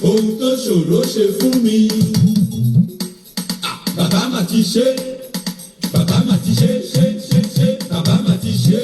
ohun tó ṣòro ṣe fún mi. Bàbá mà ti ṣe, bàbá mà ti ṣe, bàbá mà ti ṣe.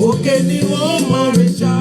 Okay, ni wọ́n máa rẹ̀ ṣá.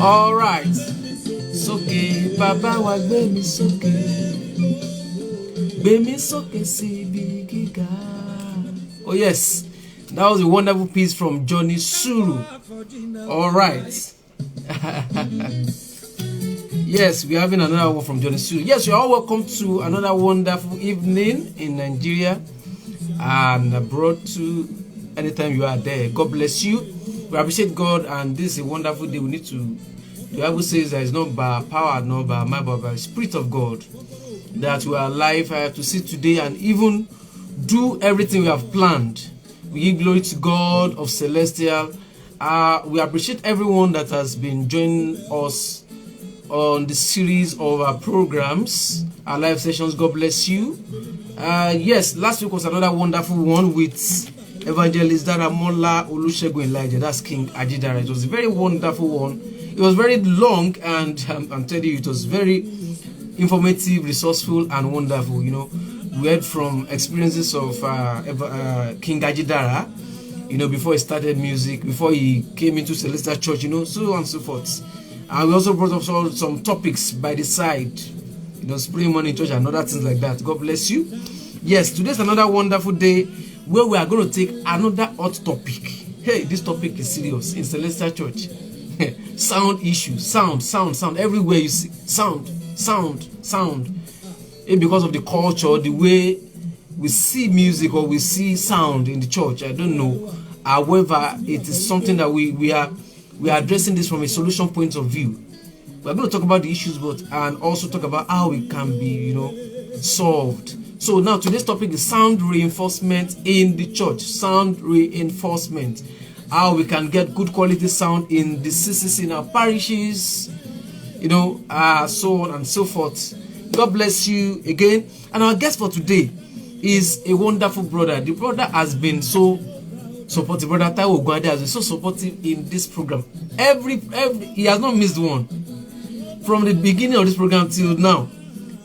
All right. Sókè, bàbá wa gbé mi sókè. Gbé mi sókè síbi gíga. Oh yes, that was a wonderful piece from Johnny Suru. All right. Yes, we're having another one from Johnny Suru. Yes, you're all welcome to another wonderful evening in Nigeria and abroad too. Anytime you are there, God bless you. We appreciate God, and this is a wonderful day. We need to. The Bible says that it's not by power, not by might, but by the Spirit of God that we are alive to see today and even do everything we have planned. We give glory to God of Celestial. We appreciate everyone that has been joining us on the series of our programs, our live sessions. God bless you. Yes, last week was another wonderful one with Evangelist Daramola Olusegun Elijah. That's King Ajidara. It was a very wonderful one. It was very long, and I'm telling you, it was very informative, resourceful, and wonderful. You know, we heard from experiences of King Ajidara, you know, before he started music, before he came into Celestial Church, you know, so on and so forth. And we also brought up some topics by the side, you know, spring morning church and other things like that. God bless you. Yes, today's another wonderful day where we are going to take another hot topic. Hey, this topic is serious in Celestial Church. Sound issue, sound. Everywhere you see sound. And because of the culture, the way we see music or we see sound in the church, I don't know. However, it is something that we are addressing this from a solution point of view. We're going to talk about the issues, and also talk about how it can be, you know, solved. So now today's topic is sound reinforcement in the church. Sound reinforcement. How we can get good quality sound in the C.C.C in our parishes, you know, so on and so forth. God bless you again. And our guest for today is a wonderful brother. The brother has been so supportive. Brother Taiwo Ogunade has been so supportive in this program. Every he has not missed one. From the beginning of this program till now,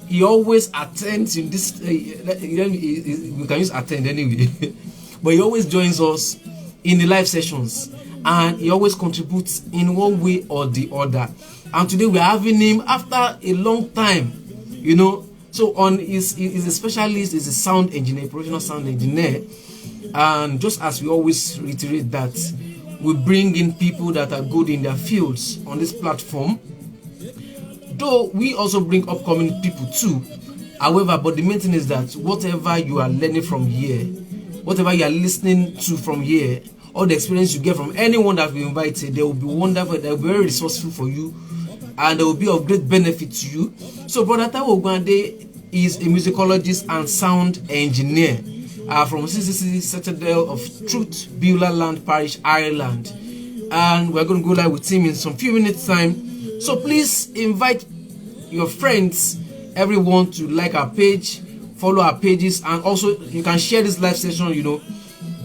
he always attends in this. We can use attend anyway, but he always joins us in the live sessions, and he always contributes in one way or the other. And today we are having him after a long time, you know. So on he's a specialist, he's a sound engineer, professional sound engineer. And just as we always reiterate that we bring in people that are good in their fields on this platform, though we also bring upcoming people too. However, but the main thing is that whatever you are learning from here, whatever you are listening to from here, all the experience you get from anyone that we invited, they will be wonderful, they will be very resourceful for you, and they will be of great benefit to you. So Brother Taiwo Ogunade is a musicologist and sound engineer from C.C.C, Citadel of Truth, Beaulahland, Parish, Ireland. And we're going to go live with him in some few minutes time. So please invite your friends, everyone, to like our page, follow our pages, and also you can share this live session, you know,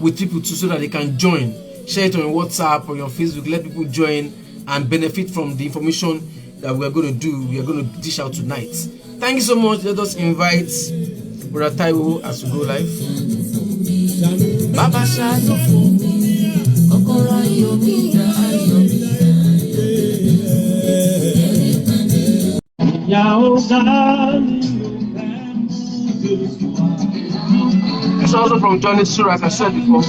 with people too, so that they can join. Share it on your WhatsApp or your Facebook. Let people join and benefit from the information that we are going to do. We are going to dish out tonight. Thank you so much. Let us invite Brother Taiwo as we go live. Baba Shadow for me, Okoro Yomida, It's also from Johnny Suru, as I said before.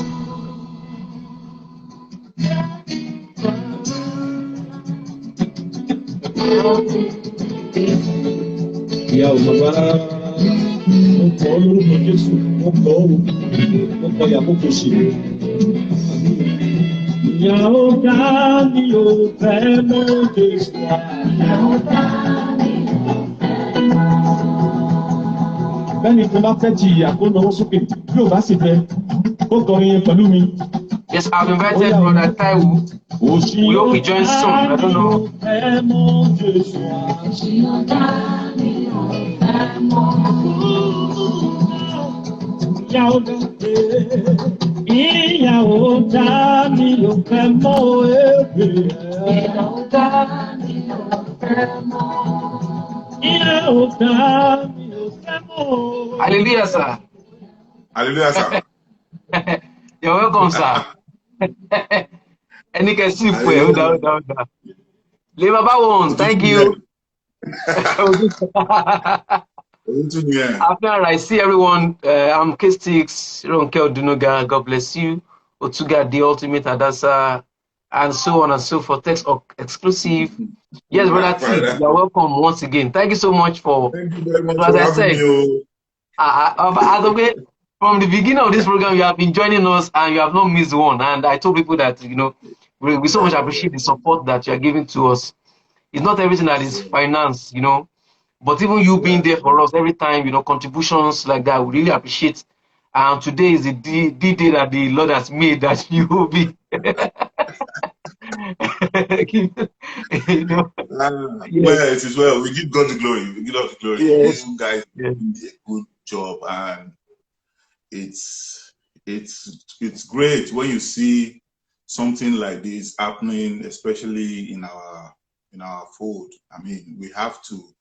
Ìyá ò bàbá mo kọ́ lórúkọ Jésù, mo kọ́ ìyàwó kò sí. Ìyá ò dá mi ò fẹ́ mọ́ Jésù. Ìyá ò dá mi ò fẹ́ mọ́. Bẹ́ẹ̀ni tó bá fẹ́ jìyà kó lọ́wọ́ sókè, bí ò bá sì fẹ́, kó kọrin yẹn pẹ̀lú mi. Yes, I've invited Brother Taiwo. We hope he joins soon. I don't know. Hallelujah, sir. Hallelujah, sir. You're welcome, sir. Any can see for you down. Baba one, thank you. After I see everyone, I'm K6, Ronke Odunoga, God bless you. Otuga, the ultimate Adasa, and so on and so forth. Text exclusive. Yes, brother T, you're welcome once again. Thank you so much for. Thank you very much As for I having said, me. from the beginning of this program, you have been joining us and you have not missed one. And I told people that, you know, we so much appreciate the support that you are giving to us. It's not everything that is finance, you know, but even you being there for us every time, you know, contributions like that, we really appreciate. And today is the day that the Lord has made that you will be, you know, yes, Well, it is well. We give God the glory. We give God the glory. yes, You guys yes. did a good job, and it's great when you see something like this happening, especially in our fold. I mean, we have to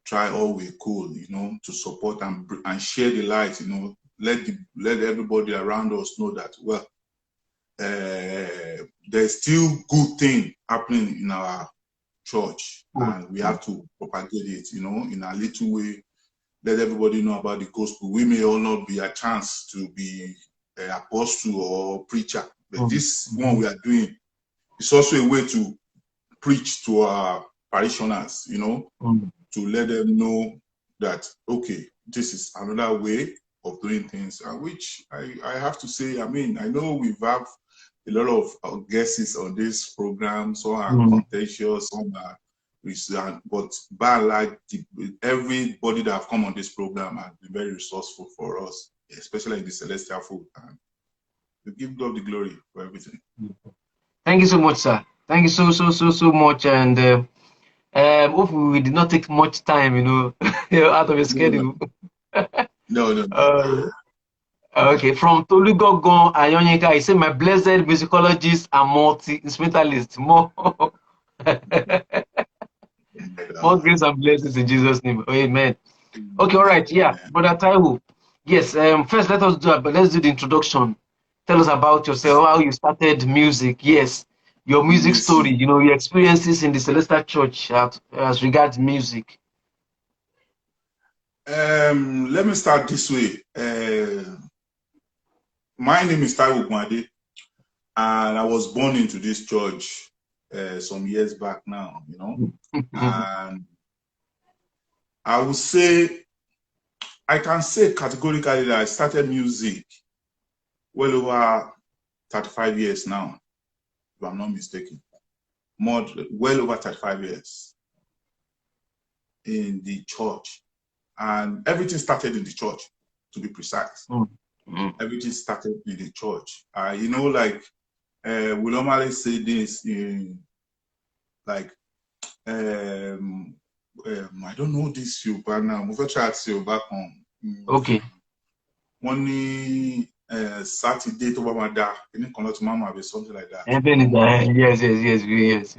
try all we could, you know, to support and share the light. You know, let everybody around us know that well, there's still good thing happening in our church, and we have to propagate it, you know, in a little way. Let everybody know about the gospel. We may all not be a chance to be an apostle or preacher, but this one we are doing is also a way to preach to our parishioners, you know, to let them know that, okay, this is another way of doing things, which I have to say, I mean, I know we've had a lot of guests on this program. Some are contentious, some are recent, but by and large, everybody that have come on this program has been very resourceful for us, especially in the Celestial Food. And we give God the glory for everything. Thank you so much, sir. Thank you so much. And hopefully we did not take much time, you know, out of your schedule. No. Okay, from Tolugogon Ayonyika, he said, my blessed musicologist and multi-instrumentalist. More grace and blessings in Jesus' name. Amen. Okay, all right. Yeah, Brother Taiwo. Yes, first let's do the introduction. Tell us about yourself, how you started music. Yes, your music story, you know, your experiences in the Celestial Church as regards music. Let me start this way. My name is Taiwo Ogunade, and I was born into this church some years back now, you know. And I would say, I can say categorically that I started music well over 35 years now, if I'm not mistaken. Well over 35 years in the church. And everything started in the church, to be precise. Everything started in the church. You know, like, we normally say this in, like, I don't know this Yoruba now. I'm going to try to say Yoruba. Okay. One Saturday to Bamada, any connect to Mama or something like that. Yes.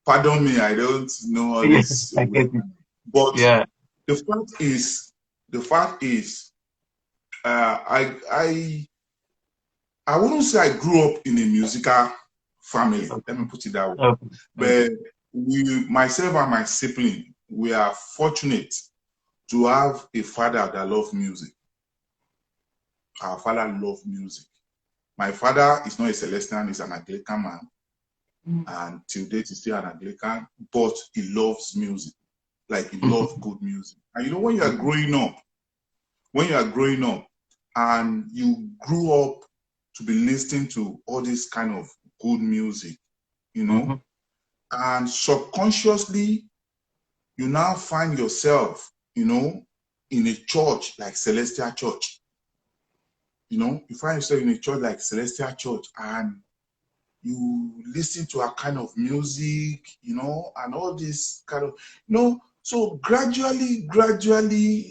Pardon me, I don't know all this. I get it. But yeah. the fact is, I wouldn't say I grew up in a musical family. Okay. Let me put it that way. Okay. But myself and my sibling, we are fortunate to have a father that loves music. Our father loves music. My father is not a Celestian, he's an Anglican man. And till date, he's still an Anglican, but he loves music. Like, he loves good music. And you know, when you are growing up, and you grew up to be listening to all this kind of good music, you know, and subconsciously, you now find yourself, you know, in a church like Celestial Church. You know, you find yourself in a church like Celestial Church, and you listen to a kind of music, you know, and all this kind of, you know, so gradually,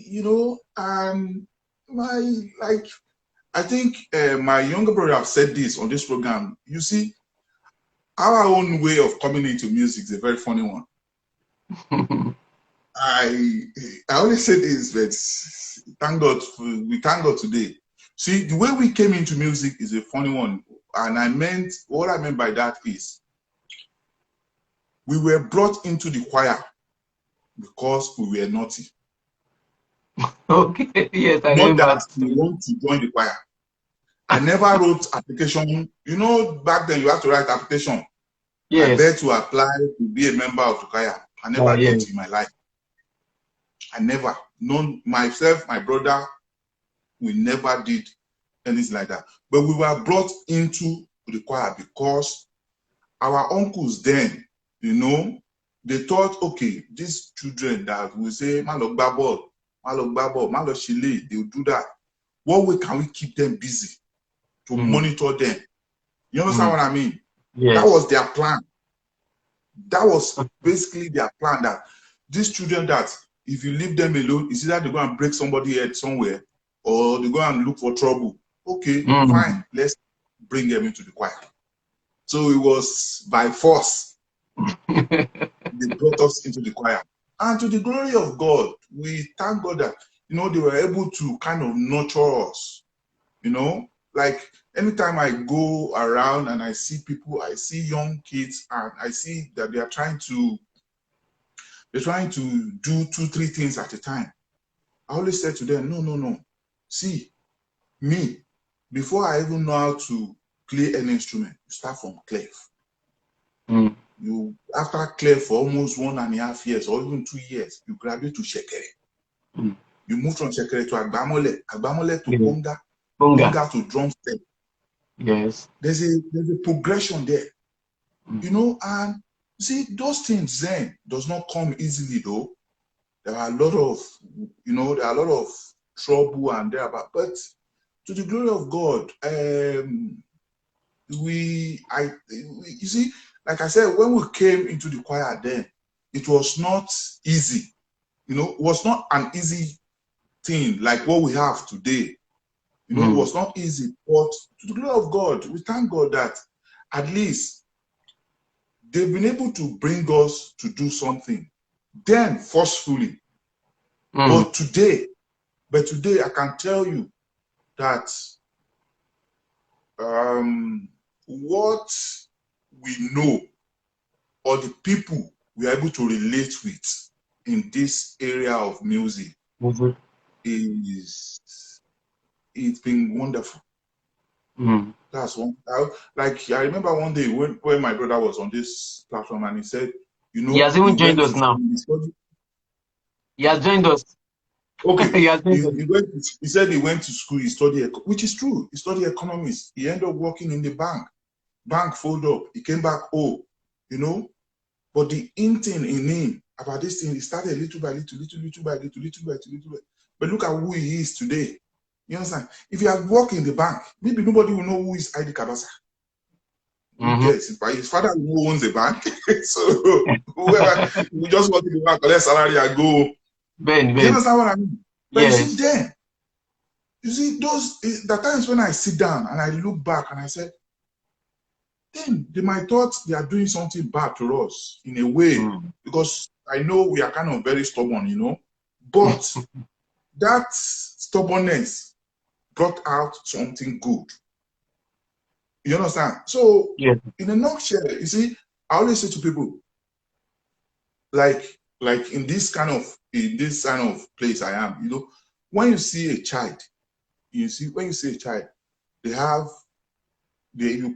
you know, and I think my younger brother have said this on this program. You see, our own way of coming into music is a very funny one. I always say this, but we thank God today. See, the way we came into music is a funny one. And what I meant by that is, We were brought into the choir because we were naughty. Okay, yes, I Not remember. that we want to join the choir. I never wrote application. You know, back then you had to write application. I Yes. beg to apply to be a member of the choir. I never did Yes. in my life. I never. None, myself, my brother, we never did anything like that. But we were brought into the choir because our uncles then, you know, they thought, okay, these children that we say, malo gbabo, malo shile, they will do that. What way can we keep them busy to monitor them? You understand what I mean? Yes. That was their plan. That was basically their plan, that these children, that if you leave them alone, it's either they go and break somebody's head somewhere or they go and look for trouble. Okay, fine, let's bring them into the choir. So it was by force they brought us into the choir. And to the glory of God, we thank God that, you know, they were able to kind of nurture us. You know, like anytime I go around and I see people, I see young kids, and I see that they're trying to do 2-3 things at a time. I always say to them, no. See, me, before I even know how to play an instrument, you start from clef. You, after clef for almost 1.5 years or even 2 years, you graduate to shekere. You move from shekere to agbamole to conga to drum set. Yes. There's a progression there. You know, and see, those things then does not come easily though. There are a lot of, you know, trouble and thereabout. But to the glory of God, you see, like I said, when we came into the choir then, it was not easy. You know, it was not an easy thing like what we have today. You know, it was not easy. But to the glory of God, we thank God that at least they've been able to bring us to do something then forcefully. But today I can tell you that what we know, or the people we are able to relate with in this area of music, it's been wonderful. That's one. Like I remember one day when my brother was on this platform and he said, you know, He has even joined us now. He has joined us. Okay. He said he went to school, he studied, which is true. He studied economics. He ended up working in the bank. Bank folded up. He came back, you know. But the thing in him about this thing, he started little by little. But look at who he is today. You understand? If you have worked in the bank, maybe nobody will know who is idcabasa. Yes, his father who owns the bank. So whoever we just work in the bank, collect salary and go. You understand what I mean? But yes. You see, then, you see, the times when I sit down and I look back and I said, then they might thought they are doing something bad to us in a way, because I know we are kind of very stubborn, you know, but that stubbornness brought out something good. You understand? So, in a nutshell, you see, I always say to people, like in this kind of place I am, you know, when you see a child, you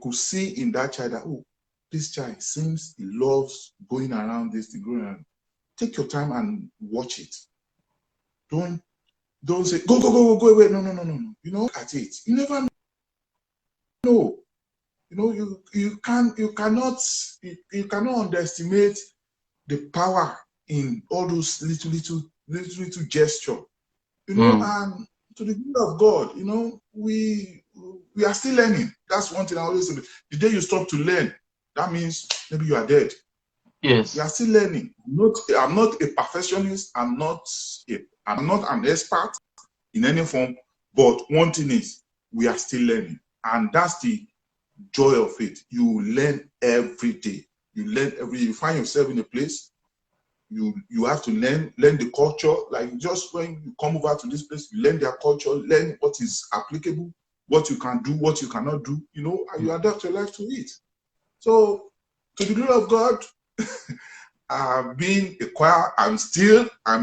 could see in that child that, oh, this child seems he loves going around this thing, going around. Take your time and watch it. Don't say go away. No. You know, at it. You never know. You know, you cannot underestimate the power in all those little gesture. You know, and to the glory of God, you know, we are still learning. That's one thing I always say. The day you stop to learn, that means maybe you are dead. Yes. We are still learning. I'm not a perfectionist. I'm not an expert in any form. But one thing is, we are still learning. And that's the joy of it. You learn every day. You find yourself in a place, you have to learn the culture. Like just when you come over to this place, you learn their culture, learn what is applicable, what you can do, what you cannot do, you know, and you adapt your life to it. So to the glory of God, being a choir, I'm still a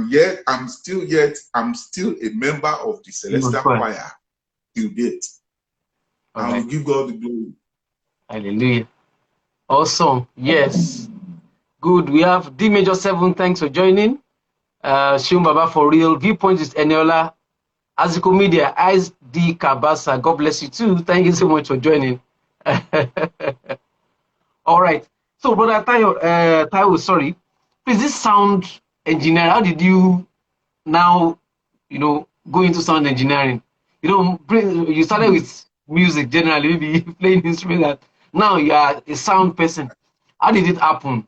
member of the Celestial Choir till date. And we give God the glory. Hallelujah. Awesome. Yes. Good. We have D Major 7. Thanks for joining. Shum Baba for real. Viewpoint is Eniola. Aziko Media, idcabasa. God bless you too. Thank you so much for joining. All right. So, brother Taiwo, sorry. Please, this sound engineer, how did you now, go into sound engineering? You started with music generally, maybe playing instrument. That now you are a sound person. How did it happen?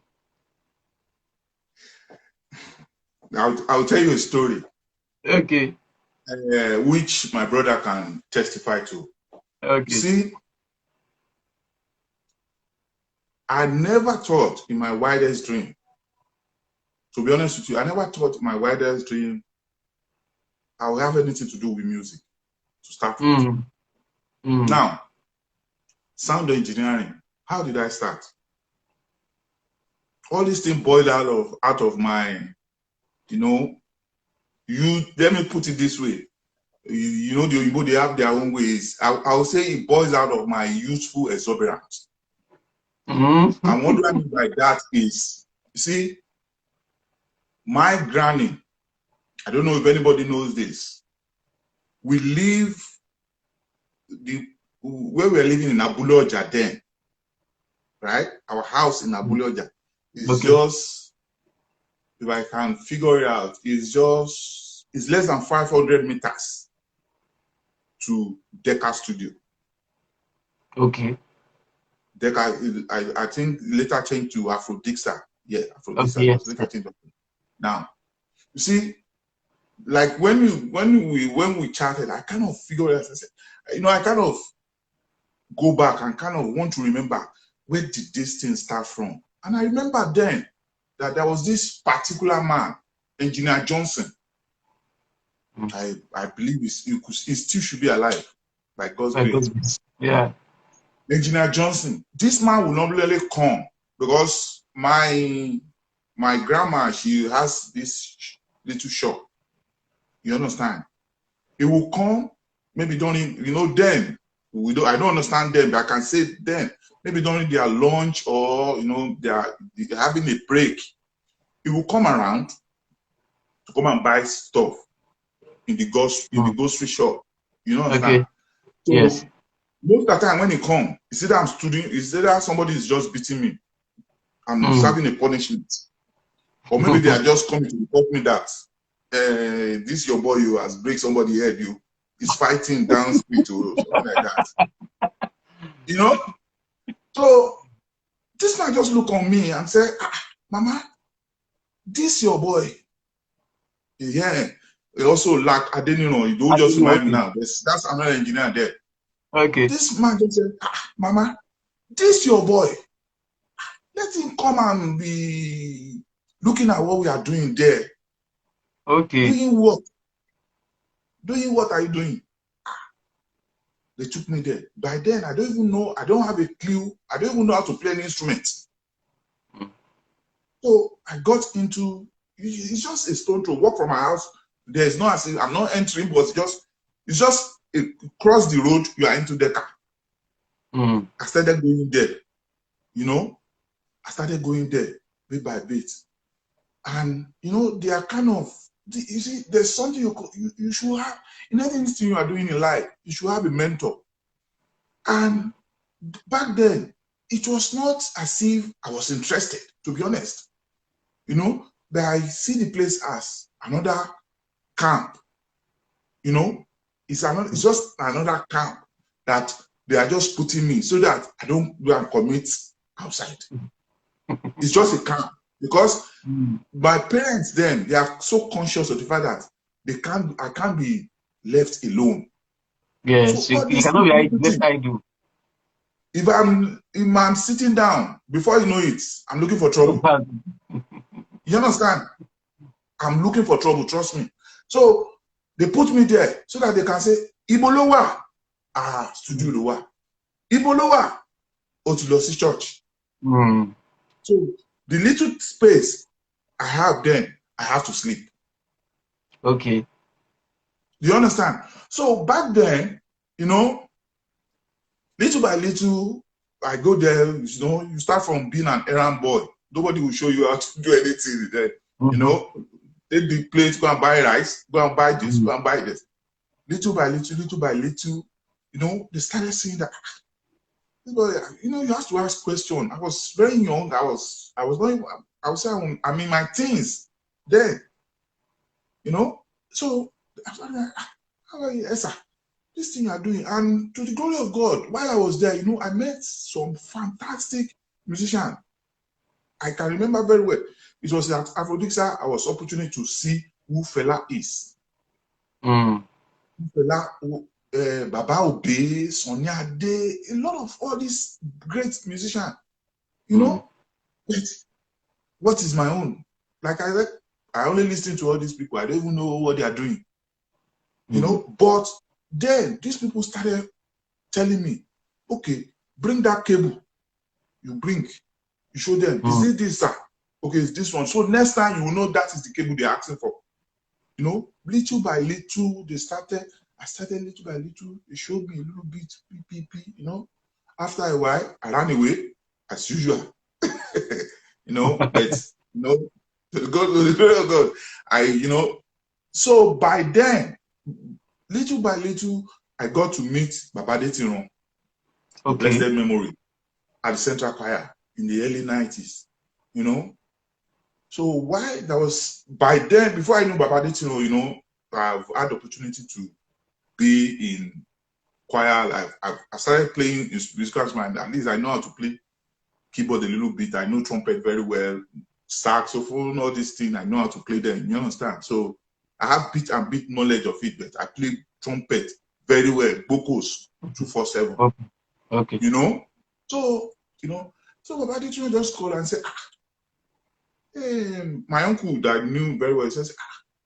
I'll tell you a story. Okay. Which my brother can testify to. Okay. You see, I never thought in my wildest dream, to be honest with you, I never thought in my wildest dream I would have anything to do with music to start with. Now, sound engineering, how did I start? All these things boiled out of my, let me put it this way. The Oyinbo, they have their own ways. I would say it boils out of my youthful exuberance. And what do I mean by that is, you see, my granny, I don't know if anybody knows this. We live, where we're living in Beaulahland then, right? Our house in Beaulahland is just, if I can figure it out, it's less than 500 meters to Decca Studio. Okay. Decca, I think later changed to Aphrodisa. Yeah, Aphrodisa. Okay, yes. Later changed. Now, you see, like when we chatted, I kind of figured out. I said, I kind of go back and kind of want to remember, where did this thing start from? And I remember then that there was this particular man, Engineer Johnson. I believe he still should be alive, by God's grace. Yeah. Engineer Johnson. This man will normally come because my grandma, she has this little shop. You understand? He will come, maybe during, then I don't understand them, but I can say then, maybe during their lunch or they're having a break. He will come around to come and buy stuff in the grocery shop. You understand? Okay. So, yes. Most of the time when he come, it's either I'm studying, it's either somebody is just beating me and serving a punishment. Or maybe they are just coming to report me that this your boy who has break somebody's head, is fighting down street or something like that. So this man just look on me and say, Mama, this your boy. Yeah. He also lack, I didn't know, you don't just remind me now. That's another engineer there. Okay. This man just said, Mama, this your boy. Let him come and be looking at what we are doing there. Okay. Doing what? Doing what are you doing? They took me there. By then, I don't even know, I don't have a clue. I don't even know how to play an instrument. So I got into, it's just a stone throw, walk from my house. There's no, I'm not entering, but it's just cross the road, you are into Decca. I started going there, I started going there bit by bit. And, they are kind of, you see, there's something you should have, in anything you are doing in life, you should have a mentor. And back then, it was not as if I was interested, to be honest. But I see the place as another camp. It's just another camp that they are just putting me so that I don't go and commit outside. It's just a camp. Because my parents then, they are so conscious of the fact that I can't be left alone. Yes, so you cannot be left idle. If I'm sitting down, before you know it, I'm looking for trouble. You understand? I'm looking for trouble, trust me. So they put me there so that they can say, Ibolowa, studio lowa. Ibolowa, Otulosi church. So the little space I have then, I have to sleep. Okay. Do you understand? So back then, you know, little by little, I go there, you know, you start from being an errand boy. Nobody will show you how to do anything then. You know, take the plate, go and buy rice, go and buy this, go and buy this. Little by little, you know, they started seeing that, you know, you have to ask questions. I was very young. I was going, I was saying, I'm in my teens then, you know. So I was like, how are you, Esther? This thing you're doing, and to the glory of God, while I was there, you know, I met some fantastic musicians. I can remember very well. It was at Afrodixa I was opportunity to see who Fela is. Fela, Baba Obe, Sonia Ade, a lot of all these great musicians, you know. But what is my own? Like I said, I only listen to all these people. I don't even know what they are doing, you know. But then these people started telling me, okay, bring that cable. You bring, you show them, is it this, sir? Okay, it's this one. So next time you will know that is the cable they're asking for. You know, little by little, they started, I started little by little, they showed me a little bit, you know. After a while, I ran away, as usual. You know, but, you know, to the glory of God, you know, so by then, little by little, I got to meet Baba Detiron, blessed memory, at the Central Choir in the early 90s, you know. So why that was, by then, before I knew Baba Detiron, you know, I've had the opportunity to be in choir. I started playing musical instrument. At least I know how to play keyboard a little bit. I know trumpet very well, saxophone, all these things. I know how to play them. You understand? So I have bit and bit knowledge of it, but I play trumpet very well, vocals 247. Okay. You know? So, you know, so Baba Detiron just called and said, hey, my uncle that I knew very well says,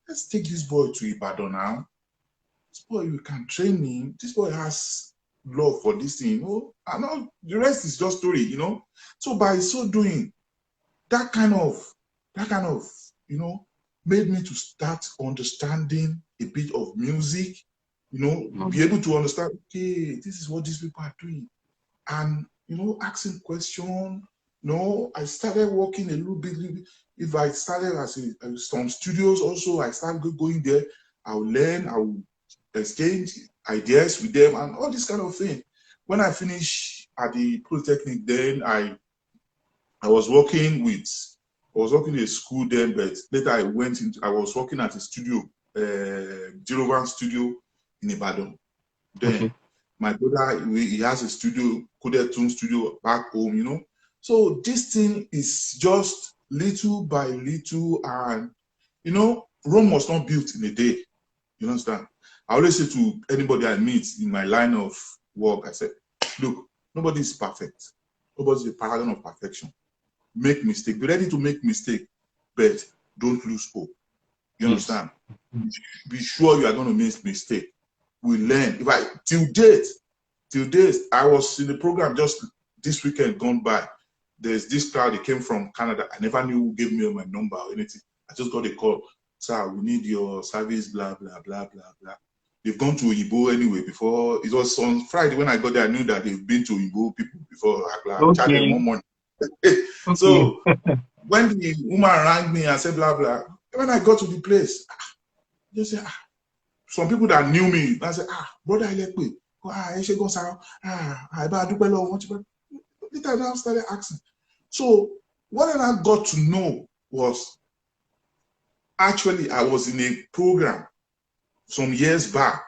let's take this boy to Ibadan now. This boy, you can train him. This boy has love for this thing, you know, and all the rest is just story, you know. So by so doing, that kind of, you know, made me to start understanding a bit of music, you know, be able to understand, okay, this is what these people are doing. And, you know, asking questions, you know, I started working a little bit. If I started as some studios also, I started going there, I'll learn, I'll exchange ideas with them and all this kind of thing. When I finished at the Polytechnic, then I was working in a school then, but later I was working at a studio, Jirovan studio in Ibadan. Then my brother, he has a studio, Kodetun studio back home, you know. So this thing is just little by little, and you know, Rome was not built in a day. You understand? I always say to anybody I meet in my line of work, I said, look, nobody is perfect. Nobody's a paragon of perfection. Make mistake. Be ready to make mistake, but don't lose hope. You understand? Be sure you are going to make mistake. We learn. Till date, I was in the program just this weekend gone by. There's this crowd, they came from Canada. I never knew who gave me my number or anything. I just got a call. Sir, we need your service, blah, blah, blah, blah, blah. They've gone to Igbo anyway before. It was on Friday when I got there, I knew that they've been to Igbo people before. I charged them more money. So when the woman rang me and said, blah, blah, when I got to the place, they said, some people that knew me, I said, brother, I like me. I should go, sir. I do well. Later, I started asking. So what I got to know was, actually, I was in a program some years back,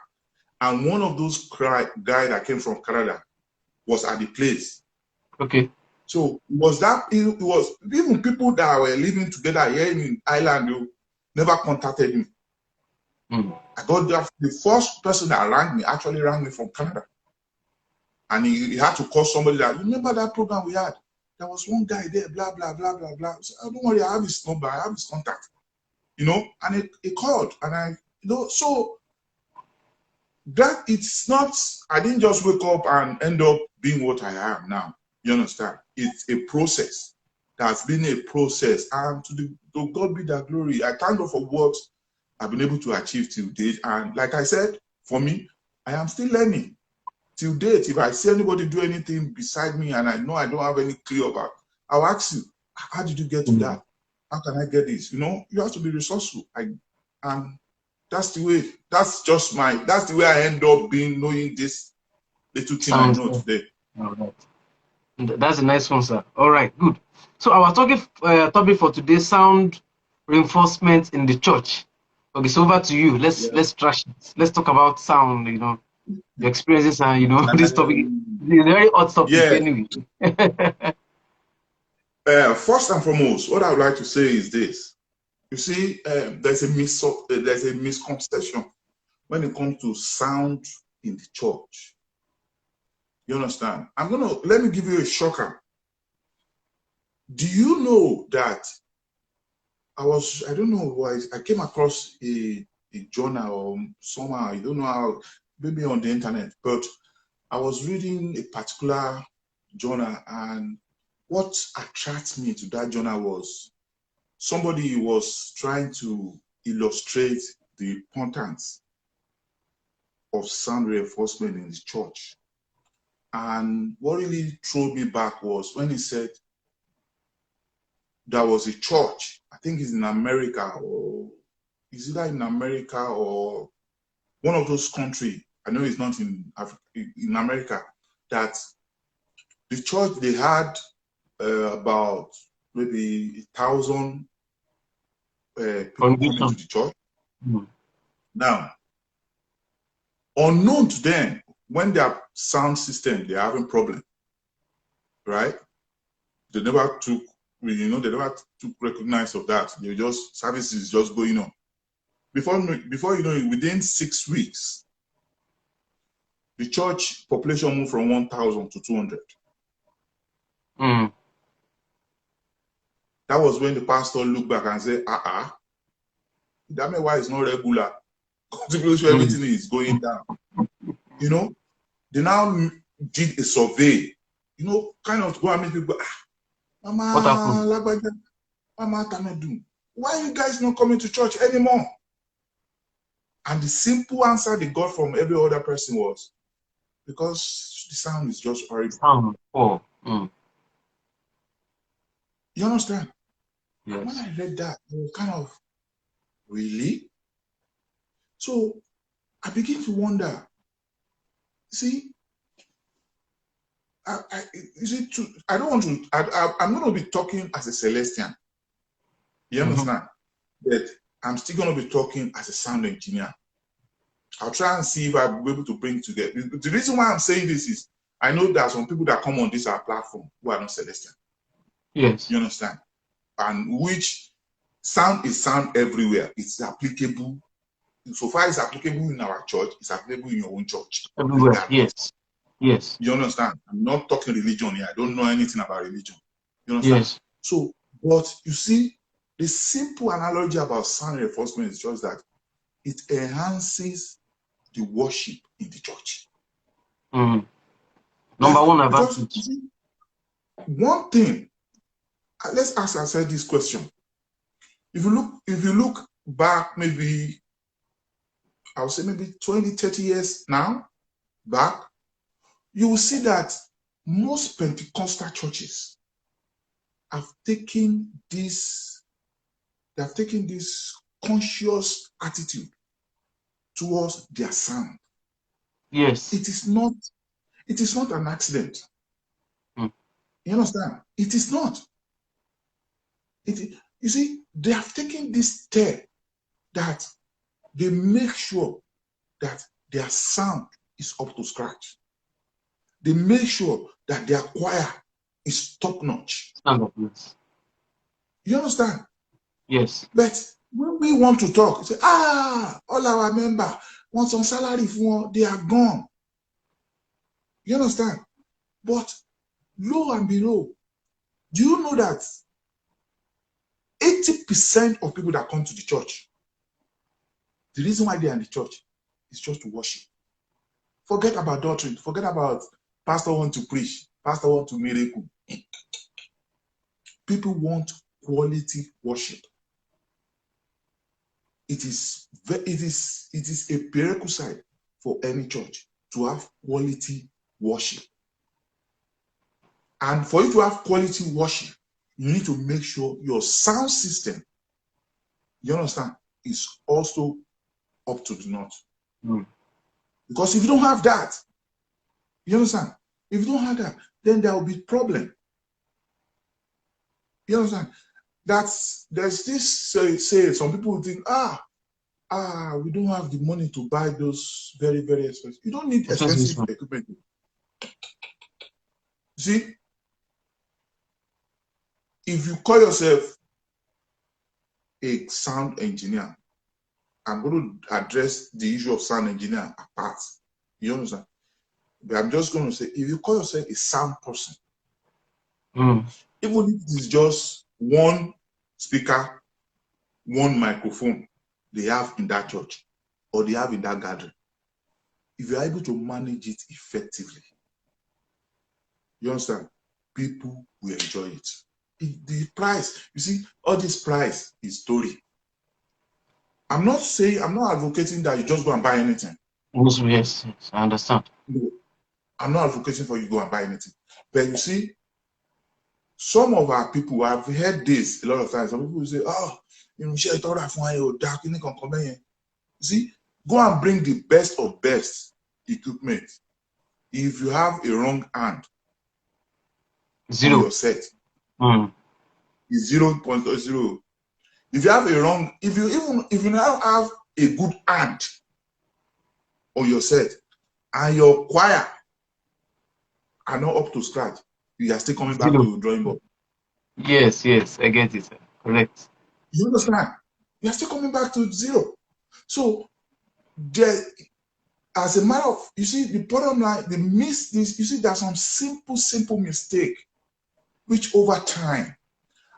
and one of those guys that came from Canada was at the place. Okay. So it was even people that were living together here in Ireland never contacted me. I got that. The first person that rang me from Canada. And he had to call somebody that, remember that program we had? There was one guy there, blah, blah, blah, blah, blah. So, don't worry, I have his number, I have his contact. You know, and he called, and you know, so that it's not, I didn't just wake up and end up being what I am now. You understand? It's a process. That's been a process, and to God be the glory. I thank God for what I've been able to achieve till date. And like I said, for me, I am still learning till date. If I see anybody do anything beside me and I know I don't have any clue about, I'll ask you, how did you get to that? How can I get this? You know, you have to be resourceful. And that's the way. That's the way I end up being, knowing this little thing I know today. All right. That's a nice one, sir. All right, good. So our topic for today: sound reinforcement in the church. Okay, so over to you. Let's trash it. Let's talk about sound. You know, the experiences, and you know, this topic is a very hot topic anyway. First and foremost, what I would like to say is this. You see, there's a misconception when it comes to sound in the church. You understand? Let me give you a shocker. Do you know that I don't know why, I came across a journal or somehow, I don't know how, maybe on the internet, but I was reading a particular journal, and what attracts me to that journal was somebody was trying to illustrate the importance of sound reinforcement in the church. And what really threw me back was when he said there was a church, I think it's in America, or is it in America or one of those countries, I know it's not in Africa, in America, that the church, they had about maybe 1,000 people coming to the church. Now, unknown to them, when their sound system, they're having problem, right? They never took, they never took recognize of that. They just, services just going on. Before you know it, within 6 weeks, the church population moved from 1,000 to 200. That was when the pastor looked back and said, that means why it's not regular. Contribution, everything is going down. You know, they now did a survey, you know, kind of go and meet people. Mama, why are you guys not coming to church anymore? And the simple answer they got from every other person was, because the sound is just horrible. You understand? Yes. When I read that, I was kind of, really? So I begin to wonder, see, I'm going to be talking as a Celestian. You understand? But I'm still going to be talking as a sound engineer. I'll try and see if I'll be able to bring together. The reason why I'm saying this is, I know there are some people that come on this platform who are not Celestian. Yes. You understand? And which sound is sound everywhere. It's applicable. So far it's applicable in our church, it's applicable in your own church. Everywhere. Yes. Yes. You understand? I'm not talking religion here. I don't know anything about religion. You understand? Yes. So, but you see, the simple analogy about sound reinforcement is just that it enhances the worship in the church. Number one advantage. One thing, let's ask ourselves this question. If you look back, maybe, I would say maybe 20, 30 years now back, you will see that most Pentecostal churches have taken this conscious attitude towards their sound. Yes. It is not an accident. You understand? It is not. You see, they have taken this step that they make sure that their sound is up to scratch. They make sure that their choir is top notch. Yes. You understand? Yes. But when we want to talk, say, all our members want some salary for, they are gone. You understand? But lo and behold, do you know that 80% of people that come to the church, the reason why they are in the church is just to worship. Forget about doctrine. Forget about pastor want to preach, pastor want to miracle. People want quality worship. It is a prerequisite for any church to have quality worship. And for you to have quality worship, you need to make sure your sound system, you understand, is also up to the notch. Because if you don't have that, you understand, if you don't have that, then there will be problem. You understand? There's this say some people think, we don't have the money to buy those very, very expensive. You don't need expensive equipment. See, if you call yourself a sound engineer, I'm going to address the issue of sound engineer apart. You understand? But I'm just going to say, if you call yourself a sound person, even if it is just one speaker, one microphone they have in that church or they have in that gathering, if you're able to manage it effectively, you understand, people will enjoy it. The price, you see, all this price is story. I'm not advocating that you just go and buy anything. Yes, I understand. No, I'm not advocating for you to go and buy anything. But you see, some of our people, I've heard this a lot of times. Some people will say, share it all that for you, dark, you can come here. See, go and bring the best of best equipment. If you have a wrong hand on your set, it's 0.0. If you have a wrong, if you now have a good hand on your set and your choir are not up to scratch, you are still coming back to your drawing board. Yes, I get it. Correct. You understand? You are still coming back to zero. So there, as a matter of, you see, the bottom line, they miss this. You see, there's some simple mistake, which over time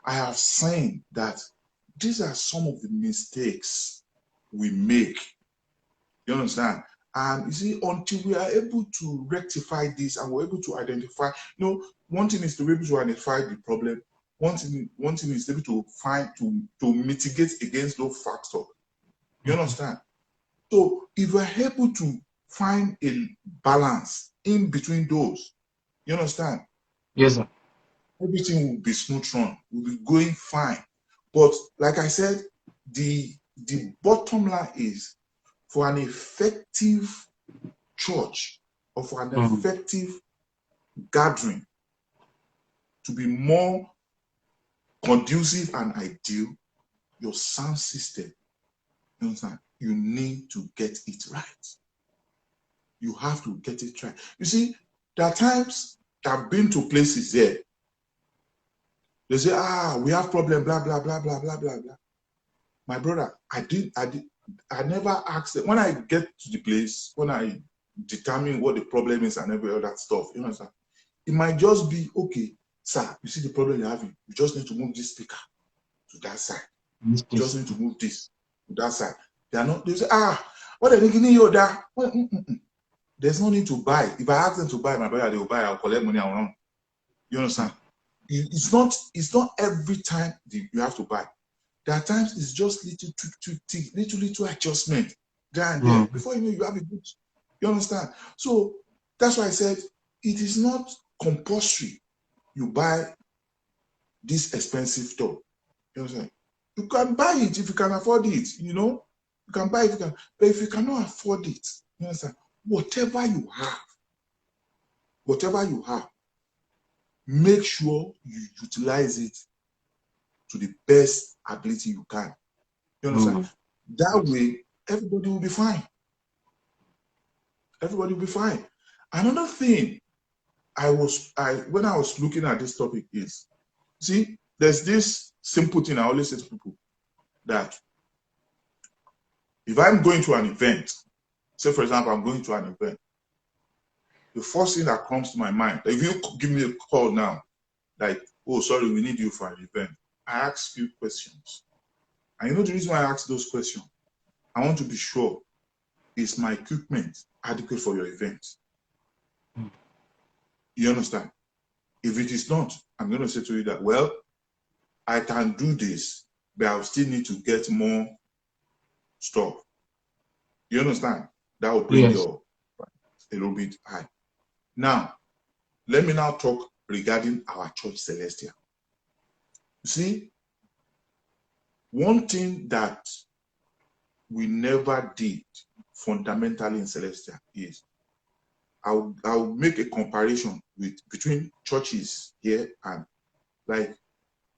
I have seen that these are some of the mistakes we make. You understand? And you see, until we are able to rectify this and we're able to identify, one thing is to be able to identify the problem. One thing is to be able to mitigate against those factors. You understand? So if we're able to find a balance in between those, you understand? Yes, sir. Everything will be smooth run. We'll be going fine. But like I said, the bottom line is for an effective church or for an effective gathering to be more conducive and ideal, your sound system, you understand, you need to get it right. You have to get it right. You see, there are times I've been to places there. They say, we have problem, blah, blah, blah, blah, blah, blah, blah. My brother, I never asked them. When I get to the place, when I determine what the problem is and every other stuff, you understand, it might just be, okay, sir, you see the problem you're having. You just need to move this speaker to that side. You just need to move this to that side. They say, what are they giving you that? Well, there's no need to buy. If I ask them to buy, my brother, they will buy. I'll collect money and run. You understand? It's not every time you have to buy. There are times it's just little adjustment there and there. Before you know, you have a good. You understand? So that's why I said it is not compulsory. You buy this expensive top. You understand? You can buy it if you can afford it. You can buy it if you can. But if you cannot afford it, you understand? Whatever you have, make sure you utilize it to the best ability you can. You understand? That way, everybody will be fine. Everybody will be fine. Another thing when I was looking at this topic is, see, there's this simple thing I always say to people that if I'm going to an event, say for example, I'm going to an event, the first thing that comes to my mind, if you give me a call now, like, oh, sorry, we need you for an event, I ask you questions. And the reason why I ask those questions, I want to be sure, is my equipment adequate for your event? You understand? If it is not, I'm going to say to you that, well, I can do this, but I'll still need to get more stuff. You understand? That will bring your a little bit high. Now, let me now talk regarding our church Celestial. You see, one thing that we never did fundamentally in Celestial is I'll make a comparison between churches here and, like,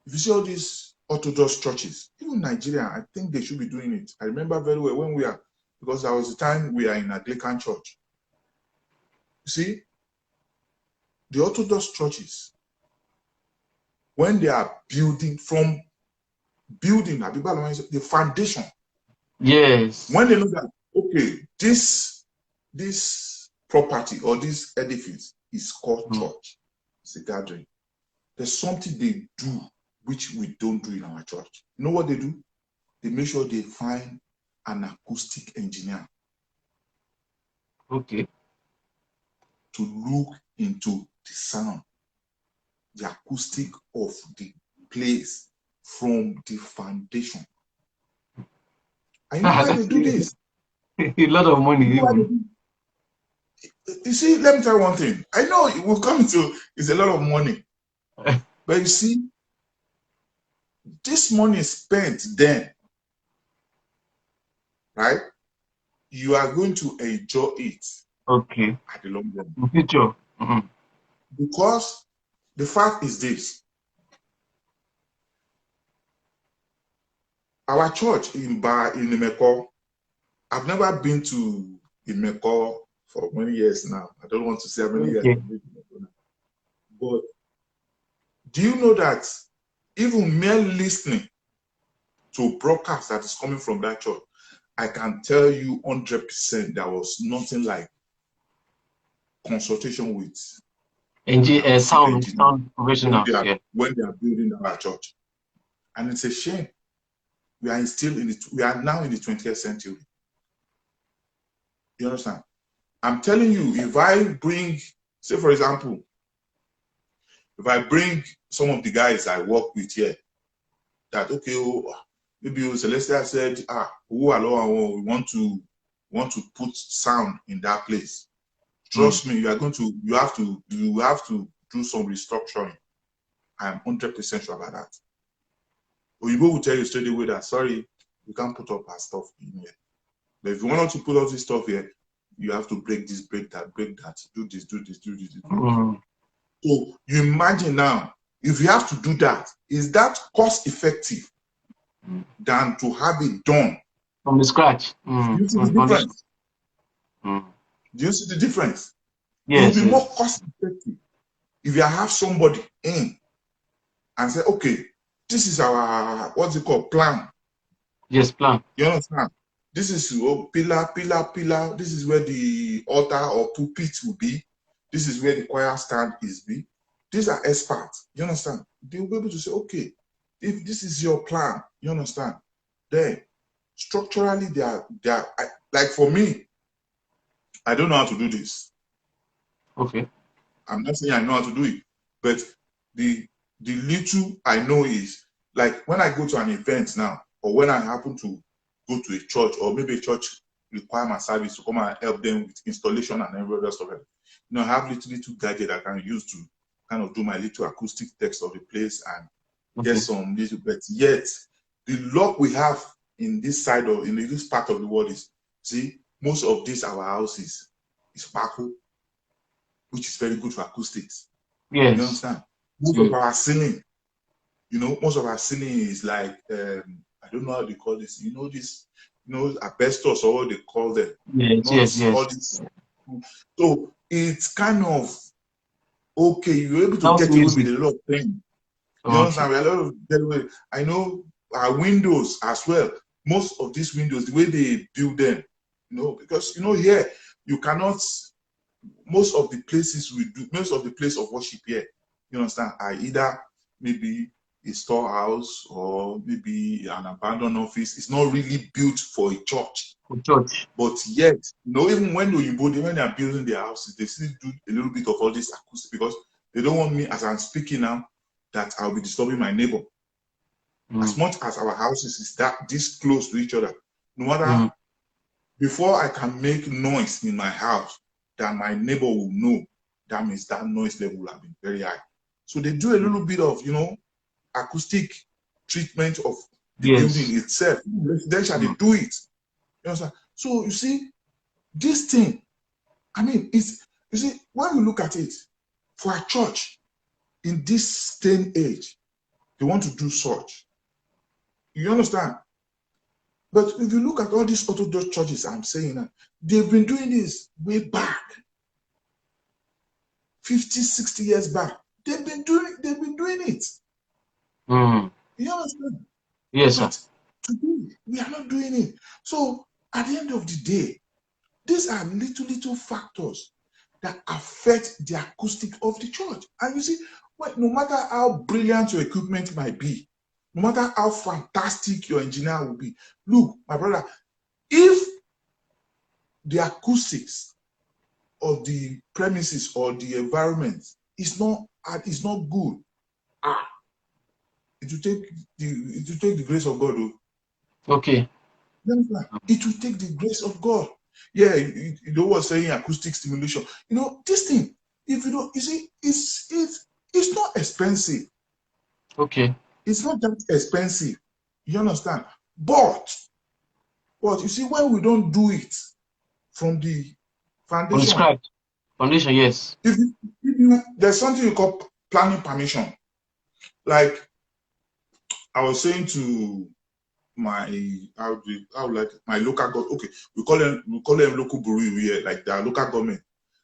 if you see all these Orthodox churches, even Nigeria, I think they should be doing it. I remember very well when because there was a time we are in Anglican church. You see, the Orthodox churches, when they are building the foundation. Yes. When they know that, okay, this property or this edifice is called church, it's a gathering. There's something they do which we don't do in our church. You know what they do? They make sure they find an acoustic engineer. Okay. To look into the sound, the acoustic of the place from the foundation. I know why they do this. A lot of money. You see, let me tell you one thing. I know it will come to it's a lot of money. But you see, this money spent then, right? You are going to enjoy it. Okay. At the long run. Future. Because the fact is this. Our church in Imeko, I've never been to Imeko for many years now. I don't want to say how many years I've been to Imeko now. But do you know that even mere listening to broadcast that is coming from that church, I can tell you 100% there was nothing like consultation with sound professionals when they are building our church. And it's a shame. We are now in the 20th century. You understand? I'm telling you, if I bring, say for example, if I bring some of the guys I work with here, that okay, maybe Celestia said, we want to put sound in that place. Trust me, you have to do some restructuring. I am 100% sure about that. Oyibo will tell you straight away that sorry, you can't put up our stuff in here. But if you want to put all this stuff here, you have to break this, break that, do this. So you imagine now, if you have to do that, is that cost effective than to have it done from the scratch? Do you see the difference? Do you see the difference? Yes. It will be more cost effective if you have somebody in and say, okay, this is our plan. Yes, plan. You understand? This is pillar. This is where the altar or pulpit will be. This is where the choir stand is be. These are experts. You understand? They will be able to say, okay, if this is your plan, you understand? Then structurally, they are like for me, I don't know how to do this. Okay. I'm not saying I know how to do it, but the little I know is like when I go to an event now, or when I happen to go to a church, or maybe a church require my service to come and help them with installation and every other stuff. I have little gadget I can use to kind of do my little acoustic text of the place and get some little bit. Yet the luck we have in this side or in this part of the world is, see, most of these our houses is Paco, which is very good for acoustics. Yes. You understand? Most of our ceiling, most of our ceiling is like I don't know how they call this. This, asbestos or what they call them. Yes. All this. So it's kind of okay. You're able to get away with a lot of things. You understand? A lot of get away. I know our windows as well. Most of these windows, the way they build them, because here you cannot. Most of the places of worship here, you understand, are either maybe a storehouse or maybe an abandoned office. It's not really built for a church. But yet, even when they are building their houses, they still do a little bit of all this acoustic because they don't want me, as I'm speaking now, that I'll be disturbing my neighbor. As much as our houses is that this close to each other, no matter before I can make noise in my house that my neighbor will know, that means that noise level will have been very high. So they do a little bit of, acoustic treatment of the building itself. Residential, they do it. You understand? So you see, this thing, I mean, when we look at it, for a church in this day and age, they want to do such. You understand? But if you look at all these Orthodox churches, I'm saying that they've been doing this way back, 50, 60 years back. They've been doing it. You understand? Yes, but sir. Today, we are not doing it. So at the end of the day, these are little factors that affect the acoustic of the church. And you see, no matter how brilliant your equipment might be, no matter how fantastic your engineer will be, look, my brother, if the acoustics of the premises or the environment is not good, it will take the grace of God. Okay. It will take the grace of God. Yeah, you know what saying acoustic stimulation. This thing, if you don't, you see, it's not expensive. Okay. It's not that expensive. You understand? But you see, when we don't do it from the foundation, foundation, yes. If there's something you call planning permission. Like I was saying to my my local government, okay, we call them local bureau here, like the local government,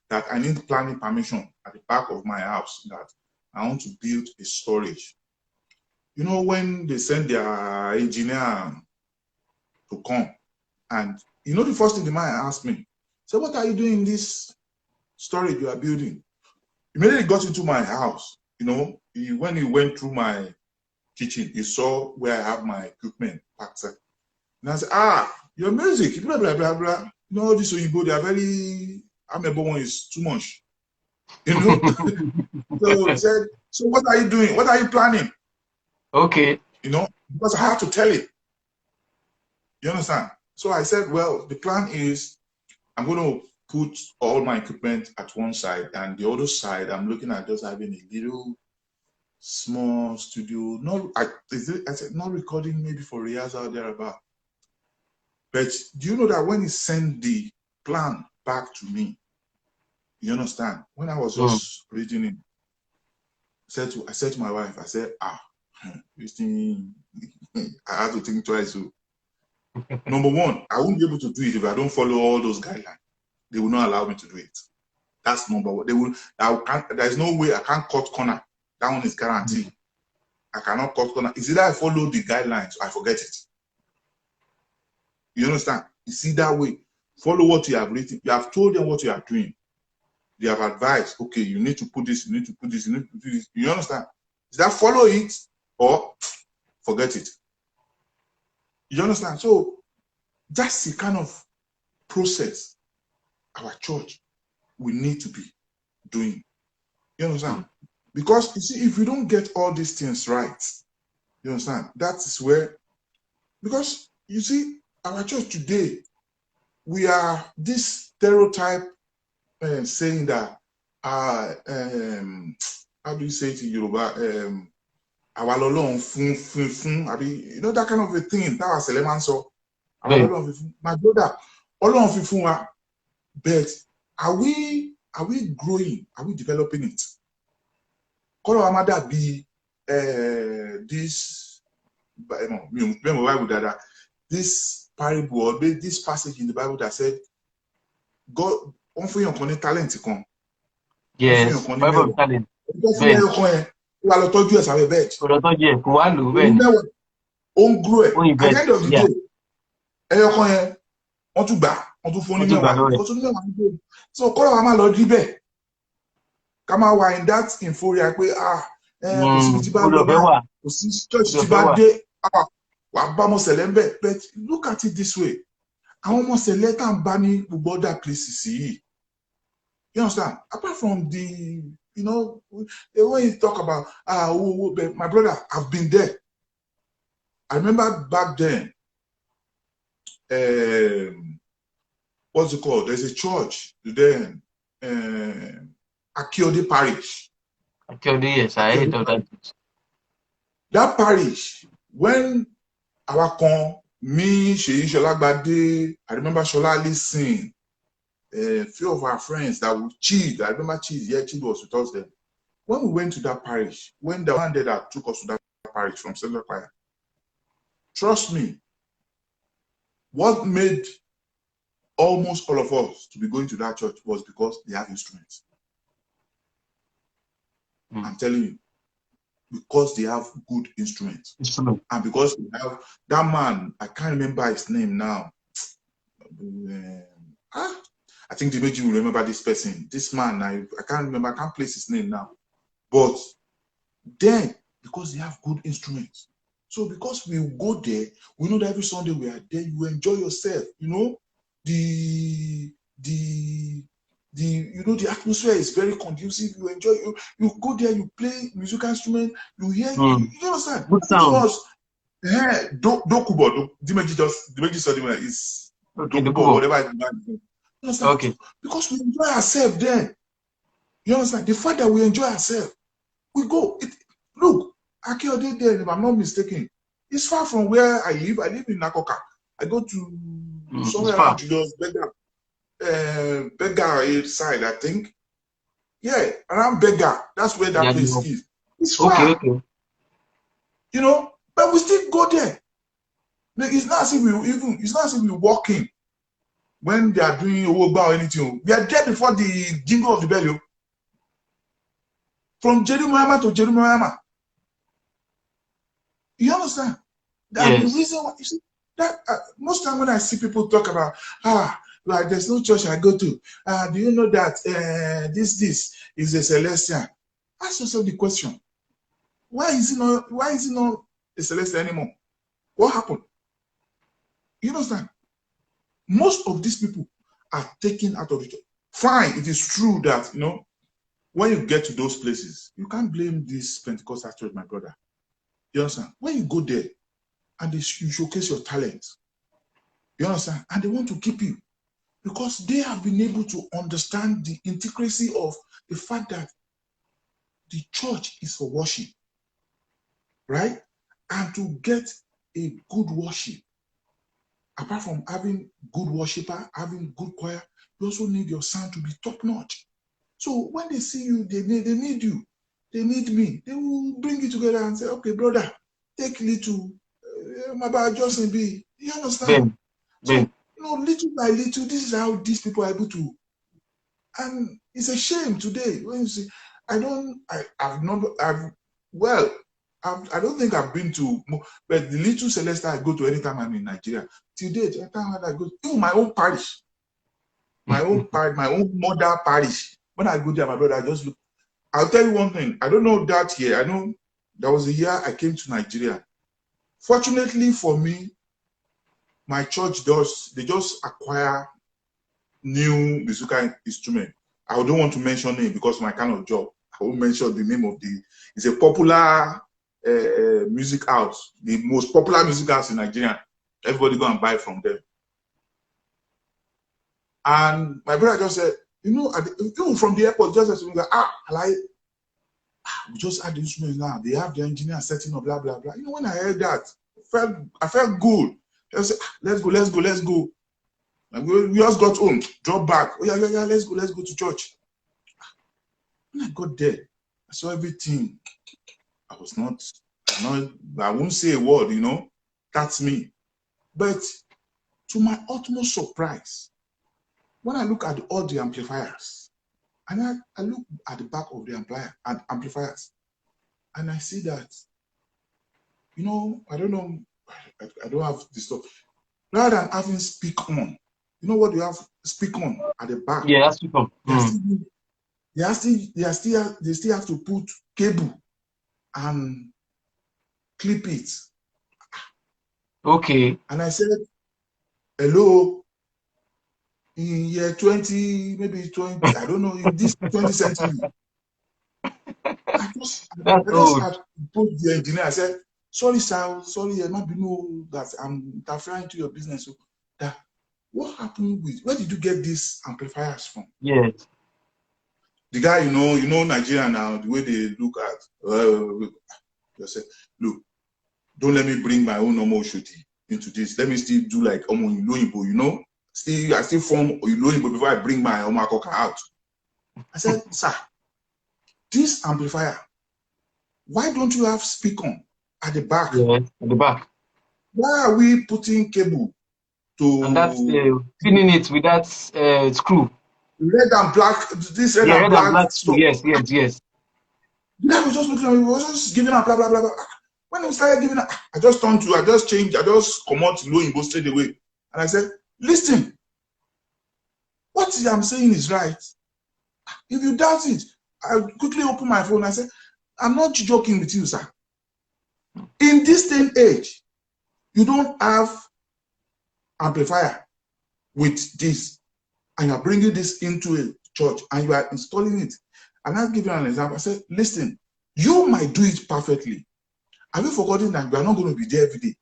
that I need planning permission at the back of my house that I want to build a storage. When they send their engineer to come, and the first thing the man asked me, so what are you doing in this storage you are building? Immediately got into my house, when he went through my kitchen, he saw where I have my equipment packed. And I said, your music, blah, blah, blah, blah. All this Oyibo, they are very, number one is too much. So he said, so what are you doing? What are you planning? Okay. Because I have to tell it. You understand? So I said, well, the plan is I'm going to put all my equipment at one side, and the other side, I'm looking at just having a little small studio. I said, not recording, maybe for rehearsal thereabout. But do you know that when he sent the plan back to me, you understand? When I was just reading it, I said to my wife, I said, this thing, I had to think twice. So, number one, I won't be able to do it if I don't follow all those guidelines. They will not allow me to do it. That's number one. There's no way I can't cut corner. That one is guaranteed. I cannot cut corner. It's either I follow the guidelines or I forget it. You understand? You see that way. Follow what you have written. You have told them what you are doing. They have advised, okay, you need to put this, you need to put this, you need to do this. You understand? Is that follow it or forget it? You understand? So that's the kind of process our church we need to be doing. You understand? Because you see, if we don't get all these things right, you understand? That is where, because you see, our church today, we are this stereotype saying that, how do you say it in Yoruba? That kind of a thing. That was Eleman so. My brother, but are we growing? Are we developing it? This parable or this passage in the Bible that said, God, talent. Yes, Bible talent. Grow it. At the end of the day, so come out in that inferior way. But look at it this way. I almost let them ban other places. You understand? Apart from the, the way you talk about, my brother, I've been there. I remember back then, what's it called? There's a church then, Akiode Parish. Akiode, yes, I heard of that. That parish, when our con, me, Sheyi Sholagbade, I remember Shola listening, a few of our friends that would cheat. I remember Cheese, yeah, Cheese was with us then. When we went to that parish, when the one day that took us to that parish from Central Choir, trust me, what made almost all of us to be going to that church was because they have instruments. I'm telling you, because they have good instruments. And because we have that man, I can't remember his name now. I think the Dimeji will remember this person. This man, I can't remember, I can't place his name now. But then, because they have good instruments. So because we go there, we know that every Sunday we are there, you enjoy yourself, you know. The atmosphere is very conducive. You enjoy, you go there, you play musical instrument, you hear, you understand? Good sound. Dokubo, Dimeji said is okay, Dokubo, whatever it is. You understand? Okay. Because we enjoy ourselves then. You understand? The fact that we enjoy ourselves, we go. Look, Akiode there, if I'm not mistaken, it's far from where I live. I live in Nakoka. I go to somewhere around Julius Beggar side, I think. Yeah, around Beggar. That's where that place is. It's far. Okay. You know, but we still go there. It's not as if we're walking when they are doing Owoba or anything. We are there before the jingle of the bell. From Jeremiah to Jeremiah. You understand? That's the reason why, you see, that most time when I see people talk about, like there's no church I go to. Do you know that this is a Celestial? Ask yourself the question. Why is it not a Celestial anymore? What happened? You understand? Most of these people are taken out of the church. Fine, it is true that, you know, when you get to those places, you can't blame this Pentecostal church, my brother. You understand? When you go there and you showcase your talents, you understand? And they want to keep you because they have been able to understand the intricacy of the fact that the church is for worship, right? And to get a good worship, apart from having good worshiper, having good choir, you also need your sound to be top notch. So when they see you, they need you. They need me. They will bring you together and say, okay, brother, take little, just be. You understand? So, you know, little by little, this is how these people are able to. And it's a shame today when you see, I don't think I've been to, but the little Celestial I go to anytime I'm in Nigeria. Till date, anytime I go, even my own parish, my own mother parish. When I go there, my brother, I just look. I'll tell you one thing. I don't know that year. I know there was a year I came to Nigeria. Fortunately for me, my church they just acquire new musical instrument. I don't want to mention it because of my kind of job. I won't mention the name of it's a popular music house, the most popular music house in Nigeria. Everybody go and buy from them. And my brother just said, you know, even from the airport, just said, we just had the instruments now. They have the engineer setting up, blah, blah, blah. You know, when I heard that, I felt good. I said, let's go. And we just got home, drop back. Oh, yeah, let's go to church. When I got there, I saw everything. I won't say a word, you know. That's me. But to my utmost surprise, when I look at all the amplifiers, and I look at the back of the amplifiers, and I see that, you know, I don't know, I don't have this stuff. Rather than having speak on, you know what you have speak on at the back? Yeah, speak on. They still have to put cable and clip it. Okay. And I said, hello, in year 20, maybe 20, I don't know, in this 20th century. I just had told the engineer, I said, sorry, sir, sorry, I might be know that I'm interfering to your business. That what happened with, where did you get these amplifiers from? Yes. The guy, you know Nigeria now, the way they look at, they say, look, don't let me bring my own normal shooting into this. Let me still do like Omo, you know? I still form Iloyinbo before I bring my Omakoka out. I said, sir, this amplifier, why don't you have speaker at the back? Yeah, at the back. Why are we putting cable to... And that's pinning it with that screw. Red and black, this red Yeah, and red and black black screw. stuff. Yes, yes, yes. The guy was just looking at me, he was just giving up, blah, blah, blah, blah. When he started giving up, I just changed, I just come out to Loyinbo straight away. And I said, listen, what I'm saying is right. If you doubt it, I quickly open my phone and I said, I'm not joking with you, sir. In this day and age, you don't have amplifier with this, and you're bringing this into a church and you are installing it. And I'll give you an example. I said, listen, you might do it perfectly. Have you forgotten that you are not going to be there every day?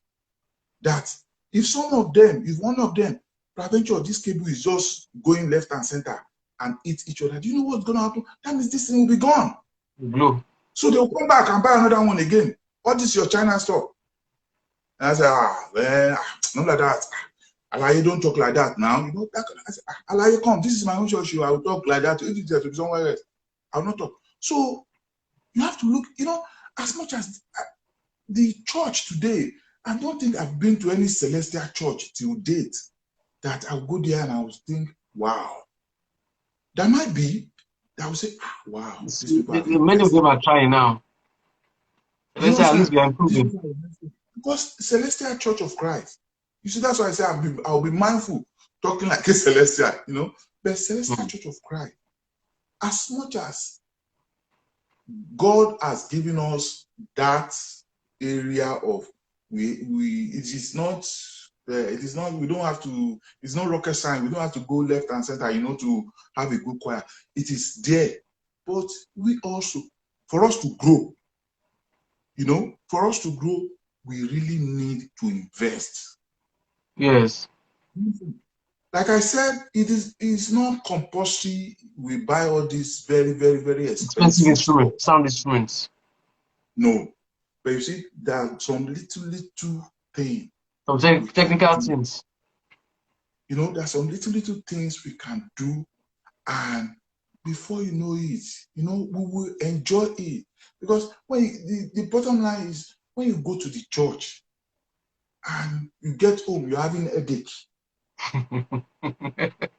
That if one of them, peradventure, this cable is just going left and center and hit each other, do you know what's going to happen? That means this thing will be gone. Blue. So they'll come back and buy another one again. What is your China stuff? And I said, not like that. Alaye, don't talk like that now. You know, I said, Alaye, come, this is my own church. I will talk like that. If it's to be somewhere else, I will not talk. So you have to look, as much as the church today, I don't think I've been to any celestial church till date that I'll go there and I will think, wow. There might be, that will say, wow, these people have Many of them are trying now. Let's say at least we are improving. Because Celestial Church of Christ, you see, that's why I say I'll be mindful talking like a celestial, But Celestial Church of Christ, as much as God has given us that area of we don't have to, it's not rocket science, we don't have to go left and center, to have a good choir. It is there. But we also, for us to grow, we really need to invest. Yes. Like I said, it's not compulsory we buy all these very, very, very expensive instruments, sound instruments. No. But you see, there are some little things. Some technical things. There are some little things we can do, and before you know it, we will enjoy it. Because when the bottom line is, when you go to the church and you get home, you're having a headache.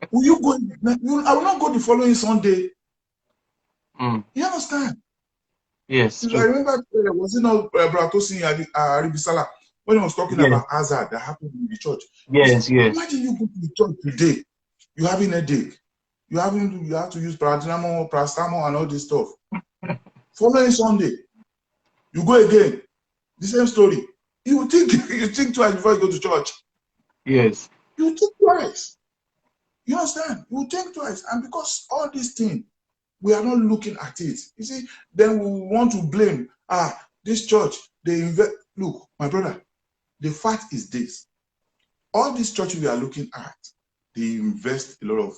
Will you go? I will not go the following Sunday. You understand? Yes. I remember, was it not Bratosin Aribisala when he was talking about hazard that happened in the church? Yes, yes. Imagine you go to the church today, you're having a headache. You have to use paracetamol and all this stuff. Following Sunday, you go again. The same story. You think twice before you go to church. Yes. You think twice. You understand? You think twice. And because all these things, we are not looking at it. You see, then we want to blame, this church, they invest. Look, my brother, the fact is this. All these churches we are looking at, they invest a lot of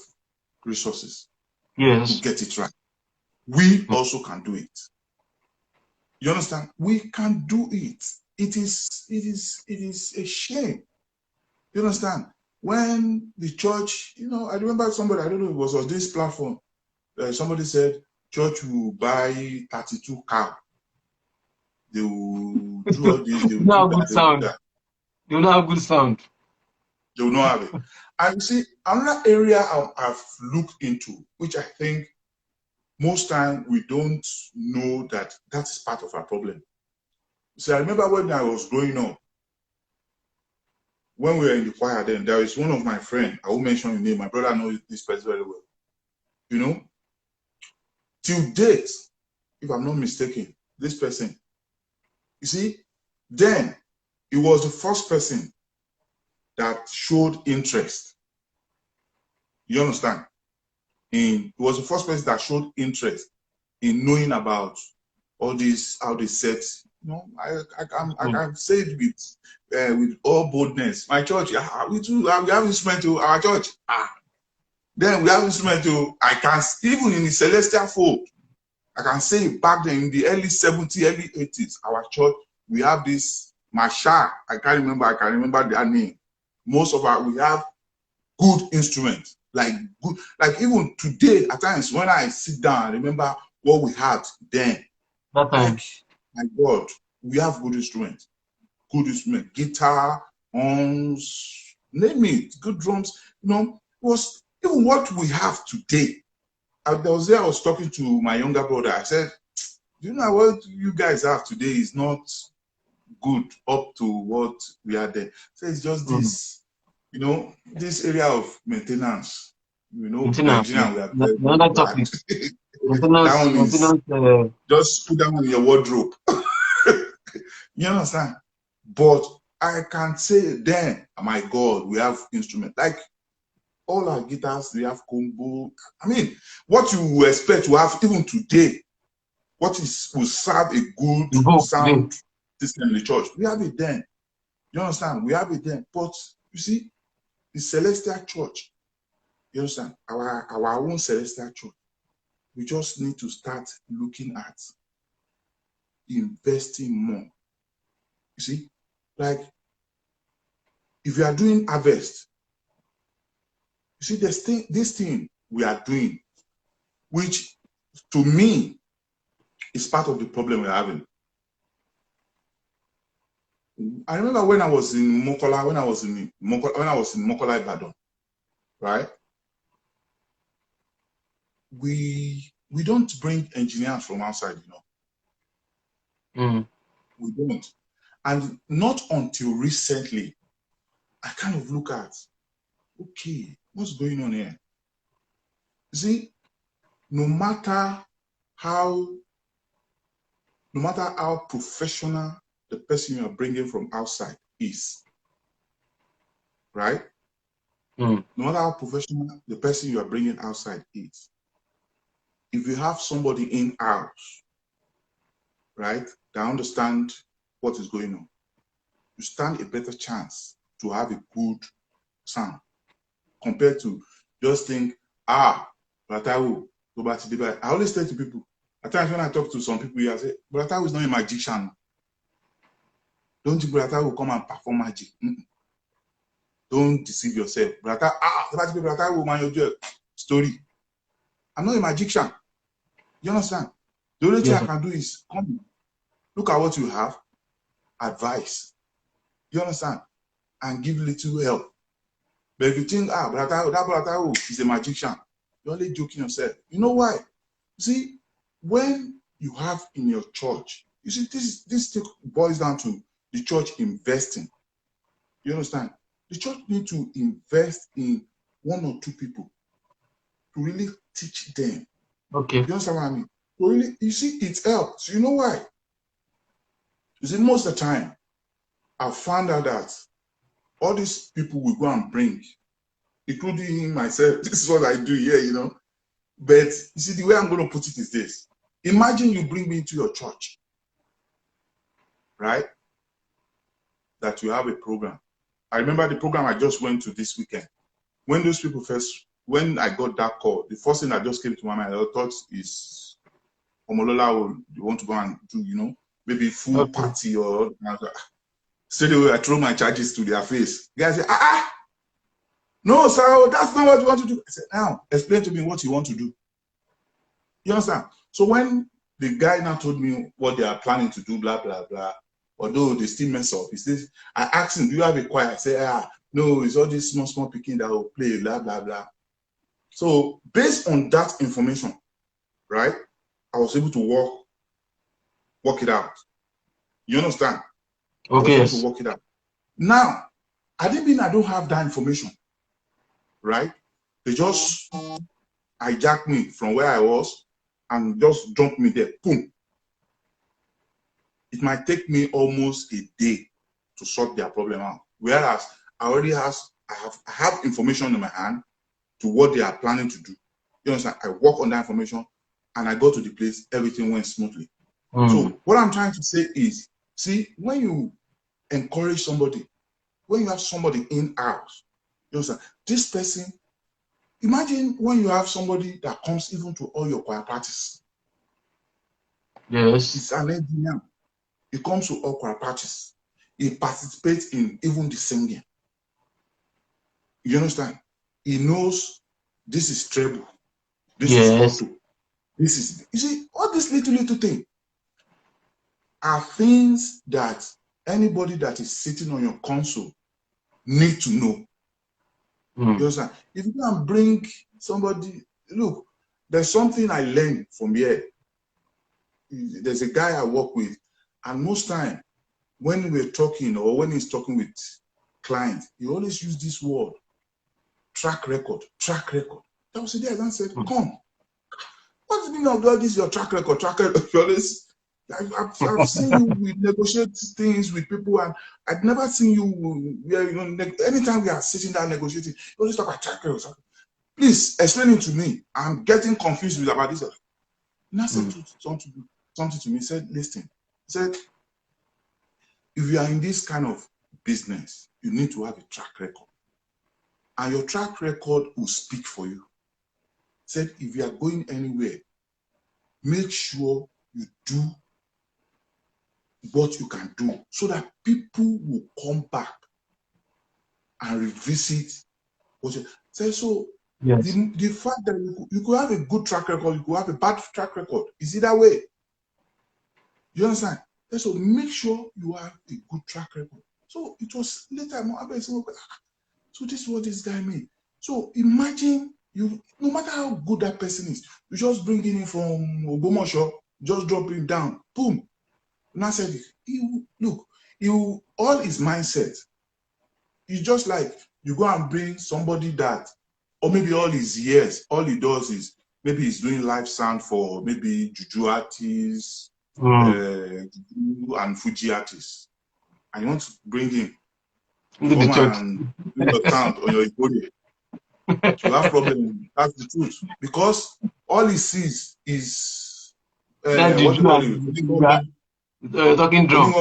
resources to get it right. We also can do it. You understand? We can do it. It is a shame. You understand? When the church, I remember somebody, I don't know if it was on this platform, somebody said, church will buy 32 cows. They will do all this, they will do that, they will do that. They will not have good sound. They will not have it. And you see, another area I've looked into, which I think most time we don't know that that's part of our problem. See, I remember when I was growing up, when we were in the choir then, there is one of my friends, I won't mention his name, my brother knows this person very well. Till date, if I'm not mistaken, this person, you see, then he was the first person that showed interest. You understand? He was the first person that showed interest in knowing about all this, how they set You know, I can say it with all boldness. My church, we have instrument to our church. Then we have instrument to, I can, even in the celestial fold, I can say back then in the early 70s, early 80s, our church, we have this Masha. I can remember their name. Most of we have good instruments, like even today, at times when I sit down, I remember what we had then. That time. Like, my God, we have good instruments, guitar, horns, name it, good drums. You know, was even what we have today. I was talking to my younger brother. I said, "Do you know what you guys have today is not good up to what we had then?" So it's just this, you know, this area of maintenance. You know, Nigerian, we are very, very bad. That one is just put that one in your wardrobe. You understand? But I can say then, my God, we have instruments like all our guitars. We have combo. I mean, what you expect to have even today, will serve a good sound system in the church. We have it then. You understand? We have it then. But you see, the celestial church, you understand? Our own celestial church, we just need to start looking at investing more. You see, like if you are doing harvest, you see this thing we are doing, which to me is part of the problem we're having. I remember when I was in Mokola, when I was in Mokola Ibadan, right? We don't bring engineers from outside, you know. We don't. And not until recently, I kind of look at, okay, what's going on here? See, no matter how professional the person you are bringing from outside is, right? No matter how professional the person you are bringing outside is, if you have somebody in-house, right, that understand what is going on, you stand a better chance to have a good sound compared to just think, Taiwo, go back to the. I always tell to people, at times when I talk to some people, I say, Taiwo is not a magician. Don't think Taiwo will come and perform magic. Don't deceive yourself. Taiwo man, your story. I'm not a magician. You understand? The only thing I can do is come, look at what you have, advice. You understand? And give little help. But if you think, Taiwo is a magician, you're only joking yourself. You know why? See, when you have in your church, you see, this boils down to the church investing. You understand? The church needs to invest in one or two people to really teach them. Okay. You understand what I mean? So really, you see, it helps. You know why? You see, most of the time, I've found out that all these people we go and bring, including myself, this is what I do here, you know. But you see, the way I'm going to put it is this. Imagine you bring me into your church, right? That you have a program. I remember the program I just went to this weekend. When those people when I got that call, the first thing that just came to my mind, I thought is, Omolola, you want to go and do, you know, maybe full party or straight away I throw my charges to their face. The guy said, no, sir, that's not what you want to do. I said, now, explain to me what you want to do. You understand? So when the guy now told me what they are planning to do, blah, blah, blah, although they still mess up, I asked him, do you have a choir? I said, no, it's all this small picking that will play, blah, blah, blah. So based on that information, right, I was able to work it out. You understand? Okay. I was able to work it out. Now, I didn't mean I don't have that information, right? They just hijacked me from where I was and just dumped me there. Boom. It might take me almost a day to sort their problem out. Whereas I already I have information in my hand to what they are planning to do. You understand? I work on that information and I go to the place, everything went smoothly. So what I'm trying to say is, See, when you encourage somebody, when you have somebody in-house, you know, this person, imagine when you have somebody that comes even to all your choir parties. Yes. He's an engineer. He comes to all choir parties. He participates in even the singing. You understand? He knows this is treble. This is alto. This is, you see, all these little things are things that anybody that is sitting on your console need to know. You understand? If you can bring somebody, look, there's something I learned from here. There's a guy I work with, and most time when we're talking or when he's talking with clients, he always use this word, track record, track record. That was the day I said, come. What's the meaning of all this, your track record, track record? I've seen you negotiate things with people, and I've never seen you, you know, anytime we are sitting down negotiating, you always talk about track record. Please explain it to me. I'm getting confused with about this. And I said something to me. He said, listen, he said, if you are in this kind of business, you need to have a track record. And your track record will speak for you. He said, if you are going anywhere, make sure you do what you can do so that people will come back and revisit what you say. So the fact that you could have a good track record, you could have a bad track record, is it that way? You understand? So make sure you have a good track record. So it was later, so this is what this guy made. So imagine you, no matter how good that person is, you just bring him in from Ogbomoso, just drop him down, boom. And I said, all his mindset, it's just like you go and bring somebody that, or maybe all his years, all he does is maybe he's doing live sound for maybe juju artists, and Fuji artists, and you want to bring him come and do your sound on your Igbo. You have problem. That's the truth, because all he sees is what do you call it? Talking drum.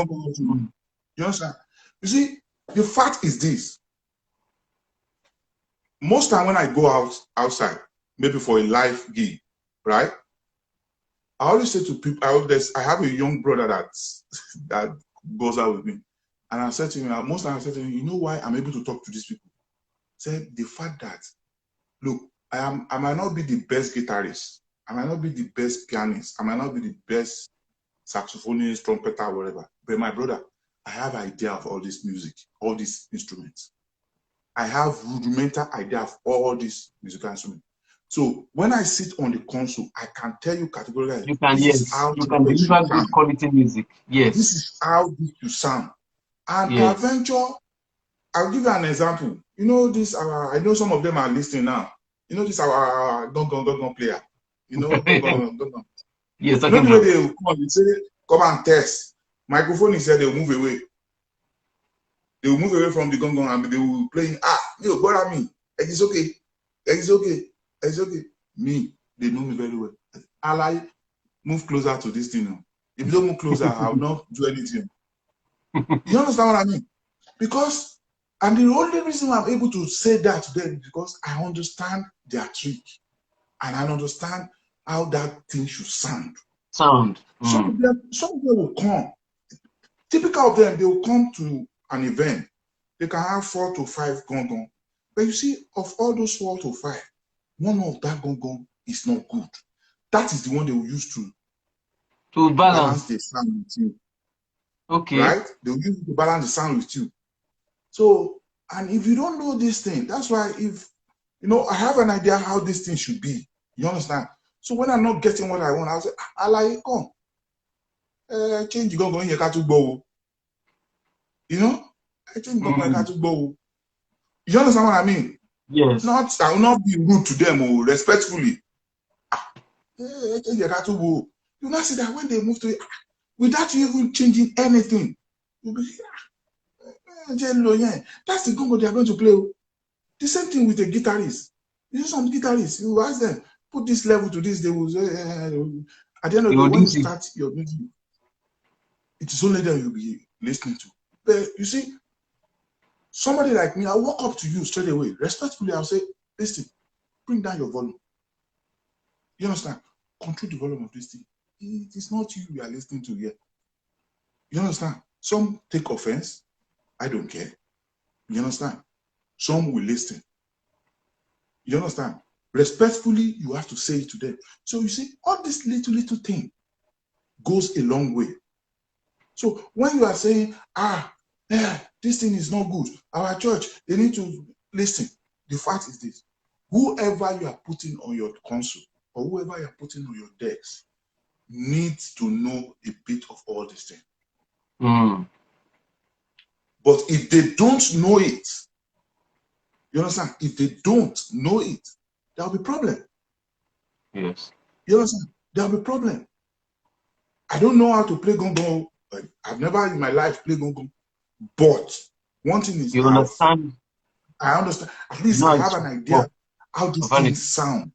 You understand? You see, the fact is this. Most time when I go outside, maybe for a live gig, right? I always say to people, I have a young brother that goes out with me. And I said to him, most times I said to him, you know why I'm able to talk to these people? Said the fact that, look, I might not be the best guitarist, I might not be the best pianist, I might not be the best saxophonist, trumpeter, whatever. But my brother, I have idea of all this music, all these instruments. I have rudimental idea of all these musical instruments. So when I sit on the console, I can tell you categorically, you can deliver good quality music. Yes. This is how this should sound. And peradventure, I'll give you an example. You know this, I know some of them are listening now. You know this, our gong player. You know, gong. Yes, you know the way they will come and say, come and test. Microphone is here, they will move away. They will move away from the gong and they will play, you bother me. It's okay. It's okay. It's okay. Me, they know me very well. I like, move closer to this thing now. If you don't move closer, I will not do anything. You understand what I mean? Because, and the only reason I'm able to say that to them is because I understand their trick. And I understand how that thing should sound. Some of them will come. Typical of them, they will come to an event. They can have 4 to 5 gong. But you see, of all those 4 to 5, one of that gong is not good. That is the one they will use to balance the sound with you. Okay. Right? They will use it to balance the sound with you. So, and if you don't know this thing, that's why if, you know, I have an idea how this thing should be. You understand? So when I'm not getting what I want, I'll say, I like, come. Change the gong in your catch bow. You know? I change the gong in your catch bow. You understand what I mean? Yes. I will not be rude to them or respectfully. Change your catch bow. You not see that when they move to it, without you even changing anything, you'll be that's the gong they are going to play. The same thing with the guitarist. You know, some guitarists, you ask them, put this level to this, they will say, at the end of the day, when you start your music, it is only them you'll be listening to. But you see, somebody like me, I walk up to you straight away, respectfully, I'll say, listen, bring down your volume. You understand? Control the volume of this thing. It is not you we are listening to here. You understand? Some take offense. I don't care. You understand? Some will listen. You understand? Respectfully, you have to say it to them. So you see, all this little thing goes a long way. So when you are saying, this thing is not good, our church, they need to listen. The fact is this: whoever you are putting on your console or whoever you are putting on your decks needs to know a bit of all this thing. But if they don't know it, you understand? If they don't know it, there'll be problem. Yes. You understand? There'll be problem. I don't know how to play gong. I've never in my life played gong. But one thing is, You understand? I understand. At least I have an idea how these things sound.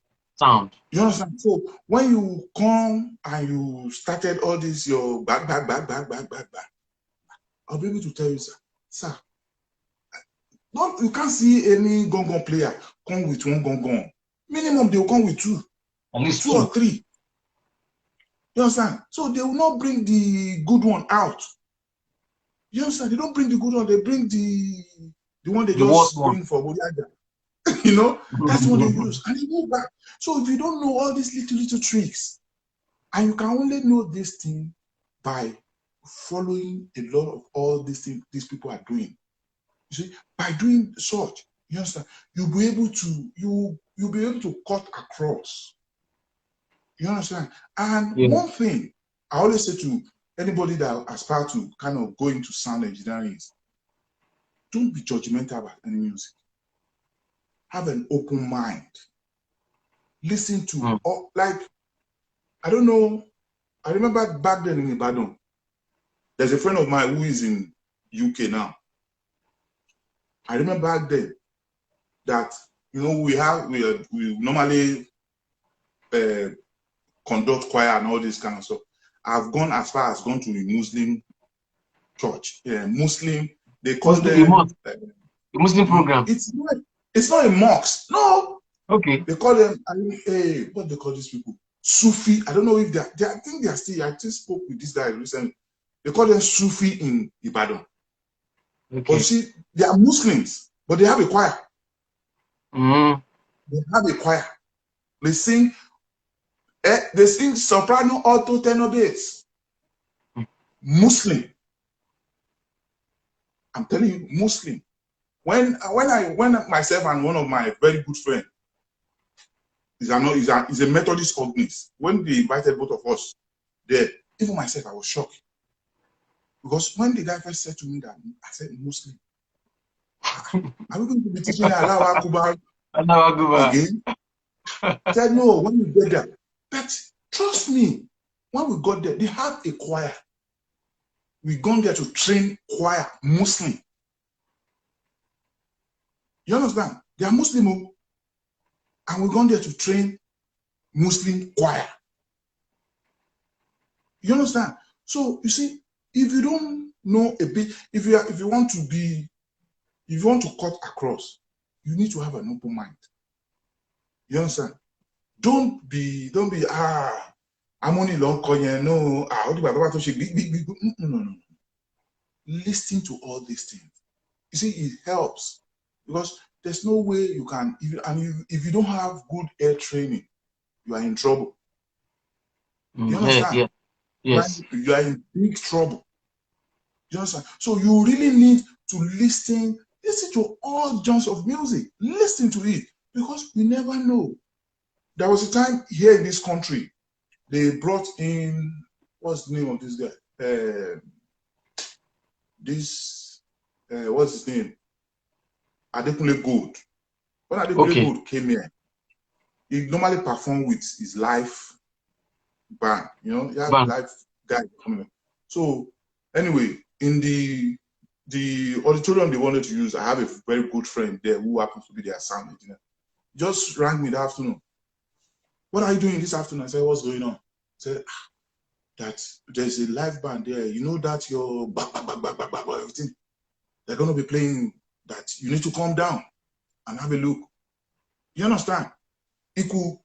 You understand? So when you come and you started all this, your back, I'll be able to tell you, sir, no, you can't see any gong player come with one gong. Minimum, they will come with two. At least two or three. You understand? So they will not bring the good one out. You understand? They don't bring the good one, they bring the one they just bring for Bodiaga. You know, that's what they use. And they go back. So if you don't know all these little tricks, and you can only know this thing by following a lot of all these things these people are doing. You see, by doing such, you understand, you'll be able to cut across. You understand? And one thing I always say to anybody that aspires to kind of go into sound engineering is, don't be judgmental about any music. Have an open mind. Listen to, like, I don't know, I remember back then in Ibadan, there's a friend of mine who is in UK now. I remember back then that, you know, we normally conduct choir and all this kind of stuff. I've gone as far as gone to the Muslim church. Muslim, they call them the Muslim program. It's not a mosque. No. Okay. They call them, what they call these people? Sufi. I don't know if I think they are still, I just spoke with this guy recently. They call them Sufi in Ibadan. Okay. But you see, they are Muslims, but they have a choir. They have a choir. They sing soprano, alto, tenor, bass. Muslim. I'm telling you, Muslim. When myself and one of my very good friends, he's a Methodist organist. When they invited both of us there, even myself, I was shocked. Because when the guy first said to me that, I said, Muslim. Are we going to be teaching Allahu Akbar again? I said, no, when we get there. But trust me, when we got there, they have a choir. We gone there to train choir, Muslim. You understand? They are Muslim, and we gone there to train Muslim choir. You understand? So you see, if you don't know a bit, if you want to cut across, you need to have an open mind. You understand? Don't be I'm only long coin, no. No. Listen to all these things. You see, it helps because there's no way you can, if you don't have good air training, you are in trouble. You understand? Yeah. Yes. You are in big trouble. You understand? So you really need to listen to all genres of music. Listen to it because we never know. There was a time here in this country, they brought in, what's the name of this guy? What's his name? Adekunle Gold. When Adekunle Gold came here, he normally performed with his live band. You know, he had a live guy coming. So anyway, in the auditorium they wanted to use, I have a very good friend there who happens to be their sound engineer. Just rang me that afternoon. What are you doing this afternoon? I said, what's going on? He said, that there's a live band there. You know that your everything they're going to be playing. That you need to calm down and have a look. You understand? He could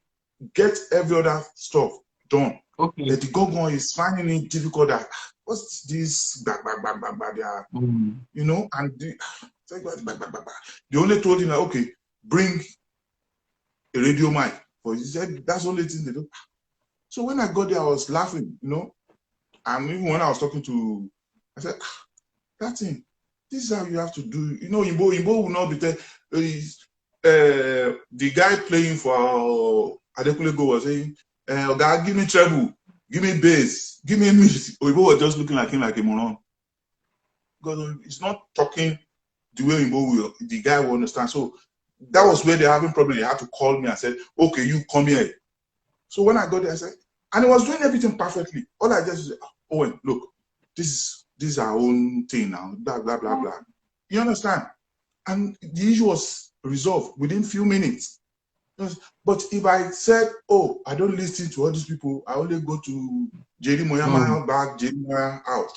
get every other stuff done. Okay. But the Gogon is finding it difficult that what's this you know, and they only told him that okay, bring a radio mic. But he said that's the only thing they do. So when I got there, I was laughing, you know. And even when I was talking to, I said, that thing, this is how you have to do. You know, Imbo will not be there. The guy playing for Adekunle Go was saying, God, give me treble, give me bass, give me music. Imbo was just looking like him like a moron. Because he's not talking the way Imbo will, the guy will understand. So that was where they're having problem. They had to call me and said, okay, you come here. So when I got there, I said, and he was doing everything perfectly. All I just said, Owen, look, this is our own thing now, blah, blah, blah, blah. You understand? And the issue was resolved within few minutes. But if I said, oh, I don't listen to all these people, I only go to Jerry Moyama back, Jerry Moyama out.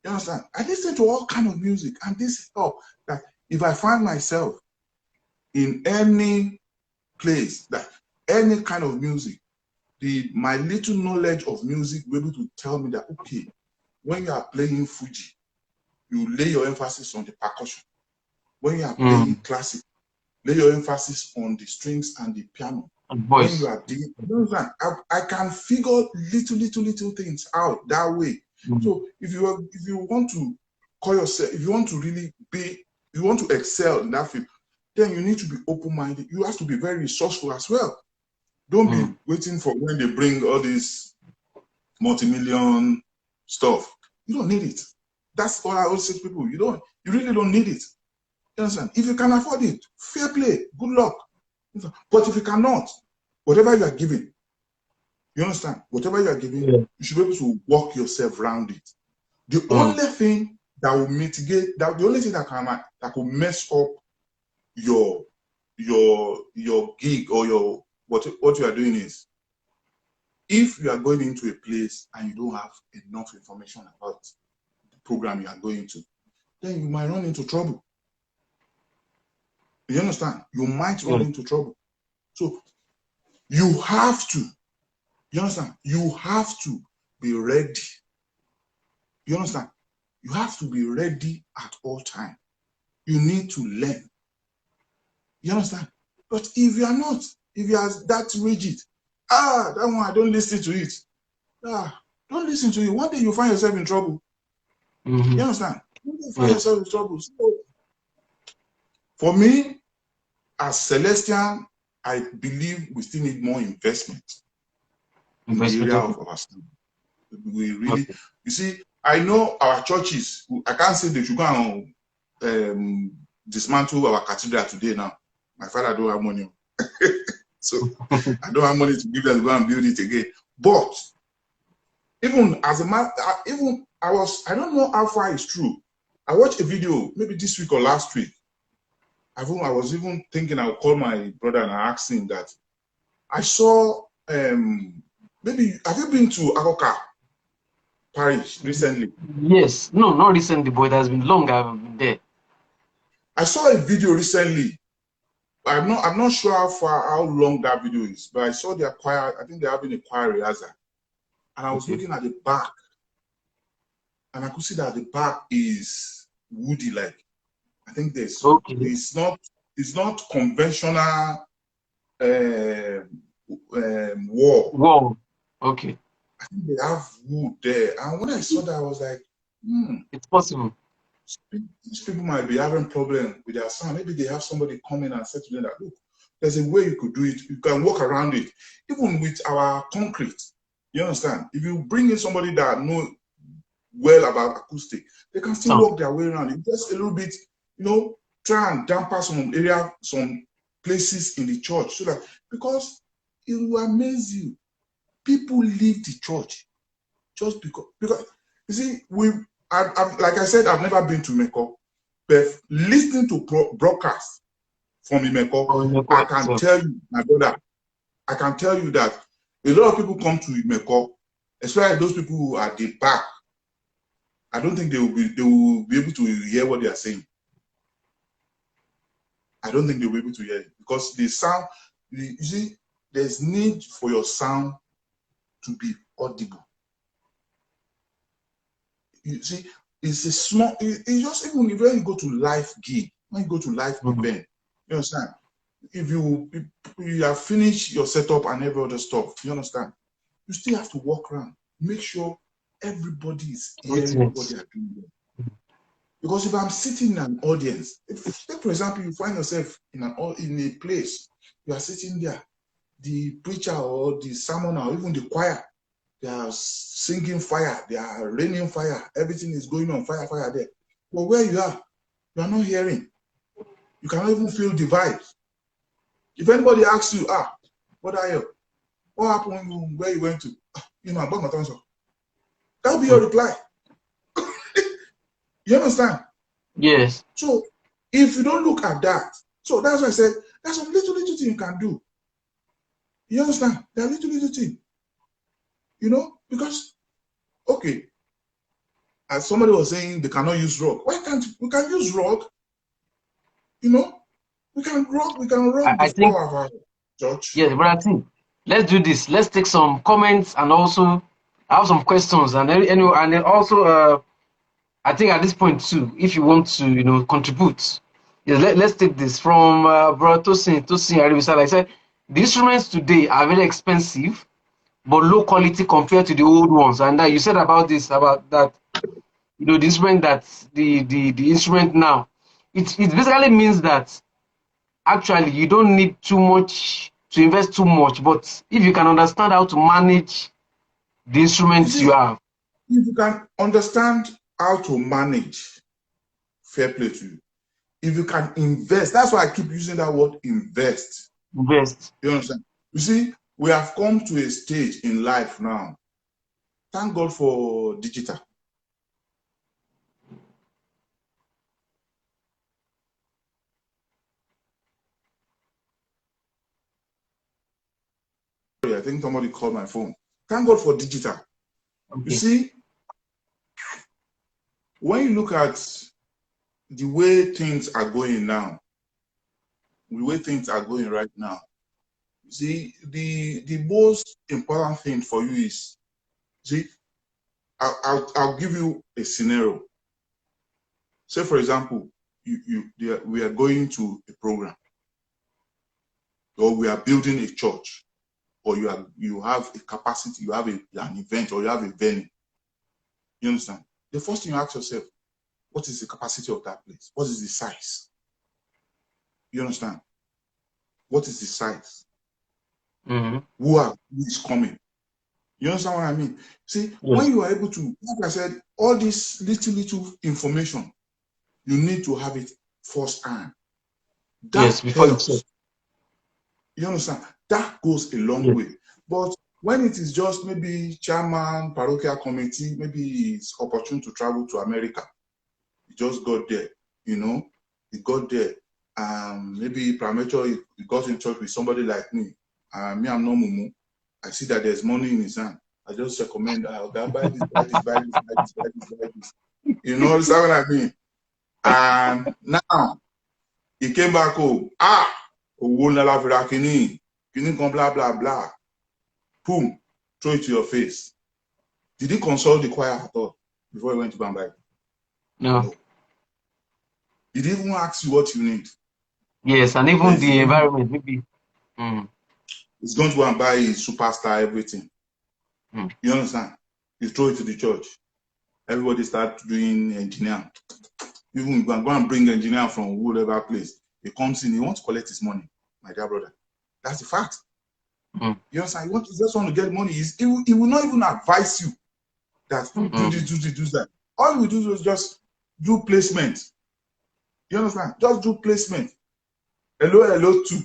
You understand? I listen to all kind of music, and this help that if I find myself in any place, that any kind of music, my little knowledge of music will be able to tell me that, okay, when you are playing Fuji, you lay your emphasis on the percussion. When you are playing classic, lay your emphasis on the strings and the piano. And voice. When you are doing, I can figure little things out that way. So if you want to call yourself, if you want to really be, you want to excel in that field, then you need to be open-minded. You have to be very resourceful as well. Don't be waiting for when they bring all this multi-million stuff. You don't need it. That's what I always say to people. You really don't need it. You understand? If you can afford it, fair play, good luck. But if you cannot, whatever you are giving, you understand? Whatever you are giving, you should be able to walk yourself around it. The only thing that will mitigate, the only thing that could mess up your gig or your what you are doing is, if you are going into a place and you don't have enough information about the program you are going to, then you might run into trouble. You understand? You might run into trouble. So you have to, you understand? You have to be ready. You understand? You have to be ready at all times. You need to learn. You understand? But if you are not, if you are that rigid, that one, I don't listen to it. Don't listen to it. One day you find yourself in trouble. You understand? One day you find yourself in trouble. So, for me, as Celestian, I believe we still need more investment in the area of our students. We really, you see, I know our churches, I can't say they should go and dismantle our cathedral today now. My father don't have money. So I don't have money to give them to go and build it again. But even as a man, I don't know how far it's true. I watched a video maybe this week or last week. I was even thinking I would call my brother and ask him that. I saw maybe, have you been to Akoka Parish recently? Yes, no, not recently, but it has been long I've been there. I saw a video recently. I'm not sure how long that video is, but I saw their choir. I think they're having a choir rehearsal, and I was looking at the back, and I could see that the back is woody, like I think there's. It's not conventional wall. Okay. I think they have wood there, and when I saw that, I was like, it's possible. These people might be having problem with their sound. Maybe they have somebody come in and say to them that, look, there's a way you could do it. You can walk around it. Even with our concrete, you understand? If you bring in somebody that knows well about acoustic, they can still walk their way around it. Just a little bit, you know, try and dampen some places in the church. So that, because it will amaze you. People leave the church just because you see, like I said, I've never been to Meko, but listening to broadcasts from Imeko, I can tell you, my brother, I can tell you that a lot of people come to Imeko especially those people who are at the back. I don't think they will be able to hear what they are saying. I don't think they'll be able to hear it because the sound, you see, there's need for your sound to be audible. You see, it's a small, it's just even when you go to live gig, when you go to live event, you understand? If you have finished your setup and every other stuff, you understand? You still have to walk around, make sure everybody is hearing what they are doing. Because if I'm sitting in an audience, take for example, you find yourself in a place, you are sitting there, the preacher or the sermon or even the choir, they are singing fire, they are raining fire, everything is going on, fire there. But where you are not hearing. You cannot even feel the vibes. If anybody asks you, what are you? What happened where you went to? You know, that'll be your reply. You understand? Yes. So if you don't look at that, so that's why I said there's some little thing you can do. You understand? There are little thing. You know, because okay, as somebody was saying, they cannot use rock. Why can't we can use rock? You know, we can rock I the think, floor of our church. yes, but I think let's do this. Let's take some comments and also I have some questions and then also I think at this point too, if you want to contribute, yes, let's take this from Bro Tosin Aribisa. I said the instruments today are very expensive but low quality compared to the old ones, and that you said about that the instrument that the instrument now, it basically means that actually you don't need to invest too much, but if you can understand how to manage the instruments you have. If you can understand how to manage, fair play to you. If you can invest, that's why I keep using that word invest. Invest. You understand? You see, we have come to a stage in life now. Thank God for digital. I think somebody called my phone. Thank God for digital. Okay. You see, when you look at the way things are going now, the way things are going right now, you see, the most important thing for you is, see, I'll give you a scenario. Say, for example, we are going to a program, or we are building a church, or you have a capacity, you have an event, or you have a venue. You understand? The first thing you ask yourself, what is the capacity of that place? What is the size? You understand? What is the size? Mm-hmm. Who is coming? You understand what I mean? See, yes. When you are able to, like I said, all this little information, you need to have it firsthand. That helps. You understand? That goes a long way. But when it is just maybe chairman, parochial committee, maybe it's opportune to travel to America. He just got there, he got there. Maybe premature, he got in touch with somebody like me. Me, I'm no mumu. I see that there's money in his hand. I just recommend, buy this. You know what I mean? And now, he came back home. Blah, blah, blah. Boom, throw it to your face. Did he consult the choir at all before he went to buy? No. Did he even ask you what you need? Yes, and even the environment, maybe. He's going to go and buy his superstar, everything. You understand? You throw it to the church. Everybody start doing engineer. Even if you go and bring engineer from whatever place, he comes in, he wants to collect his money, my dear brother. That's the fact. You understand? He just want to get money. He will not even advise you that do this, do that. All we do is just do placement. You understand? Just do placement. Hello, two.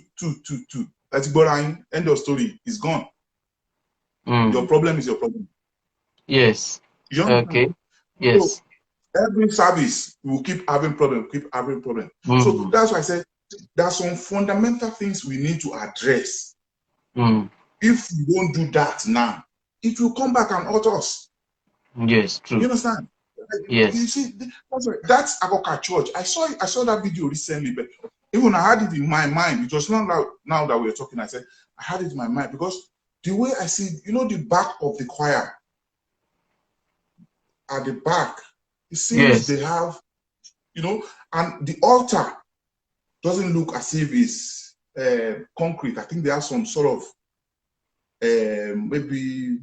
That's boring. End of story. It's gone. Your problem is your problem. Yes. Okay. Yes. So every service will keep having problem. So that's why I said there are some fundamental things we need to address. If you don't do that now, it will come back and hurt us. Yes, true. You understand? Yes. You see, that's Agoka Church. I saw that video recently, but even I had it in my mind. It was not now that we're talking. I said I had it in my mind because the way I see, you know, the back of the choir, at the back, it seems they have, you know, and the altar doesn't look as if it's concrete. I think they have some sort of maybe,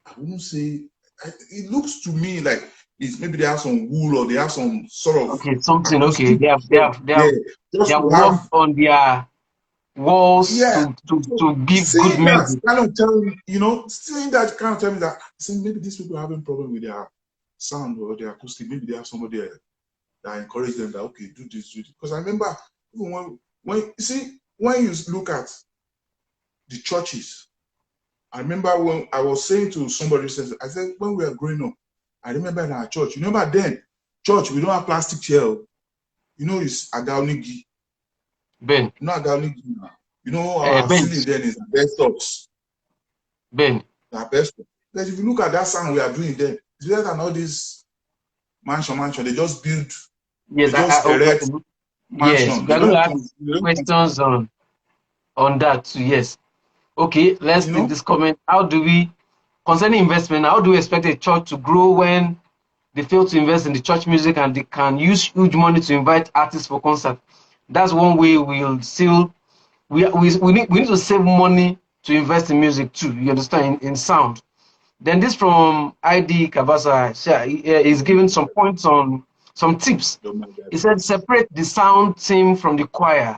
I wouldn't say, it looks to me like it's maybe they have some wool or they have some sort of something. Acoustic, They have worked on their walls to give good seeing that music. kind of tell me, you know, seeing that kind of tell me that saying maybe these people are having problem with their sound or their acoustic. Maybe they have somebody that encourage them that okay, do this. Because I remember even when you see when you look at the churches, I remember when I was saying to somebody, I said when we were growing up, I remember in our church. You remember then, church we don't have plastic chair. You know, it's agaunigi. Ben. You know agaunigi now. You know our ceiling then is desktops. Ben. But if you look at that sound we are doing there, it's better than all these mansion. They just build. Yes, they just erect mansion. Yes, we are going to ask questions on that too. Yes. Okay, let's take this comment. How do we, concerning investment, how do we expect a church to grow when they fail to invest in the church music and they can use huge money to invite artists for concert? That's one way we'll still, we need to save money to invest in music too, you understand, in sound. Then this from idcabasa is giving some points on some tips. He said separate the sound team from the choir.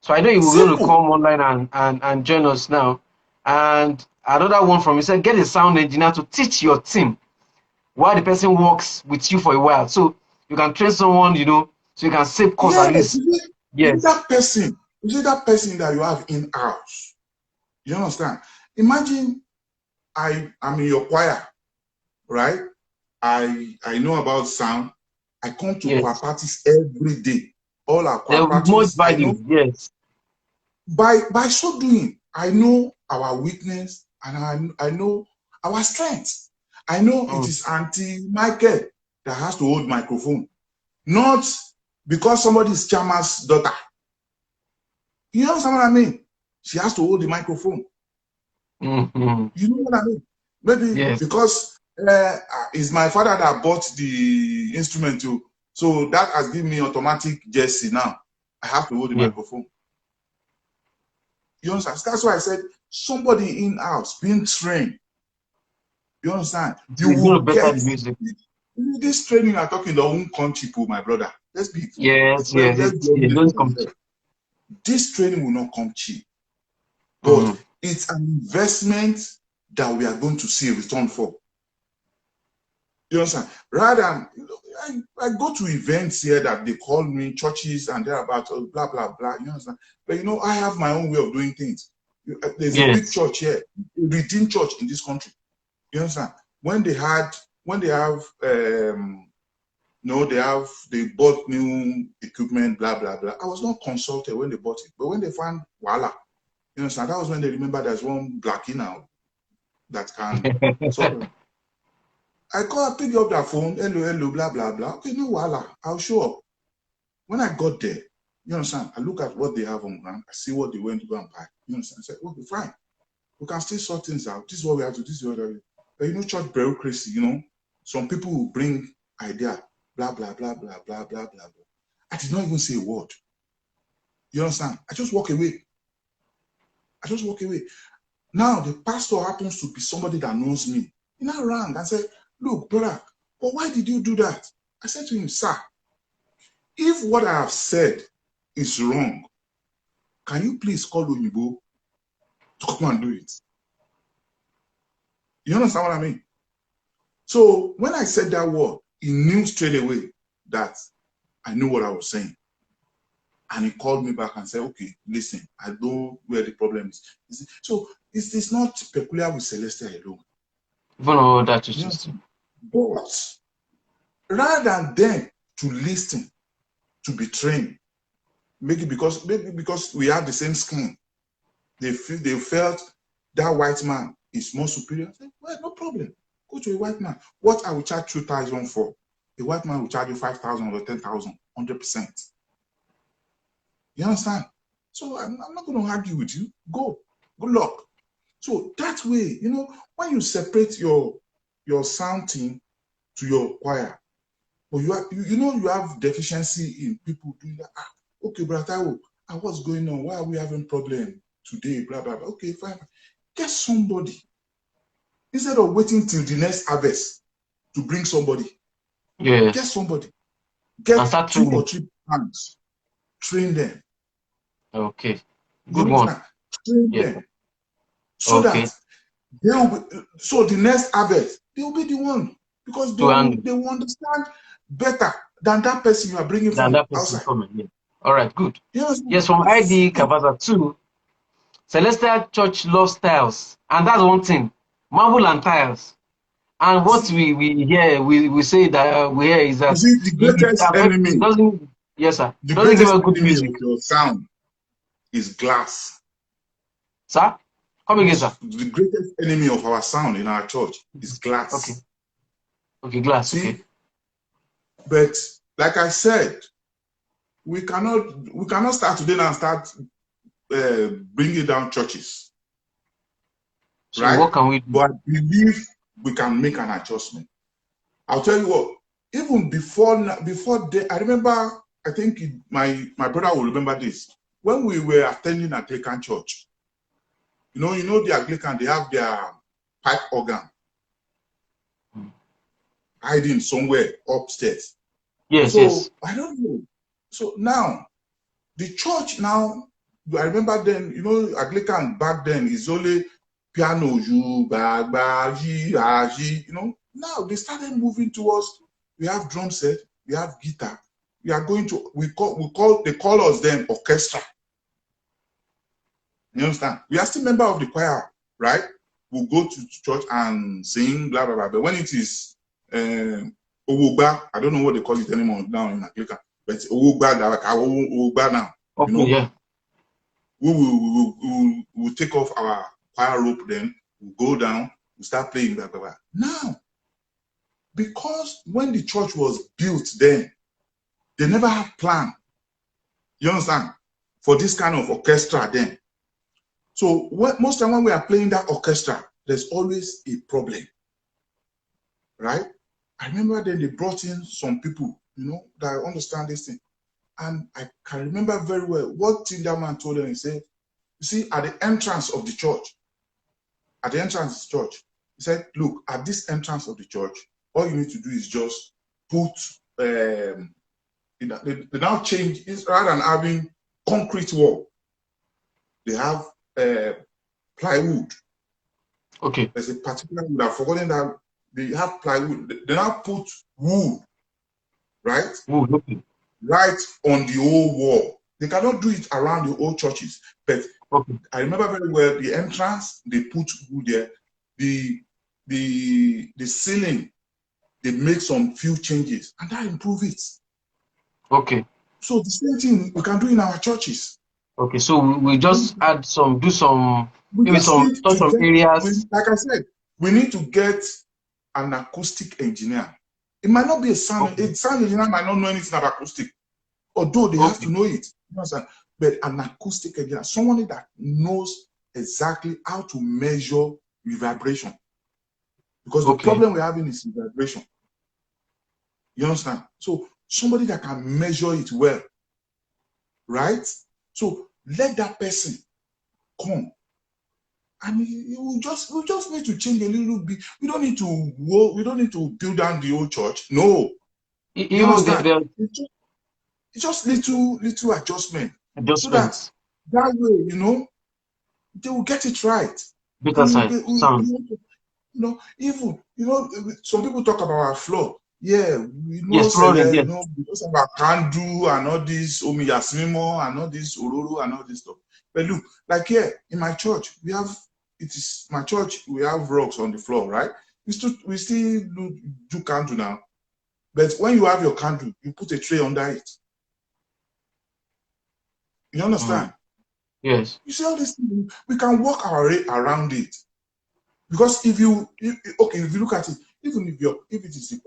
So I know you were going to come online and join us now. And another one from he said get a sound engineer to teach your team while the person works with you for a while. So you can train someone, you know, so you can save costs at least. Yes. That person that you have in house. You understand? Imagine I'm in your choir, right? I know about sound. I come to choir parties every day. All our choir parties, I know. Yes. By so doing, I know our weakness and I know our strength. I know it is Auntie Michael that has to hold microphone, not because somebody is Chama's daughter. You know what I mean? She has to hold the microphone. You know what I mean? Maybe because it's my father that bought the instrument too. So that has given me automatic jersey now. I have to hold the microphone. You understand? That's why I said somebody in-house being trained. You understand? You will get music. This training you're talking about won't come cheap, my brother. Let's be Yes. This training will not come cheap. But it's an investment that we are going to see a return for. You understand? Rather than, you know, I go to events here that they call me churches and they're about blah, blah, blah. You understand? But you know, I have my own way of doing things. There's a big church here, a redeemed church in this country. You understand? When they have, they bought new equipment, blah, blah, blah. I was not consulted when they bought it. But when they found Wala, you understand? That was when they remember there's one blackie now that can sort of. I pick up that phone, hello, blah, blah, blah. Okay, no Wala, I'll show up. When I got there, you understand? I look at what they have on ground. I see what they went to go and buy. You understand? I said, okay, fine. We can still sort things out. This is what we have to do. This is what we have to do. But you know, church bureaucracy, you know, some people will bring idea, blah, blah, blah, blah, blah, blah, blah, blah. I did not even say a word. You understand? I just walk away. Now, the pastor happens to be somebody that knows me. He now rang and said, look, brother, but why did you do that? I said to him, sir, if what I have said is wrong, can you please call Oyibo to come and do it? You understand what I mean? So when I said that word, he knew straight away that I knew what I was saying. And he called me back and said, okay, listen, I know where the problem is. So it's not peculiar with Celestia alone. But rather than them to listen, to be trained, maybe because we have the same skin, they felt that white man is more superior. I say, well, no problem. Go to a white man. What I will charge 2,000 for, a white man will charge you 5,000 or 10,000, 100%. You understand? So I'm not going to argue with you. Go. Good luck. So that way, you know, when you separate your sound team to your choir, but you have deficiency in people doing that. Okay, brother Taiwo, what's going on? Why are we having problem today? Blah blah blah. Okay, fine. Get somebody instead of waiting till the next harvest to bring somebody. Yes. Get somebody. Get 2 or 3 hands. Train them. Okay. Good one. Train them. So that they will be, so the next harvest, they will be the one, because they will understand better than that person you are bringing from outside. All right, good. Yes, from idcabasa too. Celestial Church love styles, and that's one thing. Marble and tiles. And what we hear, we say that we hear is that the greatest enemy. Yes, sir. The doesn't give greatest a good enemy music. of your sound is glass. Sir? Come again, sir. The greatest enemy of our sound in our church is glass. Okay. Okay, glass. See, okay. But like I said, we cannot start today and start bringing down churches. So right? what can we do? But I believe we can make an adjustment. I'll tell you what. Even before I remember. I think my brother will remember this. When we were attending Anglican church, you know the Anglican, they have their pipe organ hiding somewhere upstairs. Yes, so, yes. I don't know. So now, the church now, I remember then, Anglican back then is only piano, Now they started moving towards, we have drum set, we have guitar. We are going to, they call us then orchestra. You understand? We are still member of the choir, right? We'll go to church and sing, blah, blah, blah. But when it is Owogba, I don't know what they call it anymore now in Anglican, but it's Owogba now. Okay, yeah. We will take off our choir rope then, we'll go down, we'll start playing, blah, blah, blah. Now, because when the church was built then, they never had plan, you understand, for this kind of orchestra then. So most time when we are playing that orchestra, there's always a problem, right? I remember then they brought in some people, that understand this thing. And I can remember very well what that man told them. He said, you see, at the entrance of the church, he said, look, at this entrance of the church, all you need to do is just put, they now change, rather than having concrete wall, they have plywood. Okay. There's a particular wood. I've forgotten that they have plywood. They now put wood, right? Wood, okay. Right on the old wall. They cannot do it around the old churches, but okay. I remember very well the entrance. They put wood there. The ceiling, they make some few changes, and that improve it. Okay. So the same thing we can do in our churches. Okay, so we just add some, touch some areas. Like I said, we need to get an acoustic engineer. It might not be a sound. Okay. A sound engineer might not know anything about acoustic, although they have to know it. You understand? But an acoustic engineer, someone that knows exactly how to measure vibration. Because the problem we're having is vibration. You understand? So somebody that can measure it well, right? So let that person come, and we just need to change a little bit. We don't need to build down the old church. No, you understand? It's just little adjustment. So that way, they will get it right. Better side sound. Even some people talk about our floor. Yeah, yes, because of our candle and all this omiyasmimo and all this ororo and all this stuff. But look, like here in my church, we have rocks on the floor, right? We still do candle now. But when you have your candle, you put a tray under it. You understand? Yes. You see all this, we can work our way around it. Because if you look at it, even if it is the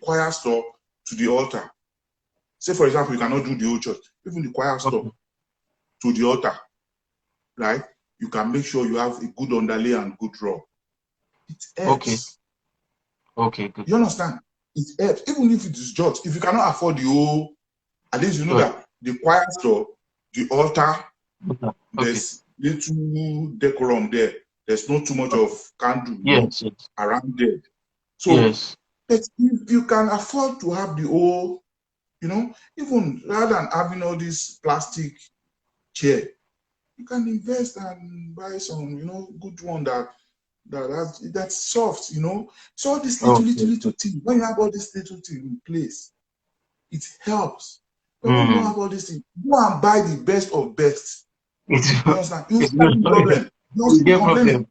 choir store to the altar. Say for example, you cannot do the whole church, even the choir store to the altar, right? You can make sure you have a good underlay and good draw. It helps. Okay, good. You understand? It helps. Even if it is church, if you cannot afford the whole, at least you know that the choir store, the altar, there's little decorum there. There's not too much of candle around there. So, but if you can afford to have the whole, you know, even rather than having all this plastic chair, you can invest and buy some, you know, good one that's soft, you know. So all this little thing, when you have all this little thing in place, it helps. But when you don't have all this thing, go and buy the best of best. You understand? You see the problem. You get complaining.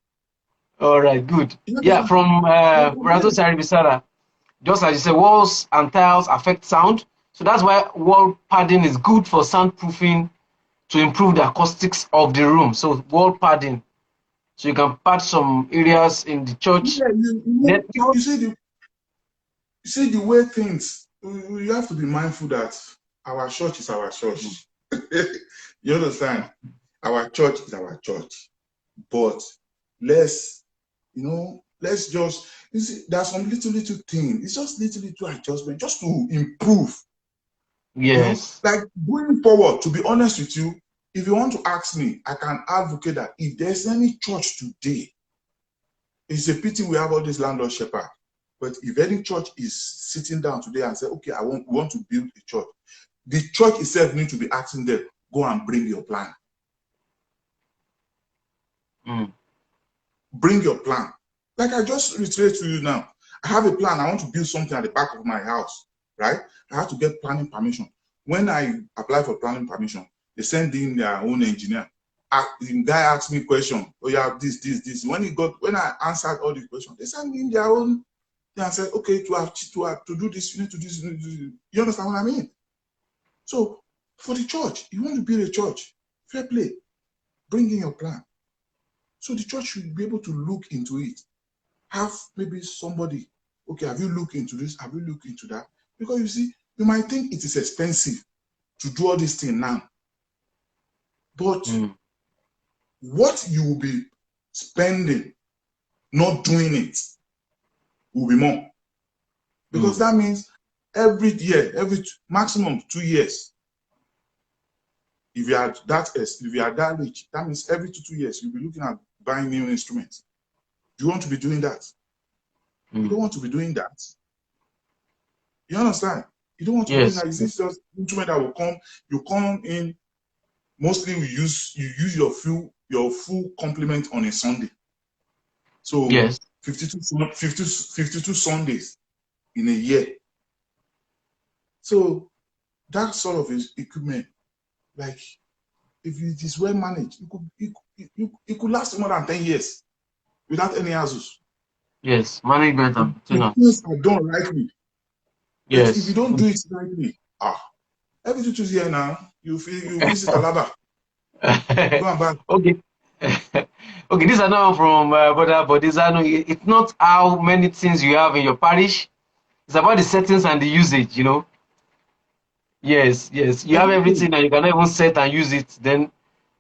All right, good. Yeah, from Razo Saribisara, just as you say, walls and tiles affect sound. So that's why wall padding is good for soundproofing to improve the acoustics of the room. So wall padding. So you can pad some areas in the church. Yeah, you see the way things, you have to be mindful that our church is our church. You understand? Our church is our church. But let's just, you see, there's some little thing. It's just little adjustment just to improve. Yes. You know? Like going forward, to be honest with you, if you want to ask me, I can advocate that if there's any church today, it's a pity we have all this landlord shepherd. But if any church is sitting down today and say, okay, we want to build a church, the church itself needs to be asking them, go and bring your plan. Bring your plan. Like I just reiterate to you now, I have a plan. I want to build something at the back of my house, right? I have to get planning permission. When I apply for planning permission, they send in their own engineer. The guy asked me a question. Oh, you have this. When I answered all the questions, they sent in their own. They said, okay, to do this, you need to do this. You understand what I mean? So for the church, you want to build a church, fair play. Bring in your plan. So the church should be able to look into it. Have maybe somebody, okay, have you looked into this? Have you looked into that? Because you see, you might think it is expensive to do all this thing now. But what you will be spending not doing it will be more. Because that means every year, every maximum 2 years, if you are that rich, that means every 2 years, you'll be looking at buying new instruments. Do you want to be doing that? You don't want to be doing that. You understand? You don't want to be doing that. Is this just instrument that will come? You come in, mostly you use your full complement on a Sunday. So 52 Sundays in a year. So that sort of equipment, like if it is well managed, it could last more than 10 years without any hassles. Yes, management and things are done rightly. Yes. But if you don't do it rightly, every 2 years now, you visit Alaba. Go and back. Okay. Okay, this is another from brother, but it's not how many things you have in your parish. It's about the settings and the usage, you know. Yes. You have everything and you cannot even set and use it. Then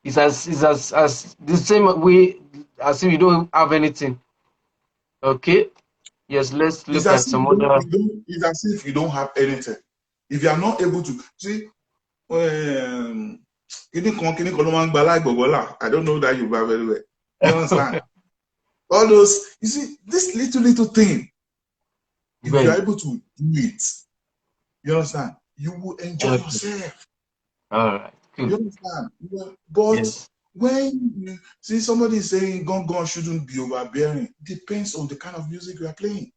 it's as the same way as if you don't have anything. Okay. Yes, let's look at some other. It's as if you don't have anything. If you are not able to see, I don't know that you very well. You understand? All those, you see, this little thing, if you are able to do it, you understand, you will enjoy yourself. All right. Cool. You understand? But when you see somebody saying gong shouldn't be overbearing, depends on the kind of music you are playing.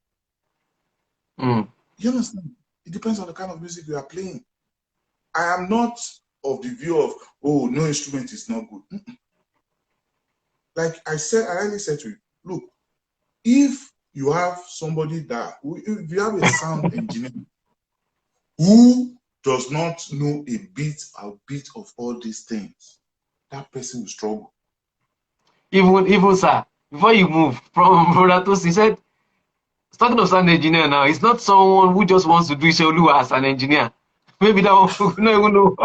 You understand? It depends on the kind of music you are playing. I am not of the view of, oh, no instrument is not good. Like I already said to you, look, if you have somebody if you have a sound engineer who does not know a bit of all these things, that person will struggle. Even sir, before you move from Brother Tosin, he said, starting of sound engineer now, it's not someone who just wants to do Isheolu as an engineer. Maybe that one would not even know.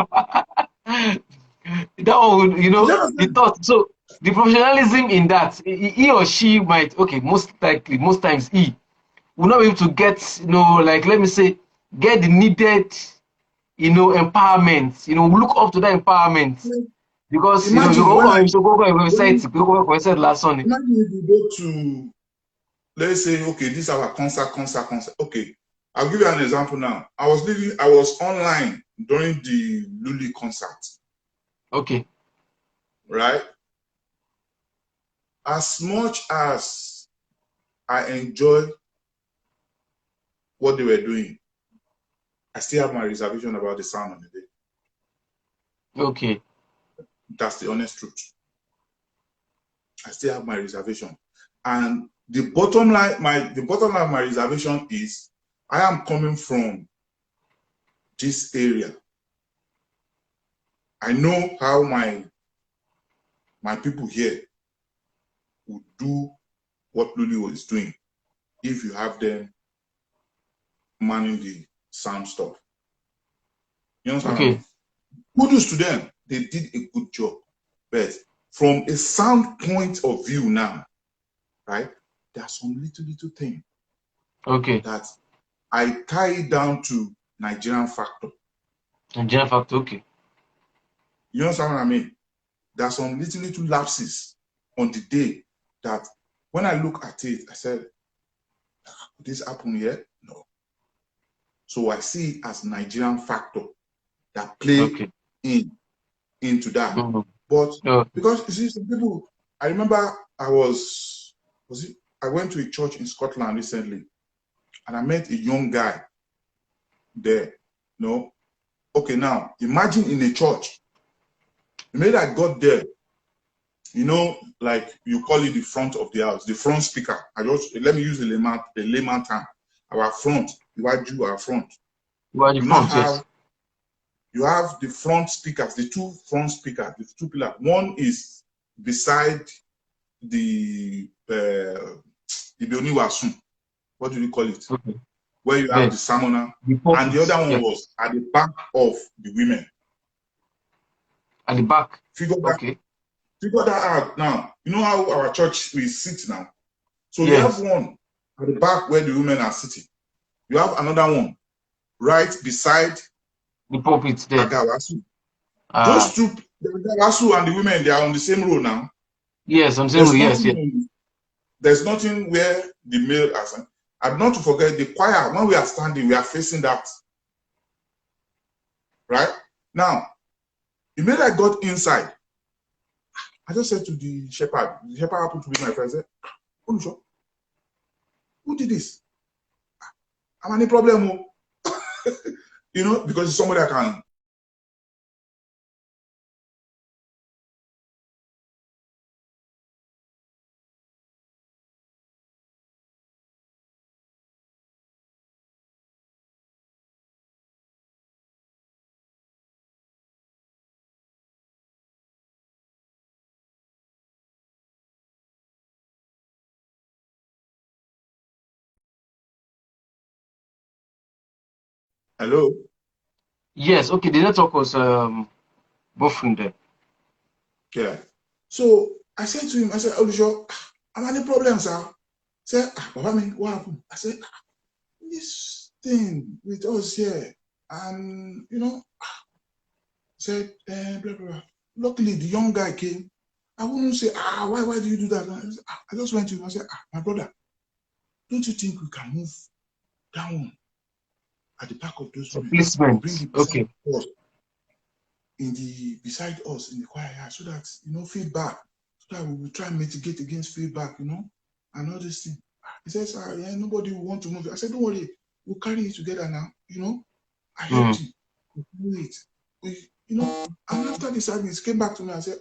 That one would, the thought. So the professionalism in that, he or she might, okay, most likely, most times he will not be able to get, like, let me say, get the needed, empowerment, look up to that empowerment. Because, imagine you when I go when, website last Sunday. imagine if you go to, let's say, okay, this is our concert. Okay, I'll give you an example now. I was online during the Luli concert, Okay. right? As much as I enjoy what they were doing, I still have my reservation about the sound of the day. Okay. That's the honest truth. I still have my reservation. And the bottom line of my reservation is I am coming from this area. I know how my people here would do what Luli was doing if you have them manning the sound stuff. You understand what I mean? Kudos to them. They did a good job. But from a sound point of view now, right, there's some little thing that I tie it down to Nigerian factor. Nigerian factor, okay. You understand what I mean? There's some little lapses on the day that when I look at it, I said, could this happen here? No. So I see it as Nigerian factor that play into that. But because you see, some people, I remember I went to a church in Scotland recently, and I met a young guy there. Okay, now imagine in a church, the minute I got there, like you call it the front of the house, the front speaker. Let me use the layman term. Our front, our front. You have the front speakers, the two front speakers, the two pillars. One is beside the Bioniwasun. What do you call it? Okay. Where you have the salmoner, and the other one was at the back of the women. At the back. Figure that out now. You know how our church we sit now. So you have one at the back where the women are sitting. You have another one right beside the pulpit there. Agawasu. Those two, the Agawasu and the women, they are on the same row now. Yes, on the same row. Yes. There's nothing where the male are. And not to forget the choir. When we are standing, we are facing that. Right now, the minute I got inside, I just said to the shepherd. The shepherd happened to be my friend. I said, "Olusho, who did this? I'm any problem?" Because it's somebody I can. Hello? Yes, okay, the network was buffering there. Yeah. So I said to him, I said, "Olusho, I'm any problem, sir?" He said, "Papa, what happened?" I said, "This thing with us here." And said, blah, blah, blah. Luckily the young guy came. I wouldn't say, why do you do that? I just went to him. I said, my brother, don't you think we can move down at the back of those women? Bring it beside us in the choir, so that feedback, so that we will try and mitigate against feedback, and all this thing. He says, nobody will want to move it. I said, don't worry, we'll carry it together now. I helped you. We'll do it. And after the service, came back to me and said,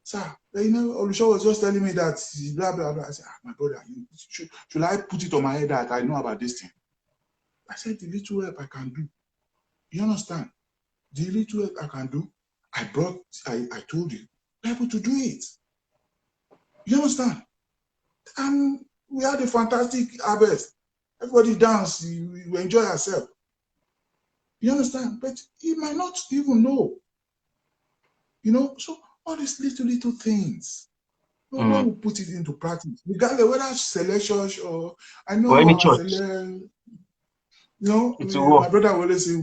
"Sir, Olusho was just telling me that blah blah blah." I said, "My brother, should I put it on my head that I know about this thing?" I said, "The little help I can do." You understand? The little help I can do, I told you, people to do it. You understand? And we had a fantastic harvest. Everybody dance, you enjoy yourself. You understand? But he might not even know. You know, so all these little things. When we put it into practice, regardless whether Celestial or I know or any our church, you know, my work. brother will always say,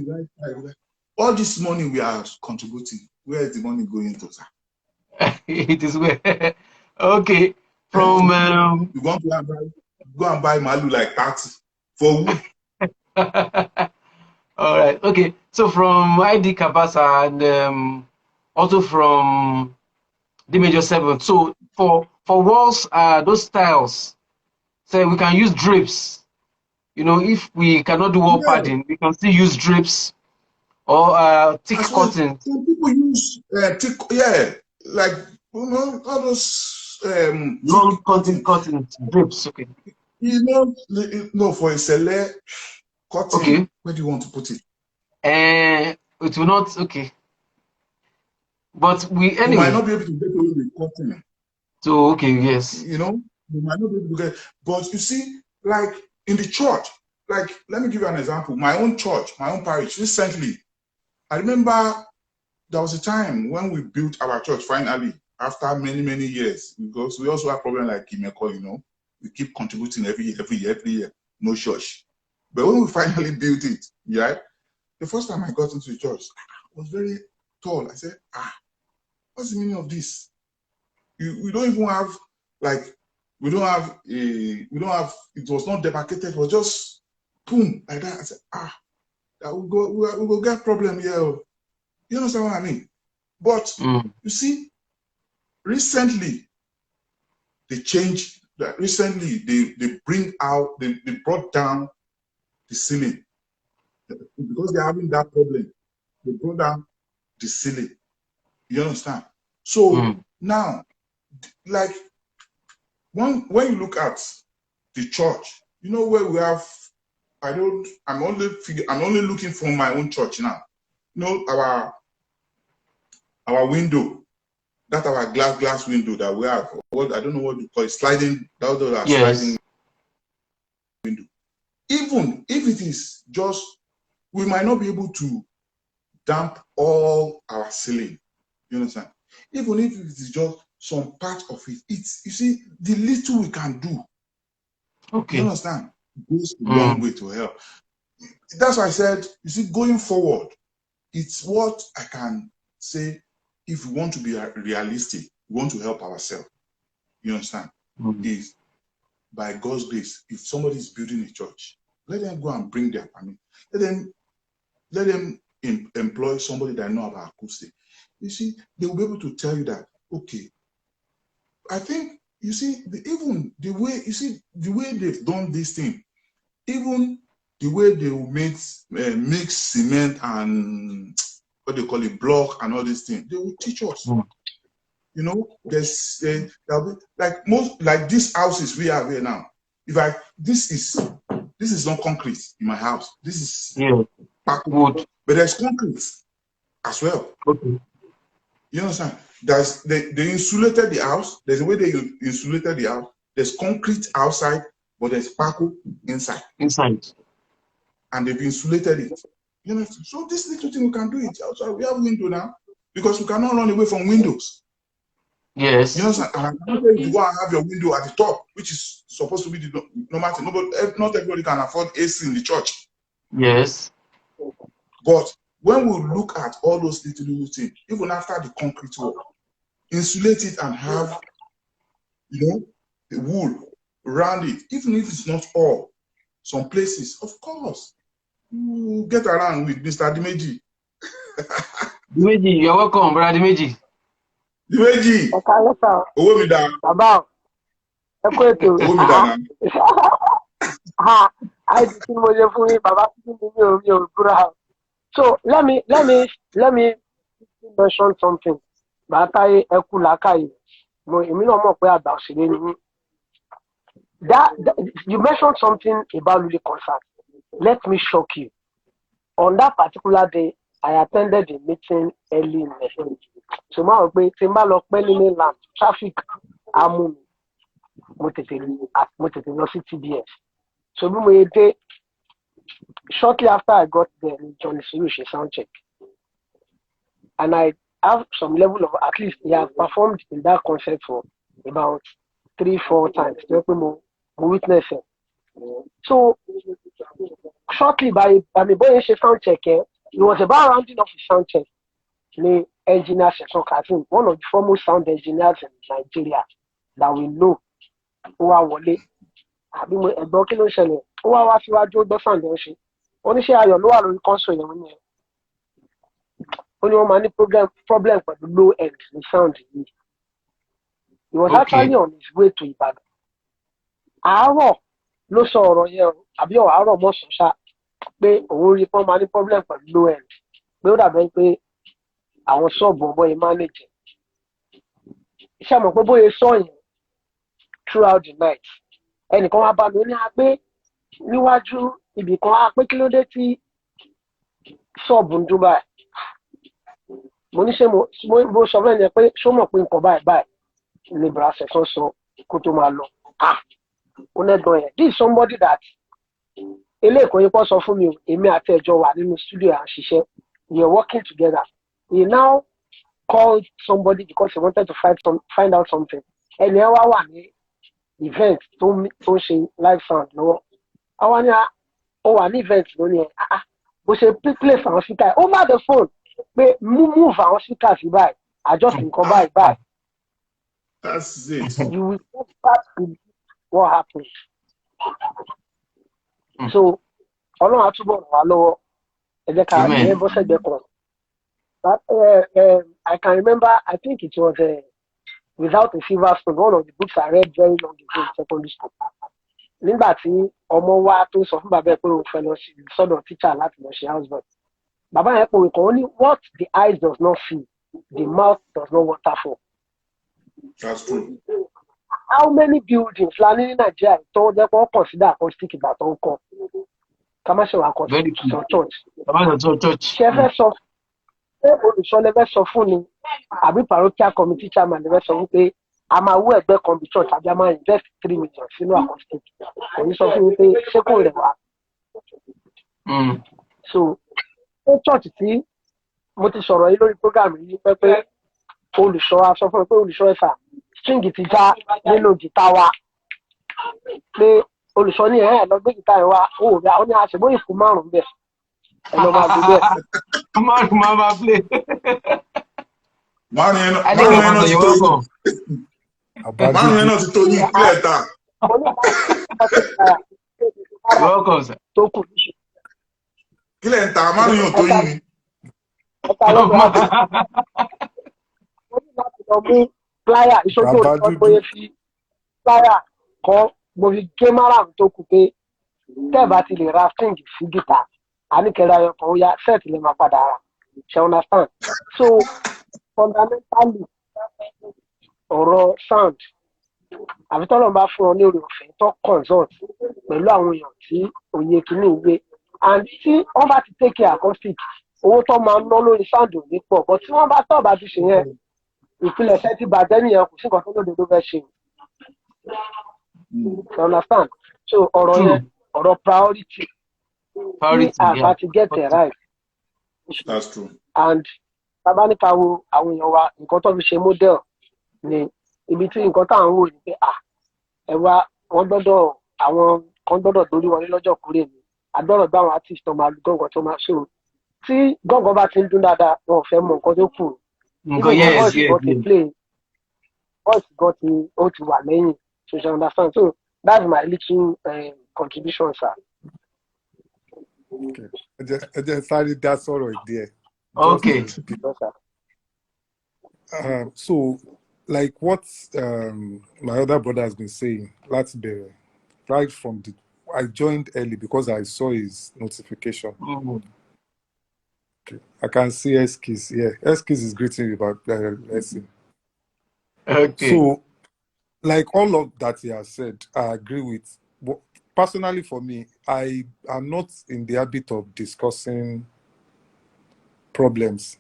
all this money we are contributing, where is the money going to, sir? It is where. Okay. From you want to go and buy Malu like 30 for who? all right. Okay. So from idcabasa and also from D major 7. So for walls, those styles, so we can use drapes. You know, if we cannot do wall padding, we can still use drapes or thick As well, curtains. some people use thick, like all those Long curtains, drapes. Okay. You know, no, for a cellar curtain, Okay. where do you want to put it? It will not. Okay. But we You might anyway. not be able to get away with curtain. So okay, yes. You know, you might not be able to get. But you see, like in the church, like let me give you an example. My own church, my own parish. Recently, I remember there was a time when we built our church finally after many years, because we also have problem like Kimeko. You know, we keep contributing every year, no church. But when we finally built it, yeah, the first time I got into the church, I was very tall. I said, what's the meaning of this? We don't even have, like, we don't have, it was not demarcated, it was just, boom, like that. I said, we'll go get problem here. You understand what I mean? But, you see, recently, they changed, recently, they brought down the ceiling. Because they're having that problem, they brought down the ceiling. You understand? So now, like when you look at the church, you know where we have. I'm only looking for my own church now. You know our window, that our glass window that we have. What I don't know what you call it, sliding. Sliding window. Even if it is just, we might not be able to damp all our ceiling. You understand? Even if it is just some part of it, it's, you see, the little we can do. Okay. You understand? Goes a long way to help. That's why I said, you see, going forward, it's what I can say. If we want to be realistic, we want to help ourselves. You understand? Is by God's grace, if somebody is building a church, let them go and bring their permit. Let them employ somebody that know about acoustic. You see, they will be able to tell you that, okay, I think, you see, even the way, you see, the way they've done this thing, even the way they will mix cement and what they call it, block and all these things, they will teach us. You know, there's like these houses we have here now. This is not concrete in my house. This is wood, but there's concrete as well. Okay. You understand? They insulated the house. There's a way they insulated the house. There's concrete outside, but there's spackle inside. And they've insulated it. You know, so this little thing we can do it outside. We have window now because we cannot run away from windows. Yes. You know, and you go and have your window at the top, which is supposed to be the normal thing. Not everybody can afford AC in the church. Yes. But when we look at all those little things, even after the concrete wall, insulate it and have, you know, the wool around it, even if it's not all, some places, of course, you get around with Mr. Dimeji. Dimeji, you're welcome, brother Dimeji. Dimeji, owó mi dà. Bàbá, ẹ kú ètò. Owó mi dà náà. Àìsí mo ṣe fún yín, bàbá tí mi ò búra. So let me mention something. Bàtàyé ẹ kú làákàyè. Èmi náà mọ̀ pé àgbà òṣèré ni mí. You mentioned something about Lule concert. Let me shock you. On that particular day, I attended a meeting early in the day. So máa rò pé tí n bá lọ pẹ́ Beaulahland, traffic á mú mi. mo tètè lọ sí TBS. So bí mo yẹ dé, shortly after I got there, Johnny Suru ṣe sound check. And I have some level of, at least he has performed in that concert for about 3-4 times. Mo witness it. So shortly by the boy sound check, it was about rounding off the sound check. The engineer Seson Kasim, one of the foremost sound engineers in Nigeria that we know, who are wọlé. Àbí mo ẹ̀gbọ́n kí ló ń ṣẹlẹ̀? Ó wá síwájú ó gbọ́ sound ẹ̀ ṣe. Oníṣẹ́ ayọ̀ ló wà lórí console yẹn wọ́n ní ẹ̀. Ó ní wọ́n máa ní problem pẹ̀lú low end ní sound yìí. He was actually on his way to Ibadan. Àárọ̀ ló sọ ọ̀rọ̀ yẹn o, àbí àárọ̀ mọ̀sán ṣá pé òun rí pọ́n máa ní problem pẹ̀lú low end. Pé ó dàbẹ́ pé àwọn ṣọ́ọ̀bù ọmọ yẹn manage. Iṣẹ́ mọ̀ pé bóyá sọ yẹn throughout the night. Ẹnìkan wá bá mi ó ní a pé níwájú ibì kan á pé kí ló dé tí ṣọ́ọ̀bù ń dún báyìí. Mo ní ṣe mo sọ fẹ́ yẹn pé ṣó mọ̀ pé nǹkan báyìí ní bra Seson sọ kó tó máa lọ. Ó nẹ́gbọ̀n yẹn. This is somebody that eléèkó yín pọ̀ sọ fún mi o, èmi àti ẹ̀jọ̀ wà nínú studio à ń ṣiṣẹ́. We are working together. He now called somebody because he wanted to find out something. And ẹ wá wà ní event tó ń ṣe live sound lọ́wọ́. Àwọn ni ó wà ní event lónìí ẹ̀. Bó ṣe place àwọn speaker over the phone pé move àwọn speaker sí báyìí. Adjust nǹkan báyìí. That's it. You will start to what happened. So Ọlọ́run á túbọ̀ ràn wá lọ́wọ́. Ẹ jẹ́ ká ẹ bọ́ sẹ́gbẹ̀ẹ́ kan. But I can remember, I think it was Without a Silver Stone, one of the books I read very long ago in secondary school. Nígbà tí ọmọ wa tó sọ fún bàbá ẹ̀ pé òun fẹ́ lọ sí sọ́dọ̀ teacher láti lọ ṣe houseboy. Bàbá yẹn pòwe kan ó ní what the eyes does not see, the mouth does not water for. That's true. How many buildings la ní Nàìjíríà tó jẹ́ pé wọ́n consider acoustic ìgbà tó ń kọ́? Ká má ṣe wà acoustic sọ church. Ṣé fẹ́ sọ pé olùṣọ́ lè fẹ́ sọ fún ni àbí parochial committee chairman lè fẹ́ sọ wípé a máa wú ẹgbẹ́ kan bí church àbí a máa invest 3 million sínú acoustic. Èyí sọ fún mi pé ṣé kò rẹ̀ wá. So ṣé church tí mo ti sọ̀rọ̀ yìí lórí program yìí pé olùṣọ́ a sọ fún mi pé olùṣọ́ ẹ̀fà string ti já nínú gìtá wa pé olùṣọ́ ní ẹ̀ lọ gbé gìtá yẹn wá ó ní àṣebó ìfún 5 bẹ́ẹ̀ ẹ lọ máa gbé bẹ́ẹ̀. Máa bá play. Márùn yẹn náà ti tó yín kílẹ̀ ta. Welcome, sir. Tó kù Kílẹ̀ ń ta márùn yẹn tó yín ni. Mo ní láti lọ mú pláyà ìṣojú òṣìṣẹ́ bóyá fi pláyà kan mo fi gé márùn tó kù pé tẹ́ẹ̀bá ti lè ra string sí gìtá àníkẹ́rẹ́ ayọ̀kan ó yá set lè máa padà rà. Ṣé understand? So fundamentally ọ̀rọ̀ sound àfi tọ́lọ̀ bá fún ọ ní orí ọ̀fẹ́ tó consult pẹ̀lú àwọn èèyàn tí òye kìíní gbé and tí wọ́n bá ti take care acoustic owó tó máa ń ná lórí sound ò ní pọ̀ but tí wọ́n bá tọ̀ bá ti ṣe yẹn ìpilẹ̀ṣẹ̀ ti bàjẹ́ nìyẹn kò sí nǹkan tó lóde ló fẹ́ ṣe. You understand? So ọ̀rọ̀ yẹn ọ̀rọ̀ priority àgbà ti get it right. That's true. And tabaníkà wo àwọn èèyàn wa nǹkan tó fi ṣe model ni ibi tí nǹkan tá à ń wò ní pé ẹ wá wọ́n gbọ́dọ̀ àwọn kan gbọ́dọ̀ lórí wọlé lọ́jọ́ kúrè ni àgbọ̀rọ̀ gbá àwọn artist tó máa lu gángan tó máa ṣe o tí gángan bá ti ń dún dáadáa wọn ò fẹ́ mọ nǹkan tó kù voice gan ti ó ti wà lẹ́yìn social understand so that's my little contribution sir. Okay. ẹ jẹ́ sáré dá sọ̀rọ̀ ìdí ẹ̀. Okay. So, like what my other brother has been saying, right from I joined early because I saw his notification. Okay. I can see Eskis. Yeah, Eskis is greeting about lesson. Okay. So, like all of that he has said, I agree with. But personally, for me, I am not in the habit of discussing problems.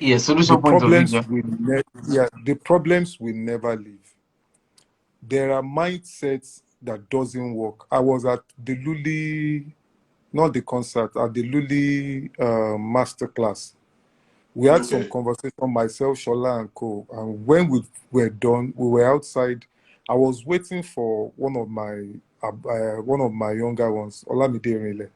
Yeah, solution point of view. The problems will never leave. there are mindsets that doesn't work. I was at the Luli, not the concert, at the Luli masterclass. We had some conversation, myself, Shola, and Co. And when we were done, we were outside. I was waiting for one of my younger ones, Olamide Rile.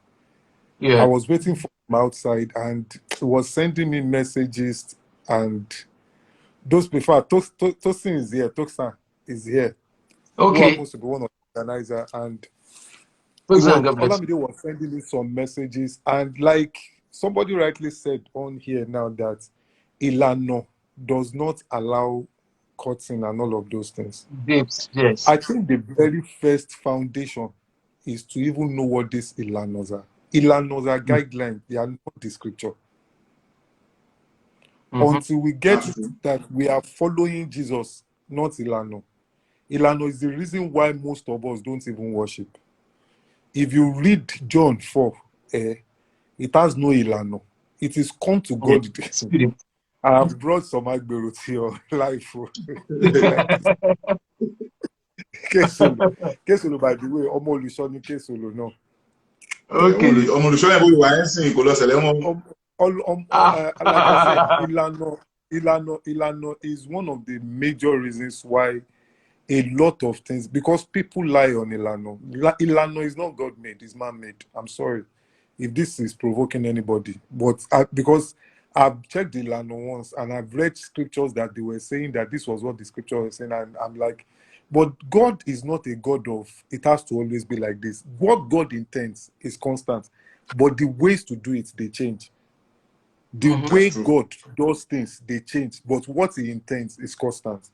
I was waiting for him outside, and he was sending me messages. And those before, Tosin is here. Tosin is here. Who happens to be one of the organizers, and Olamide was sending me some messages, and like somebody rightly said on here now that Ilano does not allow cutting and all of those things. Yes. I think the very first foundation is to even know what these Ilanos are. Ilanos are guidelines, they are not the scripture. Until we get that we are following Jesus, not Ilano. Ilano is the reason why most of us don't even worship. If you read John 4, it has no Ilano. It is come to God. I have brought some Agbero to your life. Kesolo, by the way, Omolusoni Kesolo, no. Okay. Like I said, Ilano is one of the major reasons why a lot of things, because people lie on Ilano. Ilano is not God-made, it's man-made. I'm sorry if this is provoking anybody, but because I've checked Ilano once and I've read scriptures that they were saying that this was what the scripture was saying, and I'm like, but God is not a God of, it has to always be like this. What God intends is constant, but the ways to do it, they change. The way God does things, they change, but what he intends is constant.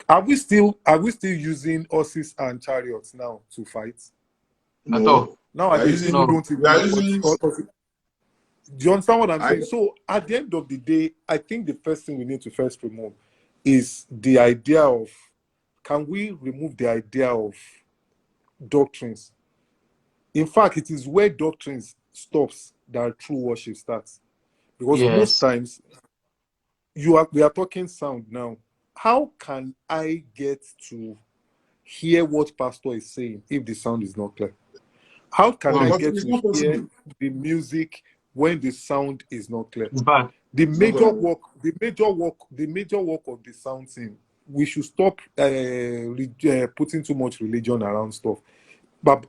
Are we still using horses and chariots now to fight? No. Nowadays, people don't even horses. Do you understand what I'm saying? So at the end of the day, I think the first thing we need to first remove is the idea of, can we remove the idea of doctrines? In fact, it is where doctrines stops that true worship starts. Because most times, we are talking sound now. How can I get to hear what pastor is saying if the sound is not clear? How can I get to hear the music when the sound is not clear? The major work of the sound team, we should stop putting too much religion around stuff. But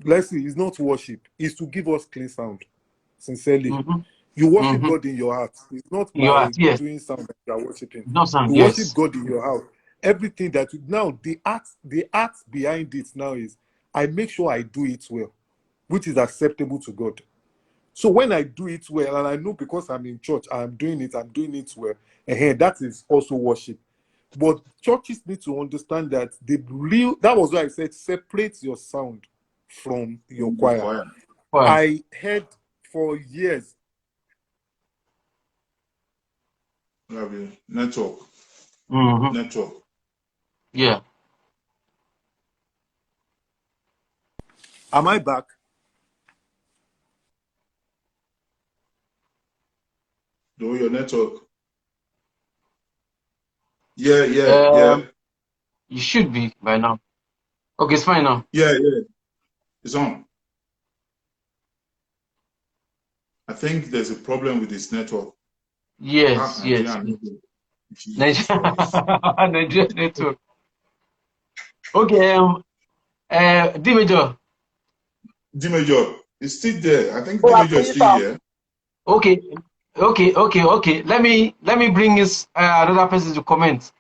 let's see, it's not worship, it's to give us clean sound. Sincerely. You worship God in your heart. It's not by doing sound that you are worshiping. You worship God in your house. Everything that now the art behind it now is I make sure I do it well, which is acceptable to God. So when I do it well, and I know because I'm in church, I'm doing it well, and that is also worship. But churches need to understand that that was why I said separate your sound from your choir. I heard for years. Network. Network. Yeah. Am I back? Do your network. Yeah. You should be by now. Okay, it's fine now. Yeah. It's on. I think there's a problem with this network. Yes. Nigeria network. Okay, D major. D major is still there. I think D major is still here. Okay. Let me bring this another person to comment.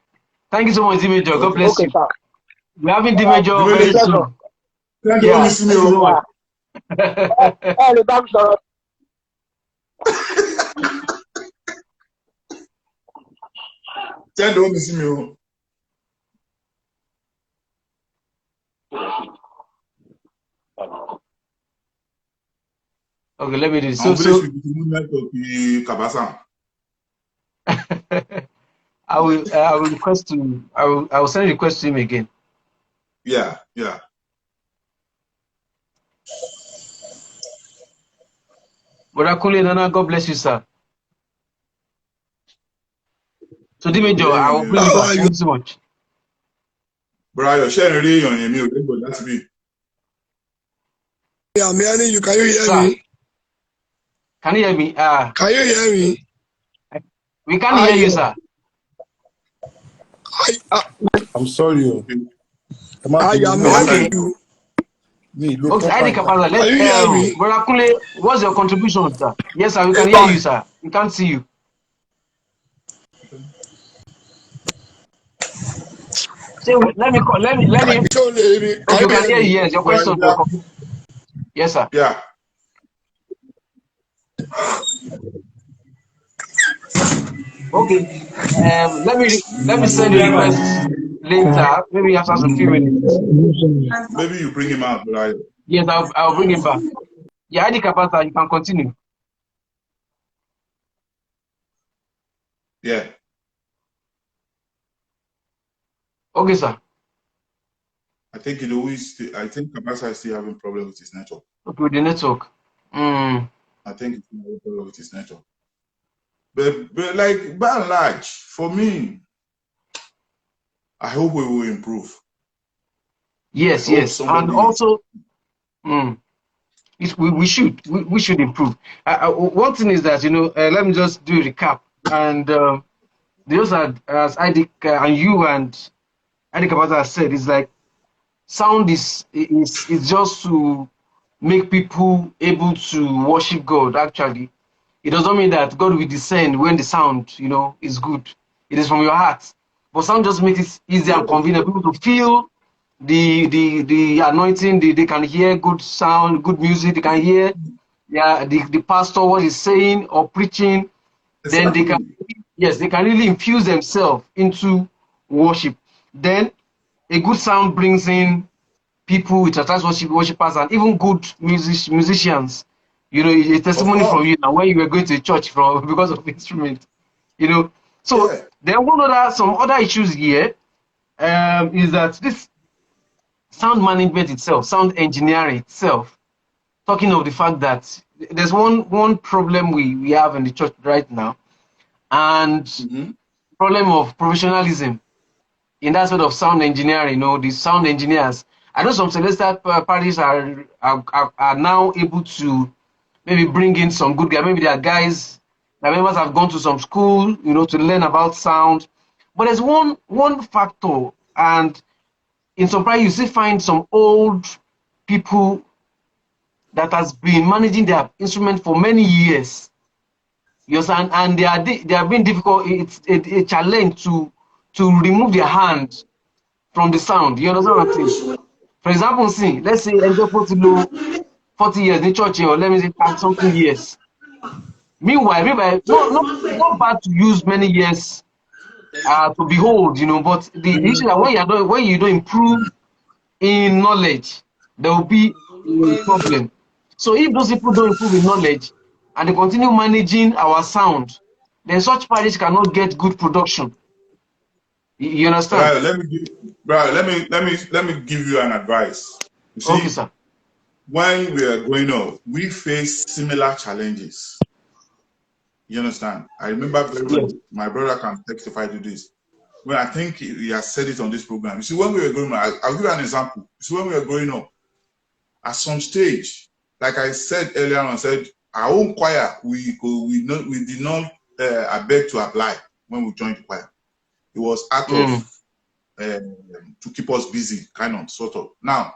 Thank you so much, D major. God bless you. Sir. We're having D major very soon. Thank you so much. Okay, let me do this. So I will request to I will send a request to him again. Yeah. Brother Kule Nana, God bless you, sir. So D major, I will bring you back. Thank you so much. Brian, share really on me. That's me. Yeah, I'm hearing you. Can you hear Sir, me? can you hear me? Can you hear me? We can't hear you, sir. I'm sorry. I am Okay. hearing you. Okay, idcabasa. Can you hear me? Brother Kule, what's your contribution, sir? Yes, sir, we can hear you, sir. We can't see you. So let me. Okay, Can we you can hear hear you. me? Yes, your question will come. Yes, sir. Yeah. Okay. Let me send a request later. Maybe after some few minutes. Maybe you bring him out, Brian. Yes, I'll bring him back. Yeah, idcabasa, you can continue. Yeah. Okay, sir. I think Kabasa is still having problem with his network. Okay, with the network. I think it's having problem with his network. But like by and large, for me, I hope we will improve. Yes, and also, we should improve. One thing is that let me just do a recap. And those are as IDC and you and idcabasa said, it's like sound is just to make people able to worship God. Actually, it doesn't mean that God will descend when the sound is good. It is from your heart, but sound just makes it easier and convenient for people to feel the anointing. They can hear good sound, good music. They can hear the pastor what he's saying or preaching. Then they can really infuse themselves into worship. Then a good sound brings in people with attached worshipers and even good musicians. A testimony from you now when you were going to church because of instrument. So there are some other issues here. Is that this sound management itself, sound engineering itself, talking of the fact that there's one problem we have in the church right now, and problem of professionalism in that sort of sound engineering. The sound engineers, I know some Celestial Parish are now able to maybe bring in some good guys. Maybe there are guys, their members have gone to some school, to learn about sound. But there's one factor, and in some part you still find some old people that has been managing their instrument for many years. You understand? And they are being difficult. It's a challenge to remove their hand from the sound. You understand what I'm saying? For example, let's say Enzo 40 years in church, or let me say 30 something years. Meanwhile, not bad to use many years to behold, but the issue that when you don't improve in knowledge, there will be a problem. So if those people don't improve in knowledge and they continue managing our sound, then such parish cannot get good production. You understand? Let me give you an advice. You see, okay, sir. When we are growing up, we face similar challenges. You understand? I remember very well. My brother can testify to this. Well, I think he has said it on this program. You see, when we were growing up, I'll give you an example. You see, when we were growing up, at some stage, like I said earlier on, I said our own choir, we did not beg to apply when we joined the choir. It was out of to keep us busy, kind of, sort of. Now,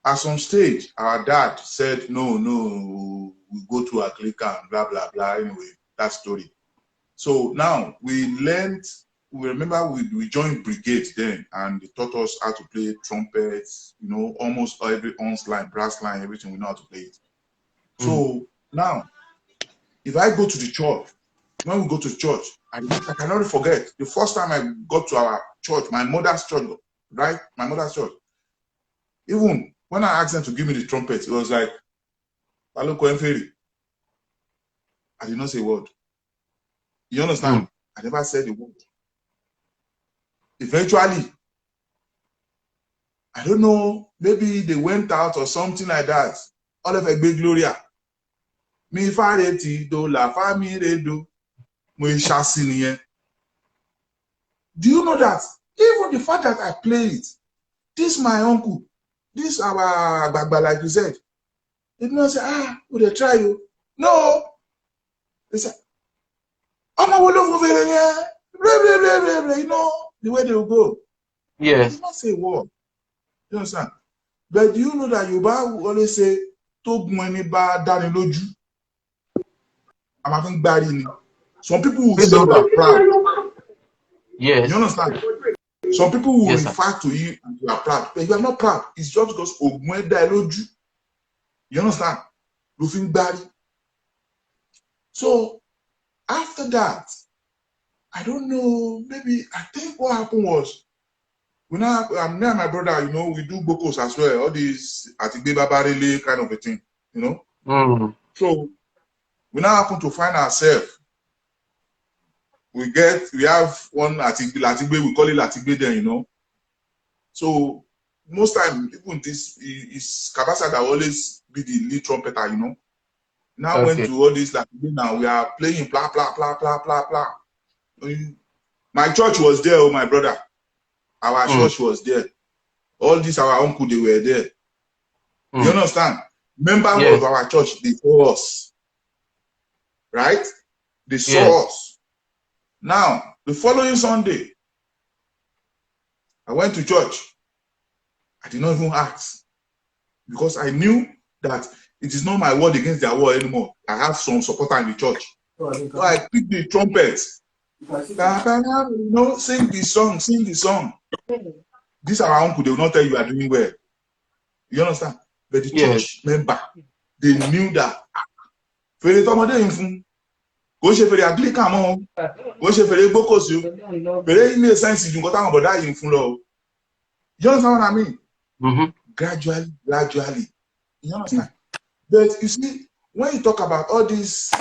at some stage, our dad said, no, we go to a clicker and blah, blah, blah. Anyway, that story. So now we remember we joined brigade then, and they taught us how to play trumpets, almost every horns line, brass line, everything, we know how to play it. So now, if I go to the church, when we go to church, I cannot forget the first time I got to our church, my mother's church, right? My mother's church. Even when I asked them to give me the trumpet, it was like, I did not say a word. You understand? I never said a word. Eventually, I don't know, maybe they went out or something like that. All of a big Gloria. Mi fareti do la family do. Mo shasiniye. Do you know that Even the fact that I play it, this my uncle, this our Baba, like you said, they did not say, would they try you? No. They said, I'm not over here. You know, the way they will go. Yes. They did not say what. You understand? But do you know that Yoruba will always say, "Tog money ba dani loju." I'm having bad in it. Some people will say you are proud. Yes. You understand? Some people will Yes, refer to you and you are proud. But you are not proud. It's just because Ogmwe dani loju. You understand? Lufin bad. So after that, I don't know, maybe I think what happened was me and my brother, you know, we do bokos as well, all these Atigbe Babarele kind of a thing, you know. So we now happen to find ourselves. We have one Atigbe, we call it Atigbe then, you know. So most time, even this is Kabasa that always be the lead trumpeter, you know. Now went to all this Atigbe now, we are playing blah blah blah blah blah blah. My church was there, oh my brother. Our church was there. All these our uncle, they were there. You understand? Members of our church, they saw us. Right? They saw us. Now, the following Sunday, I went to church. I did not even ask. Because I knew that it is not my word against their word anymore. I have some supporter in the church. So I picked the trumpet. You know, sing the song, sing the song. These are our uncle, they will not tell you are doing well. You understand? But the church member, they knew that. Fèrè tọmọdé yìí fún, kò ṣe fèrè Anglican mọ́, kò ṣe fèrè gbókòsí o, fèrè ilé sáyẹ́nsì ju nǹkan táwọn bọ̀dá yìí fún lọ. You understand what I mean? Gradually. You understand? But you see, when you talk about all these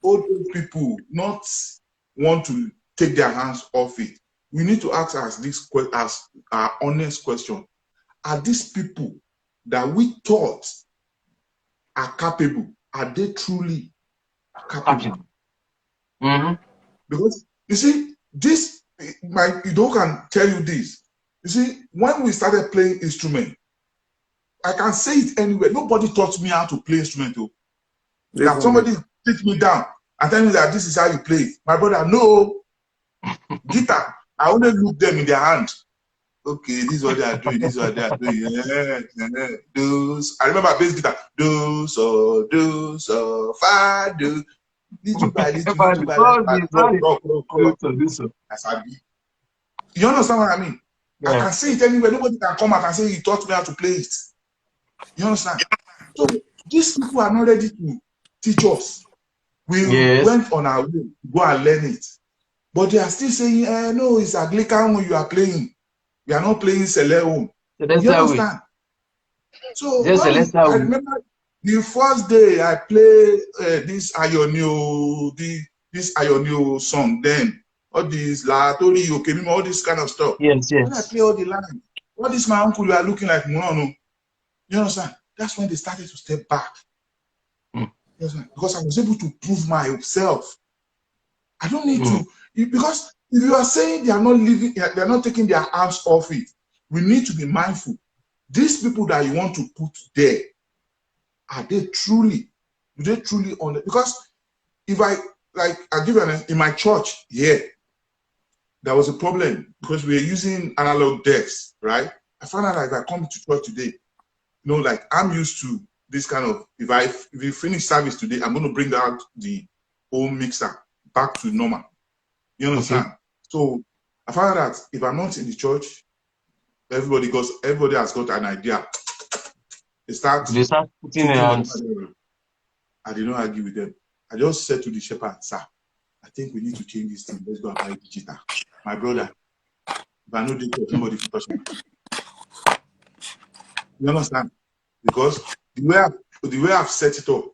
old people not want to take their hands off it, we need to ask as our honest question: are these people that we thought are capable, are they truly capable? Because you see, this my Ido can tell you this. You see, when we started playing instrument, I can say it anywhere. Nobody taught me how to play instrument. That somebody sit me down and tell me that this is how you play it. My brother, no. Guitar, I only look them in their hand. Okay, this is what they are doing. This is what they are doing. Those, I remember bass guitar. Do so, fa, do. Little by little by little. You understand what I mean? I can say it anywhere. Nobody can come out and say he taught me how to play it. You understand? So these people are not ready to teach us. We went on our way to go and learn it. But they are still saying, no, it's Anglican when you are playing. We are not playing Seleum. You understand? So I remember the first day I played this Ionio, this Ionio song then. All these La Tori, all this kind of stuff. When I play all the lines, what is my uncle? You are looking like Munono. You understand? That's when they started to step back. You understand? Because I was able to prove myself. I don't need to, because if you are saying they are not living, they are not taking their hands off it, we need to be mindful. These people that you want to put there, are they truly, do they truly on it? Because if I give you in my church, there was a problem because we were using analog decks, right? I found out if I come to church today, you know, like I'm used to this kind of, if we finish service today, I'm going to bring out the home mixer back to normal. You understand? So I found out that if I'm not in the church, everybody has got an idea. They start putting their hands. I did not argue with them. I just said to the shepherd, sir, I think we need to change this thing. Let's go and buy digital. My brother, if I know this, nobody can touch me. You understand? Because the way I've set it up,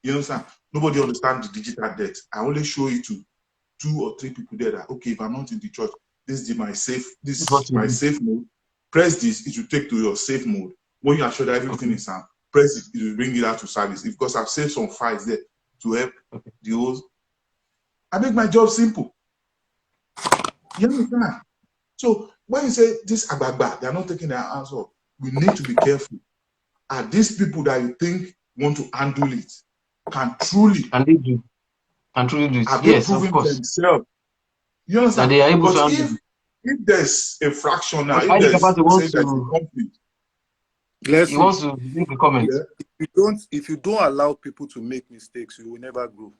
you understand? Nobody understands the digital debt. I only show it to 2 or 3 people there that, okay, if I'm not in the church, this is my safe mode. Press this, it will take to your safe mode. When you are sure that everything is sound, press it, it will bring it out to service. Because I've saved some files there to help the host. I make my job simple. You understand? So when you say this Agbagba, they are not taking their hands off. We need to be careful. Are these people that you think want to handle it can truly, And they do. And truly do it. have they Yes, of proven course. themselves? You That understand? they are able to But handle it. if there's a fraction now, Okay, if there's, idcabasa say wants there's a to, conflict, Let's he see. wants to make a comment. yeah, If you don't allow people to make mistakes, you will never grow.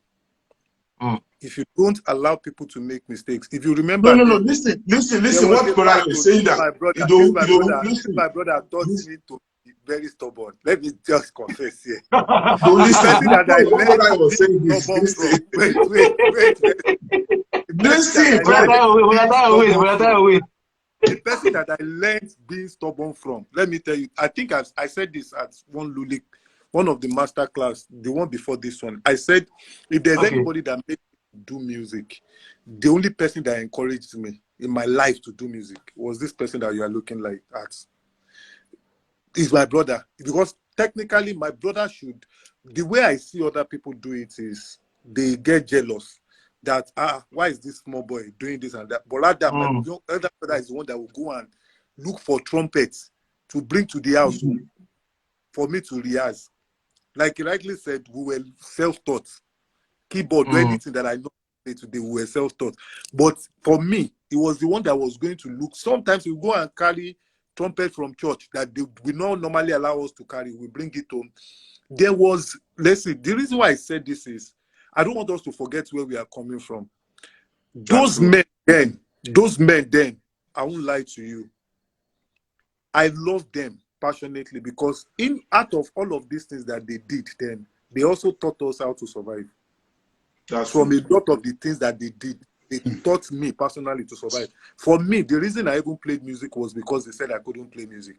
Mm. If you don't allow people to make mistakes, if you remember, no, then listen, there was what a brother part is to saying this that, my brother. listen, My brother taught me to be very stubborn. Let me just confess here. no, The listen, person that I what learned brother was being saying is, stubborn listen, from. Wait. The person that I learned being stubborn from. The person that I learned being stubborn from. Let me tell you. I think I said this at one of the master class, the one before this one. I said, if there's Okay. anybody that makes me do music, the only person that encouraged me in my life to do music was this person that you are looking like at. Is my brother. Because technically my brother should, the way I see other people do it is they get jealous that, why is this small boy doing this and that? But rather, my elder brother is the one that will go and look for trumpets to bring to the house for me to rehearse. Like he rightly said, we were self-taught. Keyboard, anything that I know today, we were self-taught. But for me, it was the one that was going to look. Sometimes we go and carry trumpet from church that they will not normally allow us to carry. We bring it home. There was, let's see, the reason why I said this is, I don't want us to forget where we are coming from. Those men then, I won't lie to you, I love them passionately because out of all of these things that they did then, they also taught us how to survive. that's From true. a lot of the things that they did, they taught me personally to survive. For me, the reason I even played music was because they said I couldn't play music.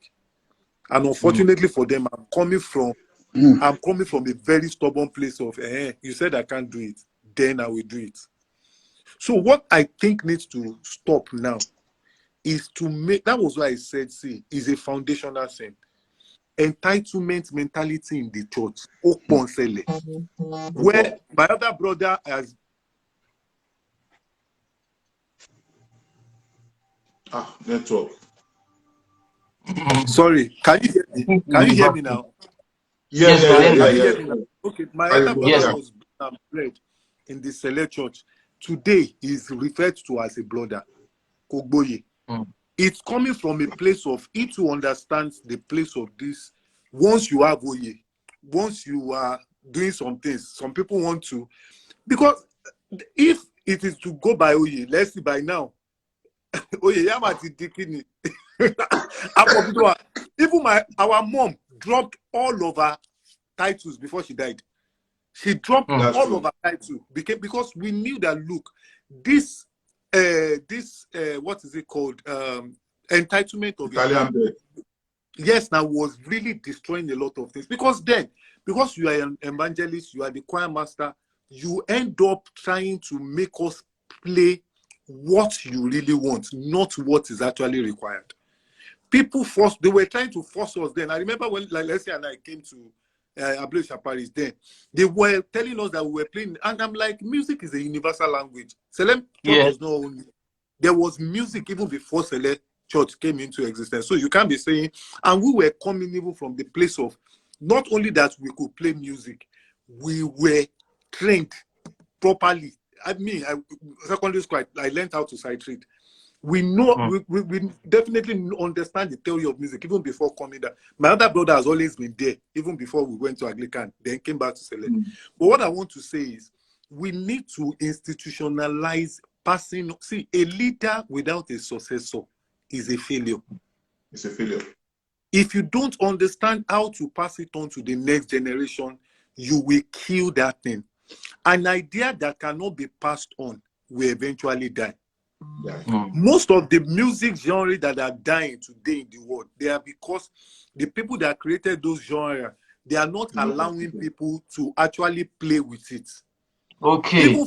And unfortunately for them, I'm coming from a very stubborn place of, you said I can't do it, then I will do it. So what I think needs to stop now is to make, that was why I said, see, is a foundational thing. Entitlement mentality in the church, where my other brother has. Network. Sorry, can you hear me? Can you hear me now? Yes, Can you hear me now? Okay, my other brother Yes. was bred in the Select church. Today is referred to as a brother, Kogboye. It's coming from a place of, it to understand the place of this. Once you have Oye, once you are doing some things, some people want to, because if it is to go by Oye, let's see by now, Oye, Yamati Dikini. Even our mom dropped all of her titles before she died. She dropped all of her titles because we knew that, look, this what is it called? Entitlement of Italian bed. Yes, now was really destroying a lot of things. Because you are an evangelist, you are the choir master, you end up trying to make us play what you really want, not what is actually required. People they were trying to force us then. I remember when, like, Leslie and I came to Parish then, they were telling us that we were playing, and I'm like, music is a universal language. Salem Church was not only, there was music even before Salem Church came into existence. So you can't be saying, and we were coming even from the place of, not only that we could play music, we were trained properly. Secondary school, I learned how to sight read. We know, we definitely understand the theory of music even before coming there. My other brother has always been there, even before we went to Anglican, then came back to Select. But what I want to say is, we need to institutionalize passing. See, a leader without a successor is a failure. It's a failure. If you don't understand how to pass it on to the next generation, you will kill that thing. An idea that cannot be passed on will eventually die. Most of the music genre that are dying today in the world, they are because the people that created those genres, they are not allowing people to actually play with it. Even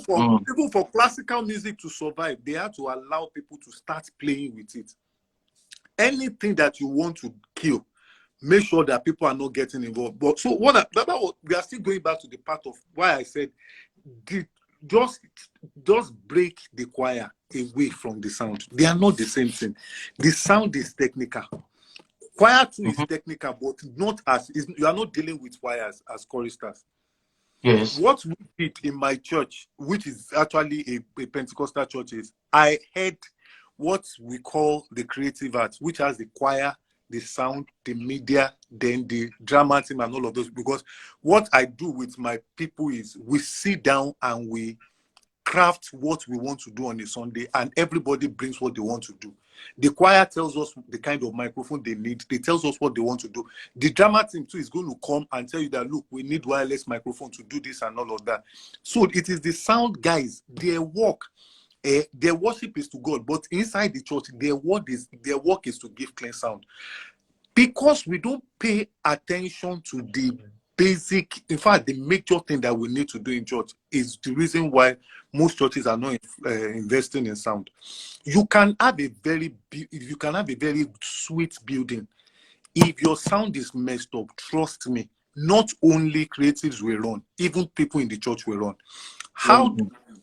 for classical music to survive, they have to allow people to start playing with it. Anything that you want to kill, make sure that people are not getting involved. But so we are still going back to the part of why I said just break the choir away from the sound. They are not the same thing. The sound is technical. Choir too is technical, but not as you are not dealing with choirs as choristers. Yes. What we did in my church, which is actually a Pentecostal church, is I had what we call the creative arts, which has the choir, the sound, the media, then the drama team and all of those. Because what I do with my people is we sit down and we craft what we want to do on a Sunday, and everybody brings what they want to do. The choir tells us the kind of microphone they need. They tells us what they want to do. The drama team too is going to come and tell you that, look, we need wireless microphone to do this and all of that. So it is the sound guys, their work, their worship is to God, but inside the church, their work is to give clean sound. Because we don't pay attention to the basic, in fact, the major thing that we need to do in church is the reason why most churches are not investing in sound. You can have a very sweet building. If your sound is messed up, trust me, not only creatives will run, even people in the church will run.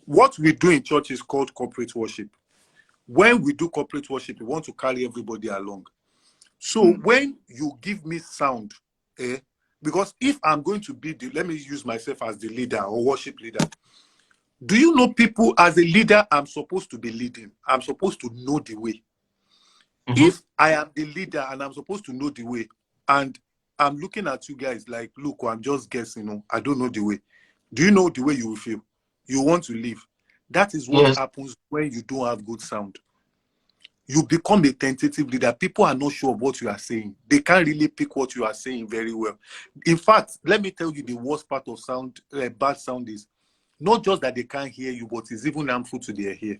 What we do in church is called corporate worship. When we do corporate worship, we want to carry everybody along. So when you give me sound, because if I'm going to be let me use myself as the leader or worship leader. Do you know, people, as a leader, I'm supposed to be leading. I'm supposed to know the way. If I am the leader and I'm supposed to know the way, and I'm looking at you guys like, look, I'm just guessing, I don't know the way. Do you know the way you will feel? You want to leave. That is what happens when you don't have good sound. You become a tentative leader. People are not sure of what you are saying. They can't really pick what you are saying very well. In fact, let me tell you, the worst part of sound, bad sound, is not just that they can't hear you, but it's even harmful to their ear.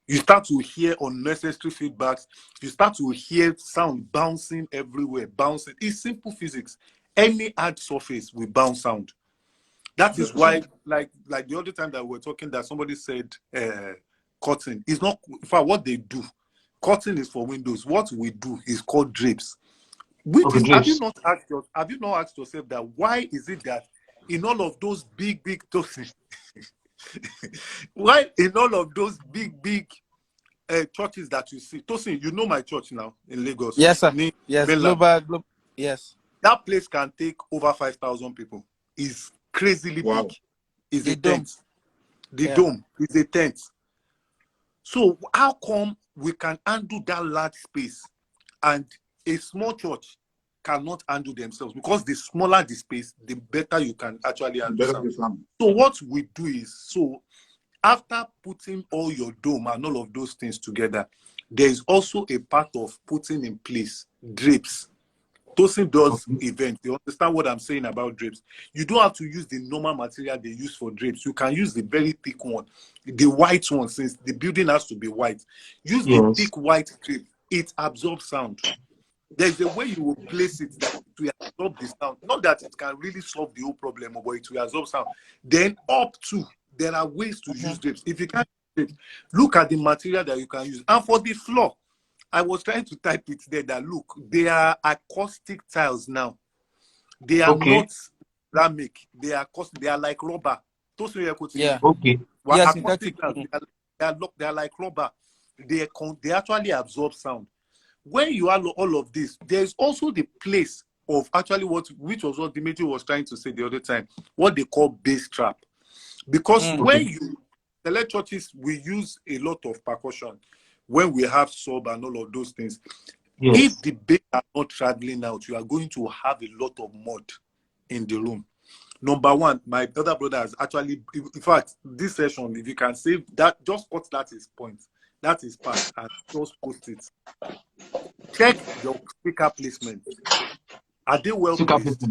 You start to hear unnecessary feedbacks. You start to hear sound bouncing everywhere, bouncing. It's simple physics. Any hard surface will bounce sound. That is why, like the other time that we were talking, that somebody said, curtain is not, in fact, what they do. Curtain is for windows. What we do is called drapes. Which is, have you not asked yourself that why is it that in all of those big Tosin, why in all of those big churches that you see, Tosin, you know my church now in Lagos. Yes, sir. Yes, global. Yes. That place can take over 5,000 people. It's crazily big. It's a tent. The dome is a tent. So how come we can handle that large space and a small church cannot handle themselves? Because the smaller the space, the better you can actually handle sound. So what we do is, so after putting all your dome and all of those things together, there is also a part of putting in place drapes. Tosin does events. You understand what I'm saying about drapes? You don't have to use the normal material they use for drapes. You can use the very thick one, the white one, since the building has to be white. Use the thick white drape. It absorbs sound. There's a way you will place it that it will absorb the sound. Not that it can really solve the whole problem, but it will absorb sound. Then up to, there are ways to use drapes. If you can't use drapes, look at the material that you can use. And for the floor, I was trying to type it there that, look, they are acoustic tiles now. They are not ceramic. They are acoustic. They are like rubber. Yeah. Well, acoustic tiles, they are like rubber. They actually absorb sound. When you have all of this, there's also the place of actually which was what Dimitri was trying to say the other time, what they call bass trap. Because when you select churches, we use a lot of percussion. When we have sub and all of those things, if the bass are not traveling out, you are going to have a lot of mud in the room. Number one, my other brother has actually, in fact, this session, if you can save that, just cut that is point. That is part, and just post it. Check your speaker placement. Are they well placed?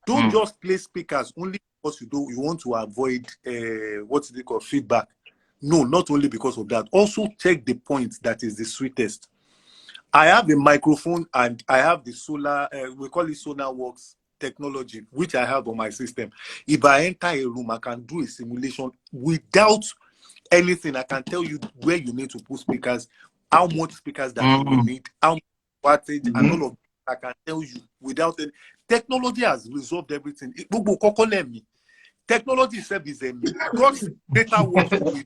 Don't just place speakers only because you want to avoid what's it called, feedback. No, not only because of that. Also check the point that is the sweetest. I have a microphone and I have the solar, we call it SonarWorks technology, which I have on my system. If I enter a room, I can do a simulation without anything. I can tell you where you need to put speakers, how much speakers that you will need, how much wattage, and all of that. I can tell you without any. Technology has resolved everything. Technology itself is a God's greater works.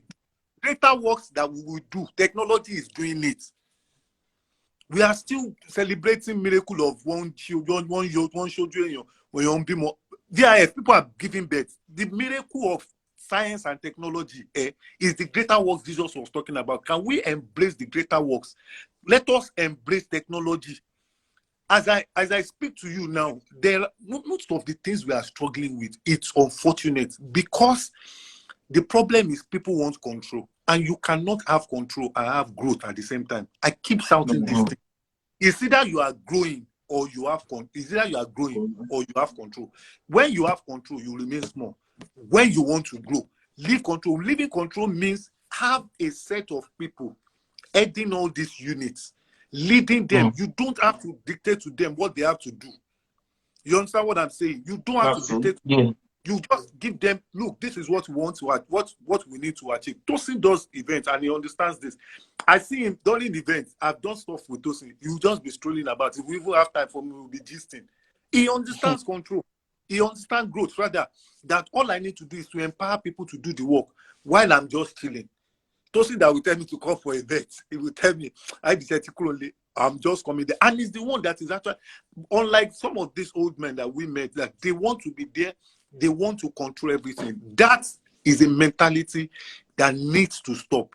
Greater works that we will do. Technology is doing it. We are still celebrating miracle of one children, one children, DIF, people are giving birth. The miracle of science and technology is the greater works Jesus was talking about. Can we embrace the greater works? Let us embrace technology. As I speak to you now, there are most of the things we are struggling with. It's unfortunate because the problem is people want control, and you cannot have control and have growth at the same time. I keep shouting this thing. It's either you are growing or you have control. It's either you are growing or you have control. When you have control, you remain small. When you want to grow, leave control. Leaving control means have a set of people heading all these units, leading them. You don't have to dictate to them what they have to do. You understand what I'm saying? You don't have to dictate. You just give them, look, this is what we want to what we need to achieve. Tosin does events and he understands this. I see him during events. I've done stuff with Tosin. He'll just be strolling about. If we even have time for me, we'll be gisting. He understands control. He understands growth. Rather, that all I need to do is to empower people to do the work while I'm just chilling. Tosin that will tell me to come for events. He will tell me, I'm just coming there. And he's the one that is actually, unlike some of these old men that we met, that they want to be there. They want to control everything. That is a mentality that needs to stop.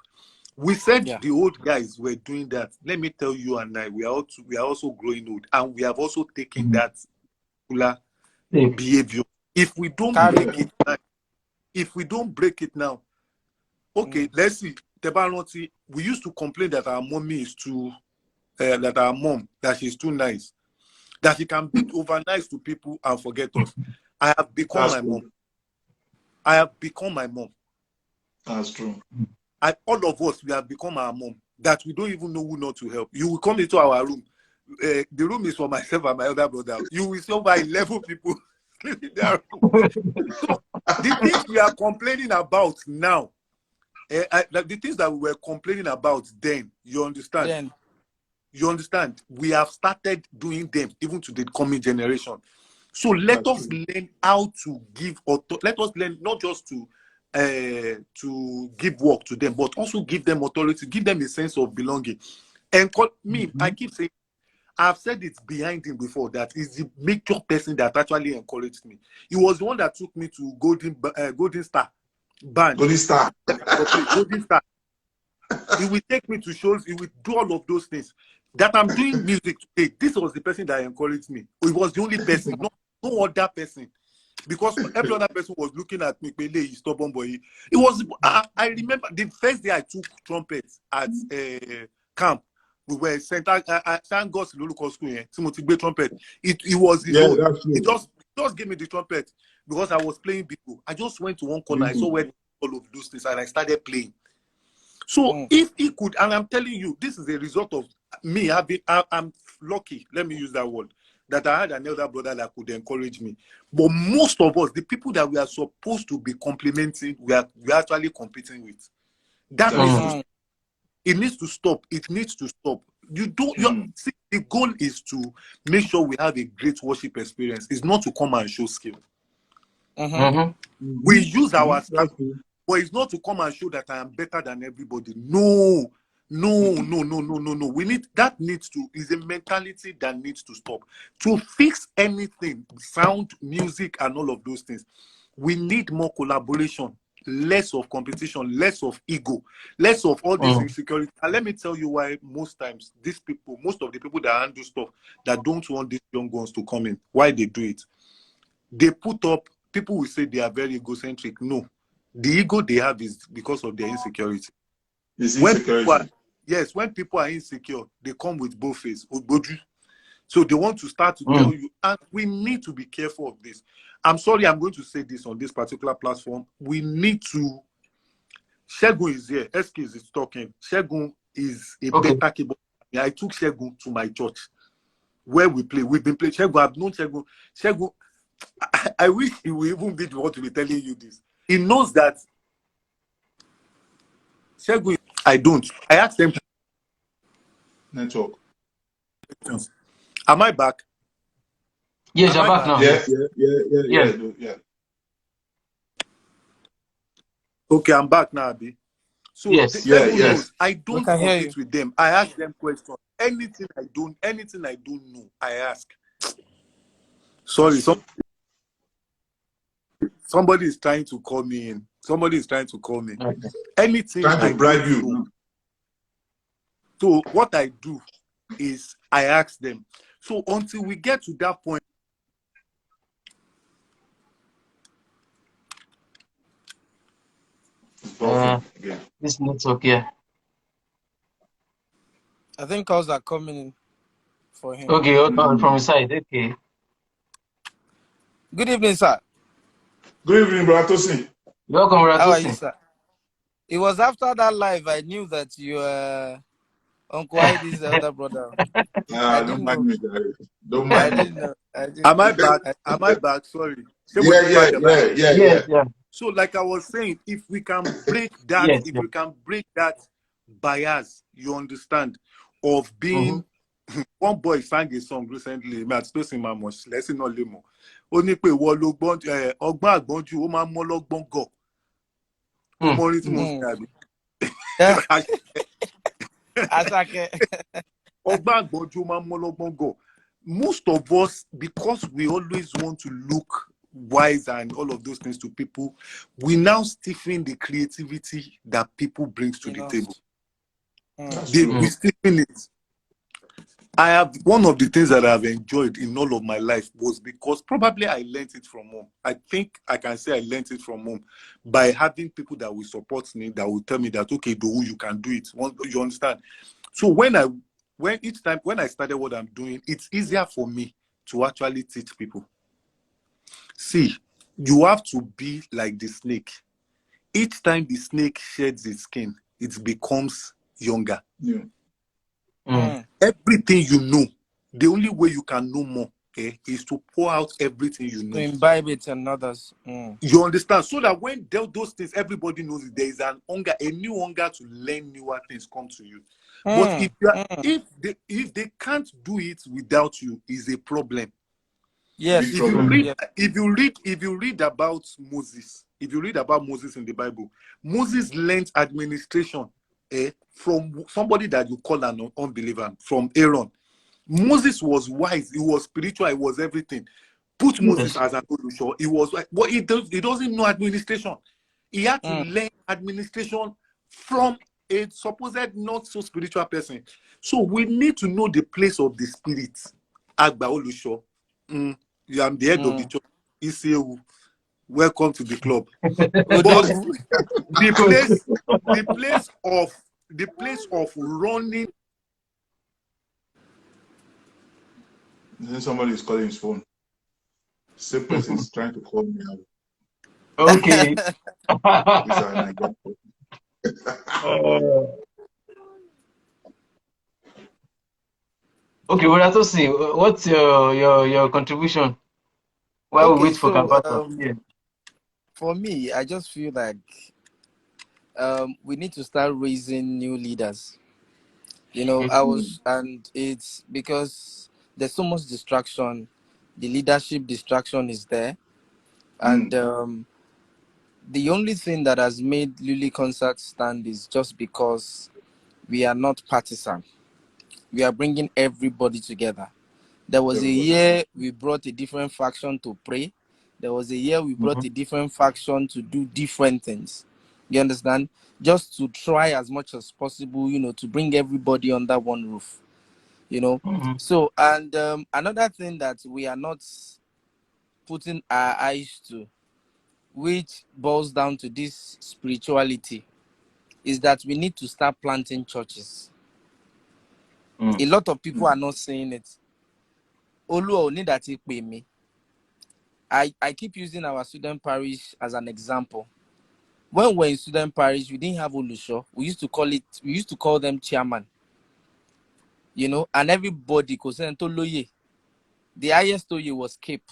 We said the old guys were doing that. Let me tell you and I, we are also growing old, and we have also taken that behavior. If we don't break it now, okay, let's see. We used to complain that our mommy is too, that she's too nice, that she can be over nice to people and forget us. I have become my mom. I have become my mom. That's true. All of us, we have become our mom, that we don't even know who not to help. You will come into our room. The room is for myself and my other brother. You will see over 11 people sleeping in their room. So the things we are complaining about now, the things that we were complaining about then, you understand? You understand? We have started doing them even to the coming generation. So let us learn how to give, let us learn not just to give work to them, but also give them authority, give them a sense of belonging. And I keep saying, I've said it behind him before, that is the major person that actually encouraged me. He was the one that took me to Golden Star band. Golden Star. Golden Star. He will take me to shows. He will do all of those things. That I'm doing music today. This was the person that encouraged me. He was the only person, no other person. Because every other person was looking at me, Pele, he's stubborn boy. It was. I remember the first day I took trumpets at camp. We were sent. Thank God, local school here. Timothy Bay trumpet. It was his own. He just gave me the trumpet because I was playing people. I just went to one corner. I saw where all of those things, and I started playing. So if he could, and I'm telling you, this is a result of me having. I'm lucky. Let me use that word. That I had an elder brother that could encourage me. But most of us, the people that we are supposed to be complimenting, we are actually competing with. That means it needs to stop. It needs to stop. See, the goal is to make sure we have a great worship experience. It's not to come and show skill. We use our skill, but it's not to come and show that I am better than everybody. No. We need is a mentality that needs to stop. To fix anything, sound, music, and all of those things, we need more collaboration, less of competition, less of ego, less of all this insecurity. And let me tell you why most times most of the people that handle stuff that don't want these young ones to come in, why they do it. They put up, people will say they are very egocentric. No. The ego they have is because of their insecurity. When people are insecure, they come with both faces. So they want to start to tell you, and we need to be careful of this. I'm sorry, I'm going to say this on this particular platform. We need to. Shegun is here. Eskis is talking. Shegun is a better keyboard. I took Shegun to my church where we play. We've been playing Shegun. I've known Shegun. Shegun, I wish he would even be the one to be telling you this. He knows that. Shegun, I don't. I asked them. Network. Am I back? Yes, you're back now. Yeah. Okay, I'm back now, Abi. So Yes. knows I don't can hear compete with them. I ask them questions. Anything I don't know, I ask. Sorry, somebody is trying to call me in. Somebody is trying to call me. Okay. Anything Trying to I bribe don't you. know. So what I do is I ask them. So until we get to that point. This network here. I think calls are coming in for him. Okay, from his side. Okay. Good evening, sir. Good evening, Brother Tosin. Welcome, How are you, Ratosin. sir? It was after that live I knew that you Uncle Heidi's elder brother. I Don't didn't mind know. me, Jerry. Don't I mind me. didn't know. Am I back? Am I back? Sorry. Yeah. So, like I was saying, if we can break that, Yes. we can break that bias, you understand, of being. One boy sang a song recently. Me àti Tosin máa mọ̀ lẹ́sìn náà lè mọ̀. Ó ní pé ìwọ ló gbọ́n ọgbọ́n àgbọ́njú ó máa ń mọ́ lọ́gbọ́n gọ̀. Ó mọ orin tí mo sìn àbí. Ọgbọ́n àgbọ́njú ó máa ń mọ́ lọ́gbọ́n gọ̀. Most of us, because we always want to look wise and all of those things to people, we now stiffen the creativity that people brings to the table. We stiffen it. One of the things that I've enjoyed in all of my life was because probably I learned it from home. I think I can say I learned it from home by having people that will support me, that will tell me that, okay, do you can do it. You understand? So each time when I started what I'm doing, it's easier for me to actually teach people. See, you have to be like the snake. Each time the snake sheds its skin, it becomes younger. Yeah. Everything you know, the only way you can know more is to pour out everything you know. To imbibe it in others. You understand? So that when those things, everybody knows it, there is an hunger, a new hunger to learn newer things come to you. But if they can't do it without you, is a problem. Yes. If you read about Moses, in the Bible, Moses learned administration from somebody that you call an unbeliever, from Aaron. Moses was wise, he was spiritual, he was everything. Put Moses as an Olusho, he was like, but he doesn't know administration. He had to learn administration from a supposed not so spiritual person. So we need to know the place of the spirit. Agba Olusho, I'm the head of the church. Isewu, welcome to the club. But the place of running. Then somebody is calling his phone. Same person is trying to call me out. Okay. Okay, well, Ratosin, what's your contribution while we wait for Kabata? For me, I just feel like we need to start raising new leaders. You know, and it's because there's so much distraction. The leadership distraction is there. And the only thing that has made Lily Concert stand is just because we are not partisan. We are bringing everybody together. There was a year we brought a different faction to pray. There was a year we brought a different faction to do different things. You understand? Just to try as much as possible, to bring everybody under one roof. So, and another thing that we are not putting our eyes to, which boils down to this spirituality, is that we need to start planting churches. A lot of people are not saying it. I keep using our student parish as an example. When we're in student parish, we didn't have Olusho. We used to call them chairman. And everybody could say Toloye. The highest Oye was Cape.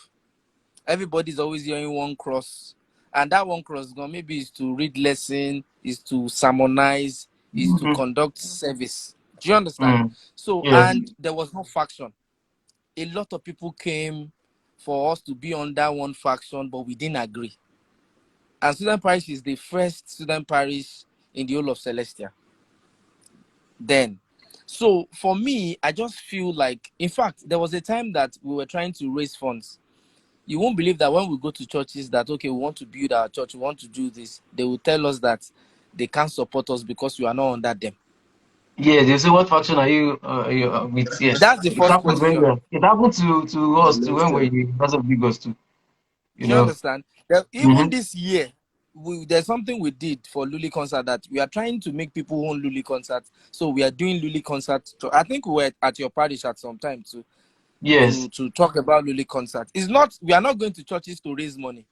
Everybody's always hearing one cross. And that one cross maybe is to read lesson, is to sermonize, is to conduct service. Do you understand? So, and there was no faction. A lot of people came for us to be under one faction, but we didn't agree. And student parish is the first student parish in the whole of Celestia. Then, so for me, I just feel like, in fact, there was a time that we were trying to raise funds. You won't believe that when we go to churches that, okay, we want to build our church, we want to do this, they will tell us that they can't support us because we are not under them. Yeah, they say, what faction are you with? Yes, That's the first question. it happened to us too when we because of Bigos too. You Do you know. understand? Even this year, there's something we did for Luli concert that we are trying to make people own Luli concert. So we are doing Luli concert. I think we were at your parish at some time Yes. to talk about Luli concert. It's not, we are not going to churches to raise money.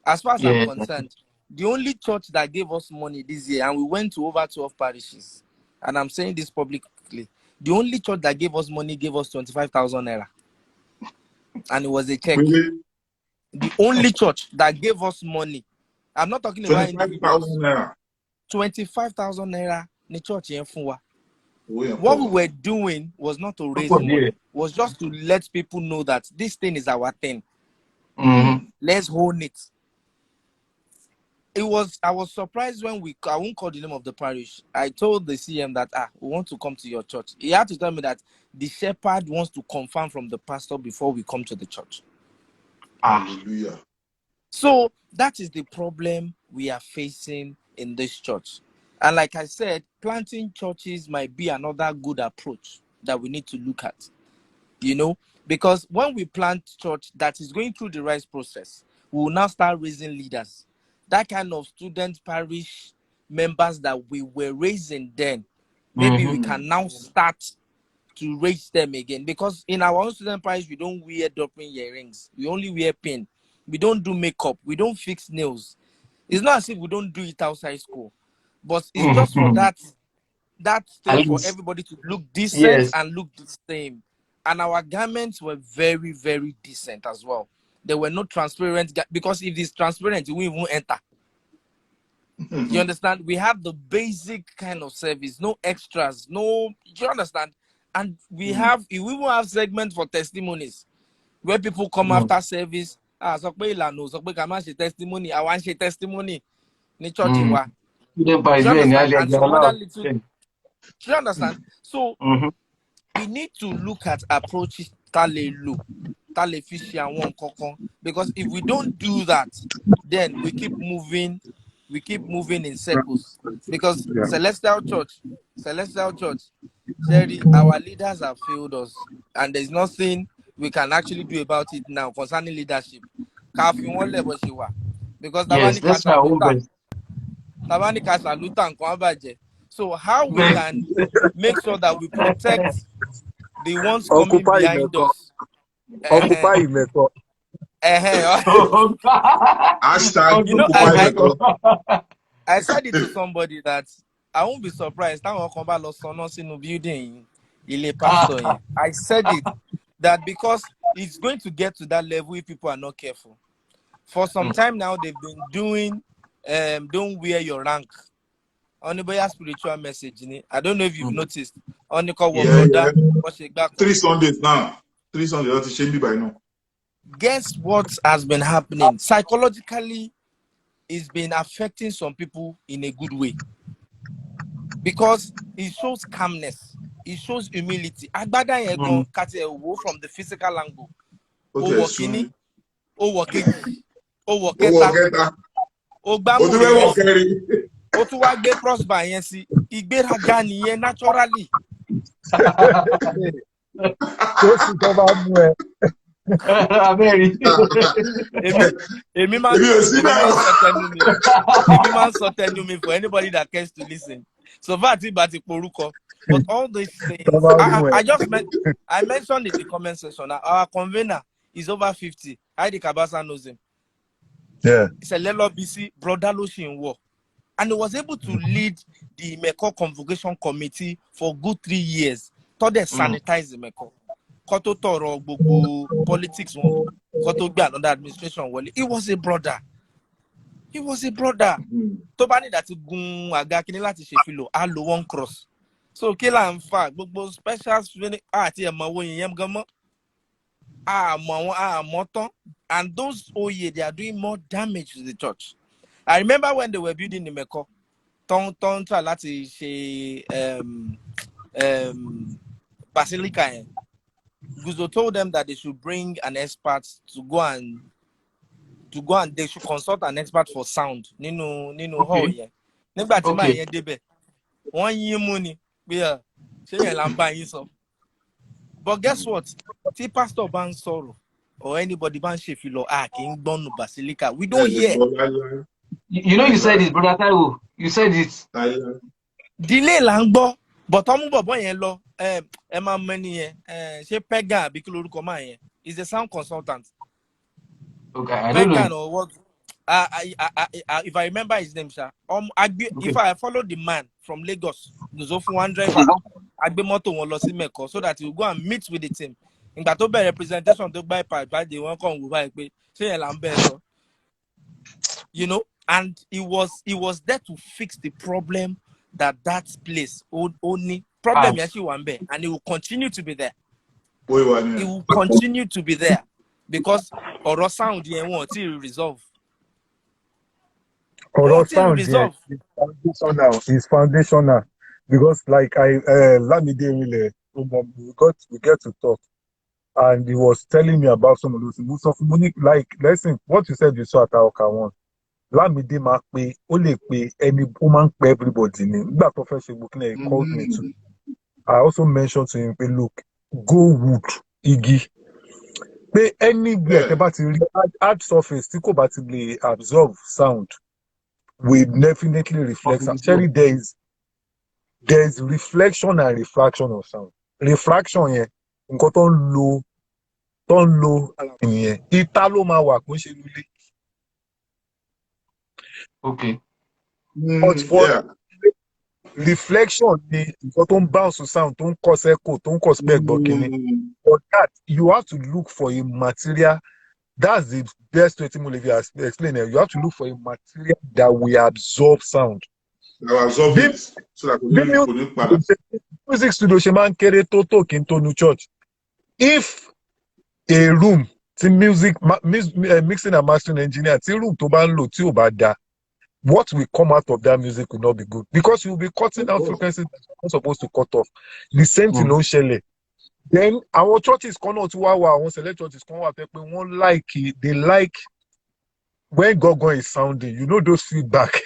As far as I'm Yeah. concerned, the only church that gave us money this year, and we went to over 12 parishes, and I'm saying this publicly, the only church that gave us money gave us 25,000 naira. And it was a check. Really? The only church that gave us money, I'm not talking about 25,000 naira. 25,000 naira in the church in Funwa. Oh, What we were doing was not to raise money, was just to let people know that this thing is our thing. Let's hold it. I was surprised when I won't call the name of the parish. I told the CM that we want to come to your church. He had to tell me that the shepherd wants to confirm from the pastor before we come to the church. Hallelujah. So that is the problem we are facing in this church. And like I said, planting churches might be another good approach that we need to look at. You know, because when we plant church that is going through the right process, we will now start raising leaders. That kind of student parish members that we were raising then, maybe we can now start to raise them again. Because in our own student parish, we don't wear doping earrings. We only wear pin. We don't do makeup. We don't fix nails. It's not as if we don't do it outside school. But it's just for that thing for everybody to look decent and look the same. And our garments were very, very decent as well. They were not transparent, because if it's transparent, we won't enter. You understand? We have the basic kind of service, no extras, no. Do you understand? And we will have segments for testimonies where people come after service. So testimony. I want to testimony. And some other little. Do you understand? So we need to look at approaches because if we don't do that, then we keep moving in circles. Because Celestial Church, Sherry, our leaders have failed us, and there's nothing we can actually do about it now concerning leadership. Because so how we can make sure that we protect the ones coming behind us. Hashtag you know, I said it to somebody that I won't be surprised. I said it that because it's going to get to that level if people are not careful. For some time now, they've been doing don't wear your rank. On the spiritual message. I don't know if you've noticed. On the call, 3 Sundays now. 3 Sundays to shame me by now. Guess what has been happening? Psychologically, it's been affecting some people in a good way. Because it shows calmness. It shows humility. Agbada yegon from the physical angle. Okay, O tún wá gbé crossbar yẹn sí ìgbéraga nìyẹn naturally. Èmi máa ń sọ tẹnu mi for anybody that cares to listen. So far tí ìbá ti porúkọ. But all these things, I mentioned in the comment section that our convener is over 50. idcabasa knows him. Yeah. It's a Lelo BC brother Loshin war. And he was able to lead the Meko Convocation Committee for good 3 years. To they sanitize the Meko. Koto toro gbogbo politics one. Koto gbe another administration wole. He was a brother. To bá ní that gun àga kíní láti ṣe filo, a lo one cross. So kí là ń fà gbogbo specials àti ẹ̀mọ̀ wo yẹn gan mọ́. And those Oye, they are doing more damage to the church. I remember when they were building the Meko, Ton Lati she Basilica. Guzo told them that they should bring an expert to go and they should consult an expert for sound. Nino hall yeah. Nígbà tí máa yẹn débẹ̀, wọ́n yín mú ni pé ṣé yẹn là ń bá yín sọ. But guess what? Tí pastor bá ń sọ̀rọ̀ or anybody bá ń ṣèfilọ̀ kì í gbọ́nù Basilica. We don't hear. You know you said it, brother Taiwo. You said it. Delay là ń gbọ́, but ọmú bọ̀bọ̀ yẹn lọ ẹ máa mẹ́ni yẹn ṣé Pegan àbí kí lorúkọ máa yẹn is a sound consultant. Okay, I don't Pegan know. or what? If I remember his name, sir. If I follow the man from Lagos, there's often one driver. Agbemoto won lọ sí Meko so that he will go and meet with the team. In that obe representation to buy part, they won't come with pé ṣé yẹn là ń bẹ sọ. You know, and he was there to fix the problem that place only problem yẹn ṣì wà ńbẹ̀, and he will continue to be there. He will continue to be there because ọ̀rọ̀ sound yẹn wọ́n ti resolve. Ọ̀rọ̀ sound yẹn is foundational because like Lamide Rile, we get to talk, and he was telling me about some of those things. Like listen, what you said you saw at Aoka one. Lamide máa pe ó lè pe ẹni ó máa ń pe everybody ni. Nígbà tó fẹ́ ṣe gbogbo he called me too. I also mentioned to him, look, go wood, igi. Pé anywhere tẹ́ bá ti rí hard surface tí kò bá ti lè absorb sound will definitely reflect sound. Actually, there is reflection and refraction of sound. Refraction yẹn nǹkan tó ń lo yẹn ìta ló máa wà kó ṣe lulẹ̀. Okay. But for reflection ni nǹkan tó ń bounce sound tó ń cause echo tó ń cause gbẹ̀gbọ́ kìíní. For that, you have to look for a material. That's the best way to explain it. You have to look for a material that will absorb sound. Absorb it so that music studio ṣe máa ń kéré tó kí n tó nu church. If a room tí mixing and mastering engineer tí room tó bá ń lò tí ò bá da, what will come out of that music will not be good because you will be cutting out frequencies that you're not supposed to cut off. The same thing ló ń ṣẹlẹ̀. Then our churches kan náà tí wá wà, àwọn select churches kan wà pé wọ́n they like when God is sounding, you know those feedback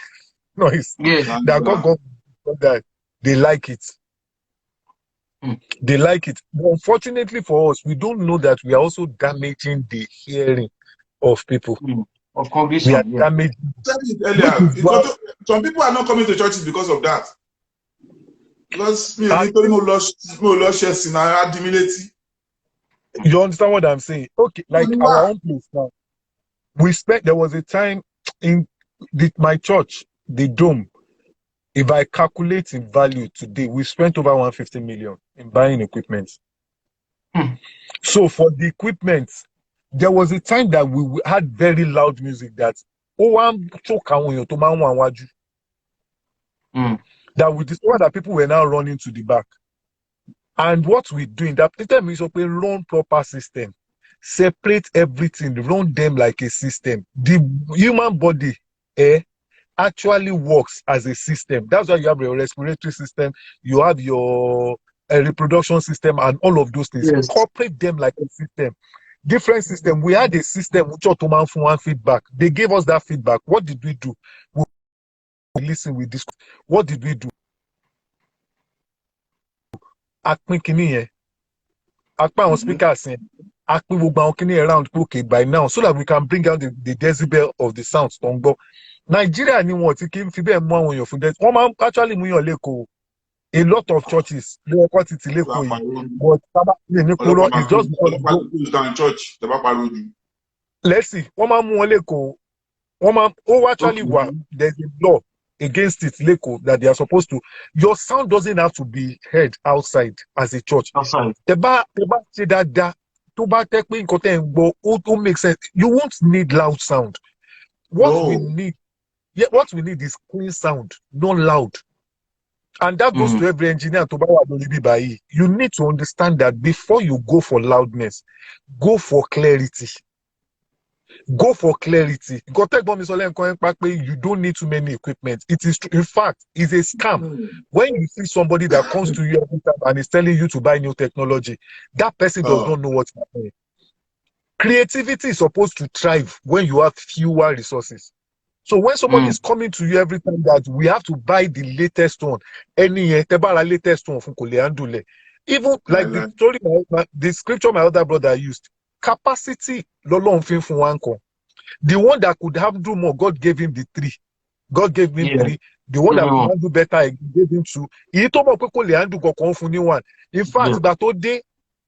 noise. Yeah. That God that they like it. They like it. But unfortunately for us, we don't know that we are also damaging the hearing of people. Of congregation. We are damaging. Some people are not coming to churches because of that. Because you understand what I'm saying? Okay, like our own place now. There was a time in my church, the dome. If I calculate in value today, we spent over 150 million in buying equipment. So for the equipment, there was a time that we had very loud music that that we discovered that people were now running to the back. And what we do in that time is we run proper system, separate everything, run them like a system. The human body actually works as a system. That's why you have your respiratory system, you have your reproduction system, and all of those things. Yes. Incorporate them like a system. Different system. We had a system which one feedback. They gave us that feedback. What did we do? We listen with this. What did we do? On speakers around okay by now so that we can bring out the decibel of the sounds. Nigeria ni wọ́n ti kí n fi bẹ́ẹ̀ mú àwọn èèyàn fún that. Wọ́n máa actually mú yàn lẹ́kọ̀ọ́. A lot of churches they wọ́n ti ti lẹ́kọ̀ọ́ yìí. But it's just let's see. Wọ́n máa mú wọn lẹ́kọ̀ọ́. Wọ́n máa actually there's a law against it lẹ́kọ̀ọ́ that they are supposed to. Your sound doesn't have to be heard outside as a church. Outside. Tẹ́ bá ṣe dáadáa tó bá tẹ́ pé nǹkan tẹ́ ń gbọ́ ó make sense. You won't need loud sound. What we need is clean sound, not loud. And that goes to every engineer. You need to understand that before you go for loudness, go for clarity. Go for clarity. You don't need too many equipment. It is, in fact, it's a scam. When you see somebody that comes to you every time and is telling you to buy new technology, that person does not know what's happening. Creativity is supposed to thrive when you have fewer resources. So when somebody is coming to you every time that we have to buy the latest one, latest one from Koleandule, even like the story, the scripture my other brother used, capacity, the one that could have do more, God gave him the 3. God gave him 3. The one that could do better, he gave him 2. In fact, that today,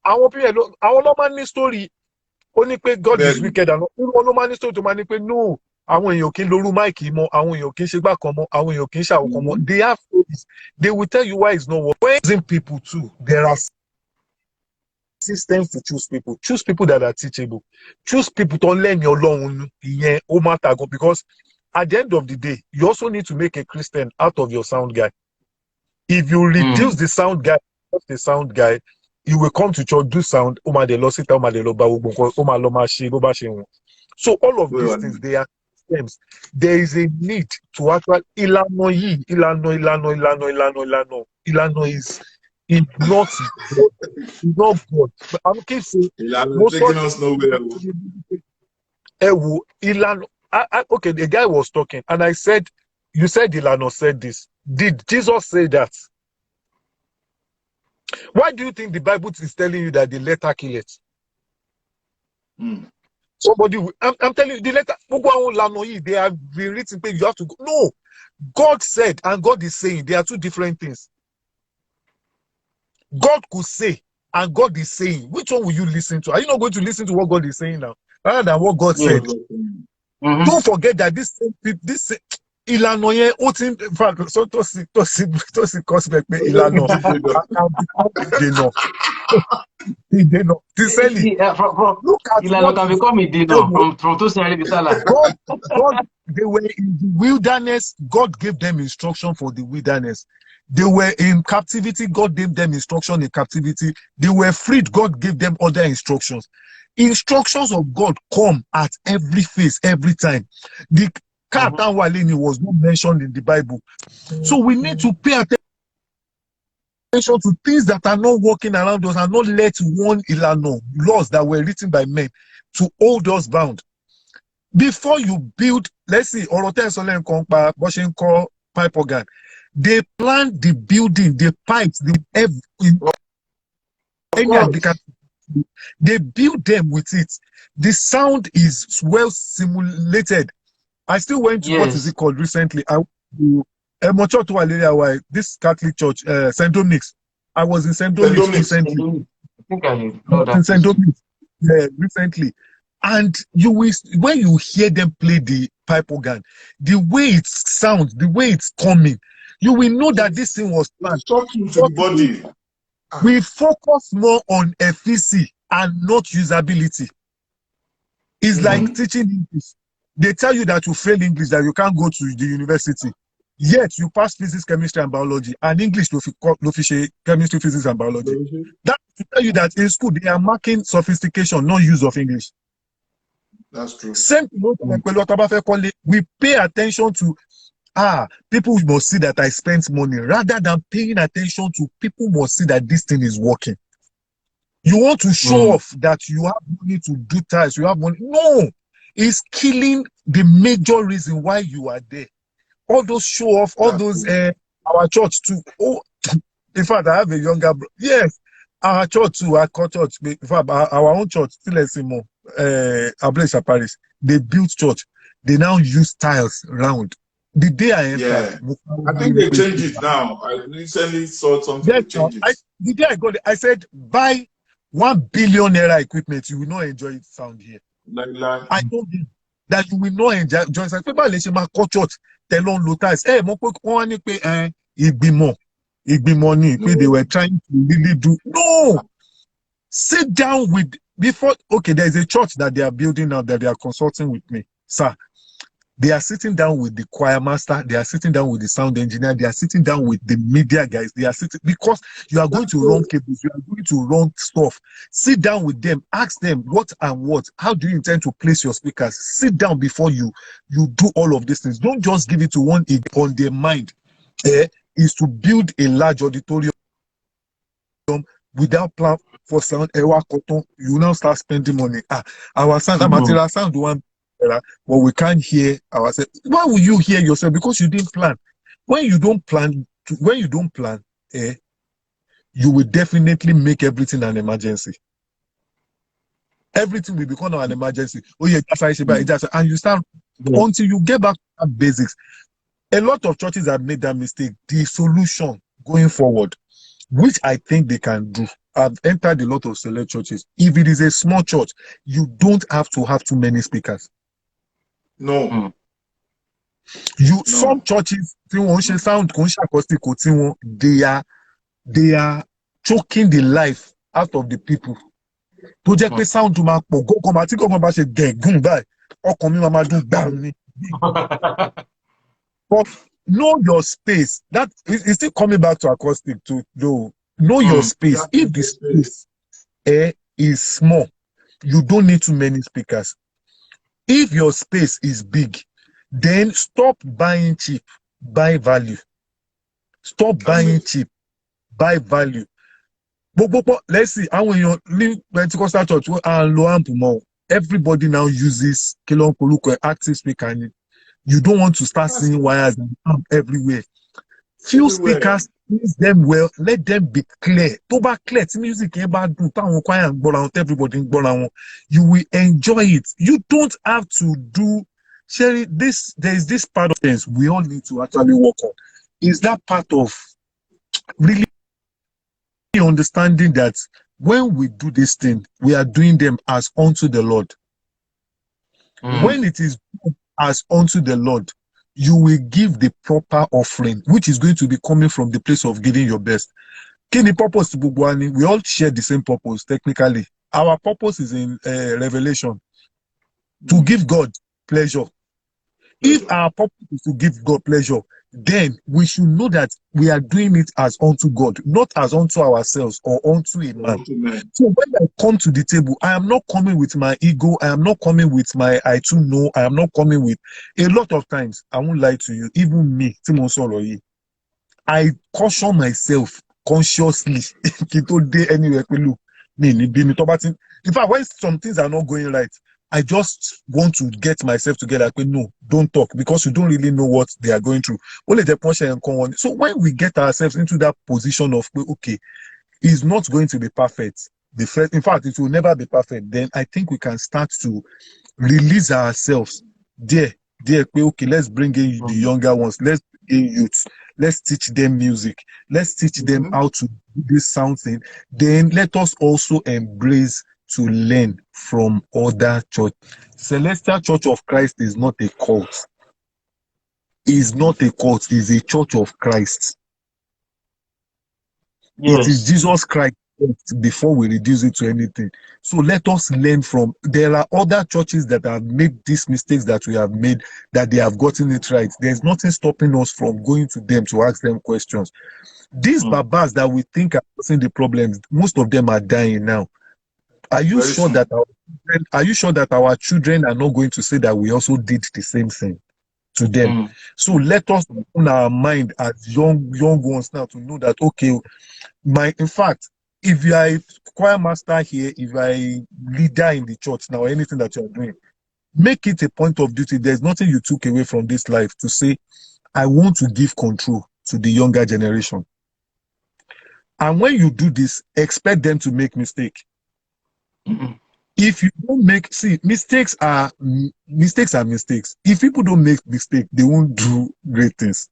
our normal story, only pay God is wicked and normal story to manipulate. No, àwọn èèyàn kì í lóru máìkì mọ́, àwọn èèyàn kì í ṣe gbá kan mọ́, àwọn èèyàn kì í ṣàwòkan mọ́. They have stories. They will tell you why it's not working. When people too, there are systems to choose people. Choose people that are teachable. Choose people to learn your long because at the end of the day, you also need to make a Christian out of your sound guy. If you reduce the sound guy, you will come to church, do sound, so all of these things, they are systems. There is a need to actually Ilano is not God. It's not God. But I'm keep saying taking us nowhere. Okay, the guy was talking, and I said, you said Ilano said this. Did Jesus say that? Why do you think the Bible is telling you that the letter kill it? Somebody, I'm telling you, the letter, they have been written, you have to go. No, God said, and God is saying, they are two different things. God could say, and God is saying. Which one will you listen to? Are you not going to listen to what God is saying now, rather than what God said? Don't forget that this Ilano yẹn ó ti in fact so to see cosmic pé Ilano look at Ilano can become Ideno from Tosin Bisala. God, they were in the wilderness. God gave them instruction for the wilderness. They were in captivity. God gave them instruction in captivity. They were freed. God gave them other instructions. Instructions of God come at every phase, every time. The Katan Walini was not mentioned in the Bible. So we need to pay attention to things that are not working around us and not let one Ilano, laws that were written by men, to hold us bound. Before you build, let's see, Oroten Solen Kongpa, Boshenko, pipe organ, they planned the building, the pipes, they build them with it. The sound is well simulated. I still went to what is it called recently? This Catholic church, St. Dominic's. I was in St. Dominic's recently. I think I know that. In St. Dominic's, recently. And you will, when you hear them play the pipe organ, the way it sounds, the way it's coming, you will know that this thing was planned. Talking to the body. We focus more on efficacy and not usability. It's like teaching English. They tell you that you fail English, that you can't go to the university. Yet you pass physics, chemistry, and biology, and English chemistry, physics, and biology. That to tell you that in school they are marking sophistication, not use of English. That's true. Same thing. We pay attention to people must see that I spent money, rather than paying attention to people must see that this thing is working. You want to show off that you have money to do tasks, you have money. No, it's killing the major reason why you are there. All those show off, all those our church too. Oh, in fact, I have a younger brother. Yes, our church too, our church. In fact, our own church, still let's see more. Parish. They built church. They now use tiles round. The day I entered, I think they changed it now. I recently saw something. Yes, the day I got it, I said, buy 1 billion naira equipment. You will not enjoy it sound here. I told you that you will not enjoy it. People let's say my church tell on lotas. They were trying to really do. No, sit down with before. Okay, there is a church that they are building now that they are consulting with me, sir. They are sitting down with the choir master, they are sitting down with the sound engineer, they are sitting down with the media guys, they are sitting, because you are going to run cables, you are going to run stuff. Sit down with them, ask them what and what, how do you intend to place your speakers? Sit down before you do all of these things. Don't just give it to one on their mind. Is to build a large auditorium without plan for sound. You now start spending money. Our sound, material sound one, but we can't hear ourselves. Why will you hear yourself? Because you didn't plan. When you don't plan, you will definitely make everything an emergency. Everything will become an emergency. Oh yeah, and you start until you get back to basics. A lot of churches have made that mistake. The solution going forward, which I think they can do. I've entered a lot of select churches. If it is a small church, you don't have to have too many speakers. No. Some churches, sound acoustic, they are choking the life out of the people. To just play sound to my go but know your space. That is still coming back to acoustic to do. Know your space. If the space is small, you don't need too many speakers. If your space is big, then stop buying cheap, buy value. Stop buying cheap, buy value. But let's see, how when you leave Pentecostal church, everybody now uses active speaker. You don't want to start seeing wires and amp everywhere. Few speakers, use them well, let them be clear. To clear, music everybody, you will enjoy it. You don't have to do Sherry, there is this part of things we all need to actually work on. Is that part of really understanding that when we do this thing, we are doing them as unto the Lord. When it is as unto the Lord, you will give the proper offering, which is going to be coming from the place of giving your best. Kini purpose to Bugwani, we all share the same purpose technically. Our purpose is in Revelation, to give God pleasure. If our purpose is to give God pleasure, then we should know that we are doing it as unto God, not as unto ourselves or unto a man. So when I come to the table, I am not coming with my ego. I am not coming with my I too know. I am not coming with a lot of times. I won't lie to you. Even me, Timon Soloyi, I caution myself consciously. In fact, when some things are not going right, I just want to get myself together. No, don't talk, because you don't really know what they are going through. So when we get ourselves into that position of, okay, it's not going to be perfect. In fact, it will never be perfect. Then I think we can start to release ourselves. Okay, let's bring in the younger ones. Let's bring in youths. Let's teach them music. Let's teach them how to do this sound thing. Then let us also embrace to learn from other churches. Celestial Church of Christ is not a cult. It's not a cult. It's a church of Christ. Yes. It is Jesus Christ before we reduce it to anything. So let us learn from. There are other churches that have made these mistakes that we have made, that they have gotten it right. There's nothing stopping us from going to them to ask them questions. These babas that we think are causing the problems, most of them are dying now. Are you sure that our children are not going to say that we also did the same thing to them? So let us open our mind as young ones now to know that, okay, in fact, if you are a choir master here, if you are a leader in the church now, anything that you are doing, make it a point of duty. There's nothing you took away from this life to say, I want to give control to the younger generation. And when you do this, expect them to make mistakes. If you don't mistakes are mistakes. If people don't make mistakes, they won't do great things.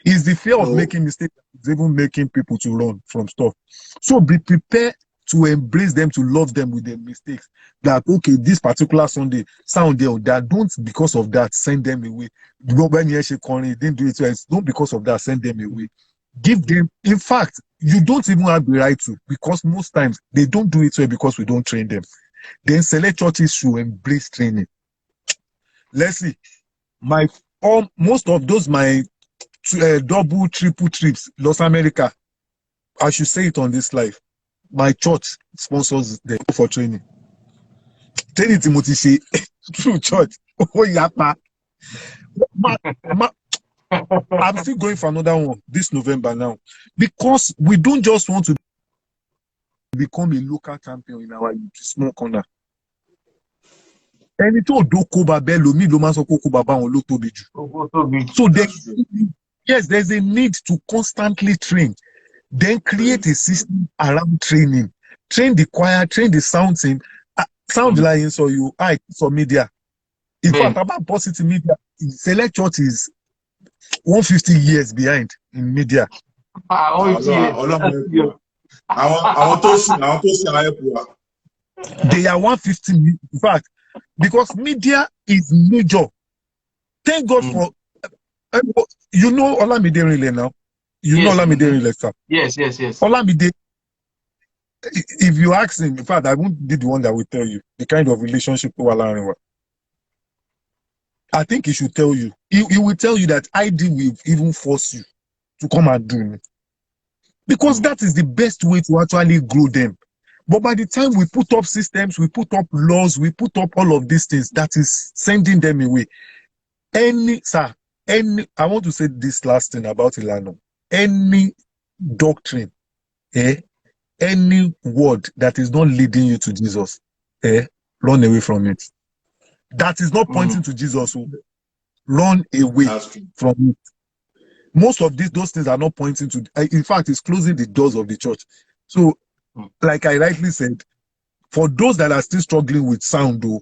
It's the fear of making mistakes that's even making people to run from stuff. So be prepared to embrace them, to love them with their mistakes. That, okay, this particular Sunday, sound there, that don't because of that send them away. When you didn't do it well, don't because of that send them away. Give them, in fact, you don't even have the right to, because most times they don't do it well because we don't train them. Then select churches should embrace training. Let's see. most of those my double, triple trips, Los America, I should say it on this live. My church sponsors them for training. Training Timothy through church. Oh, yapa. I'm still going for another one this November now. Because we don't just want to become a local champion in our small corner. ẹni tó dóko bàbá ẹlòmíì ló máa ń sọ kókó bàbá wọn ló tóbi jù. So there's a need to constantly train, then create a system around training. Train the choir, train the sound team. Sound line so you for media. In fact, about positive media, Select Church is 150 years behind in media. They are 150, in fact, because media is major. Thank God for, you know Olamide Rile now? You know Olamide Rile, sir? Yes. Olamide, if you ask him, in fact, I won't be the one that will tell you the kind of relationship with Olarinwa. I think he should tell you. He will tell you that ID will even force you to come and do it. Because that is the best way to actually grow them. But by the time we put up systems, we put up laws, we put up all of these things, that is sending them away. I want to say this last thing about Ilano. Any doctrine, any word that is not leading you to Jesus, run away from it. That is not pointing to Jesus, run away from it. Most of those things are not pointing to, in fact, it's closing the doors of the church. So, like I rightly said, for those that are still struggling with sound, though,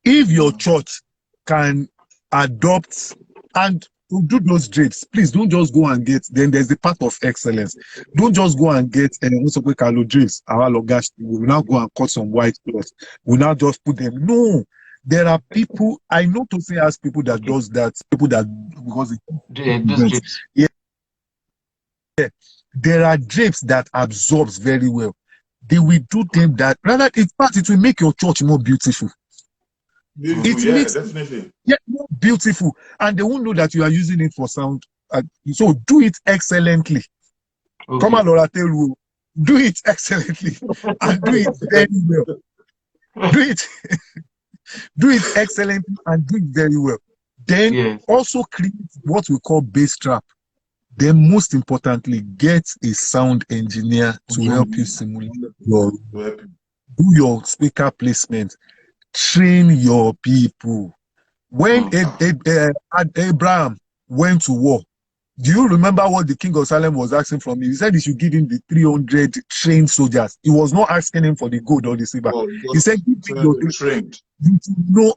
if your church can adopt and do those drapes, please don't just go and get, then there's the part of excellence. Don't just go and get Carlo drapes. We will now go and cut some white cloth. We now just put them. No, there are people, I know to say as people that does that, people that, because there are drapes that absorbs very well. They will do them that, rather, in fact, it will make your church more beautiful. Definitely. Yeah, more beautiful. And they won't know that you are using it for sound. So do it excellently. Come on, Laura, tell you, do it excellently and do it very well. Do it excellently and do it very well. Then also create what we call bass trap. Then most importantly, get a sound engineer to help you simulate do your speaker placement. Train your people. When Abraham went to war, do you remember what the king of Salem was asking from him? He said he should give him the 300 trained soldiers. He was not asking him for the gold or the silver. He said, give me your trained. You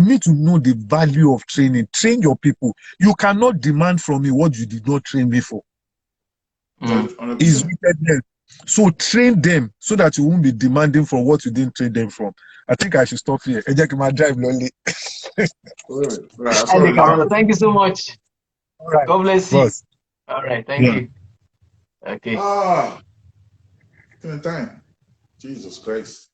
need to know the value of training. Train your people. You cannot demand from me what you did not train me for. Is wickedness. So train them so that you won't be demanding for what you didn't train them from. I think I should stop here. Drive lonely. Thank you so much. All right. God bless you. All right, thank you. Okay. Time. Jesus Christ.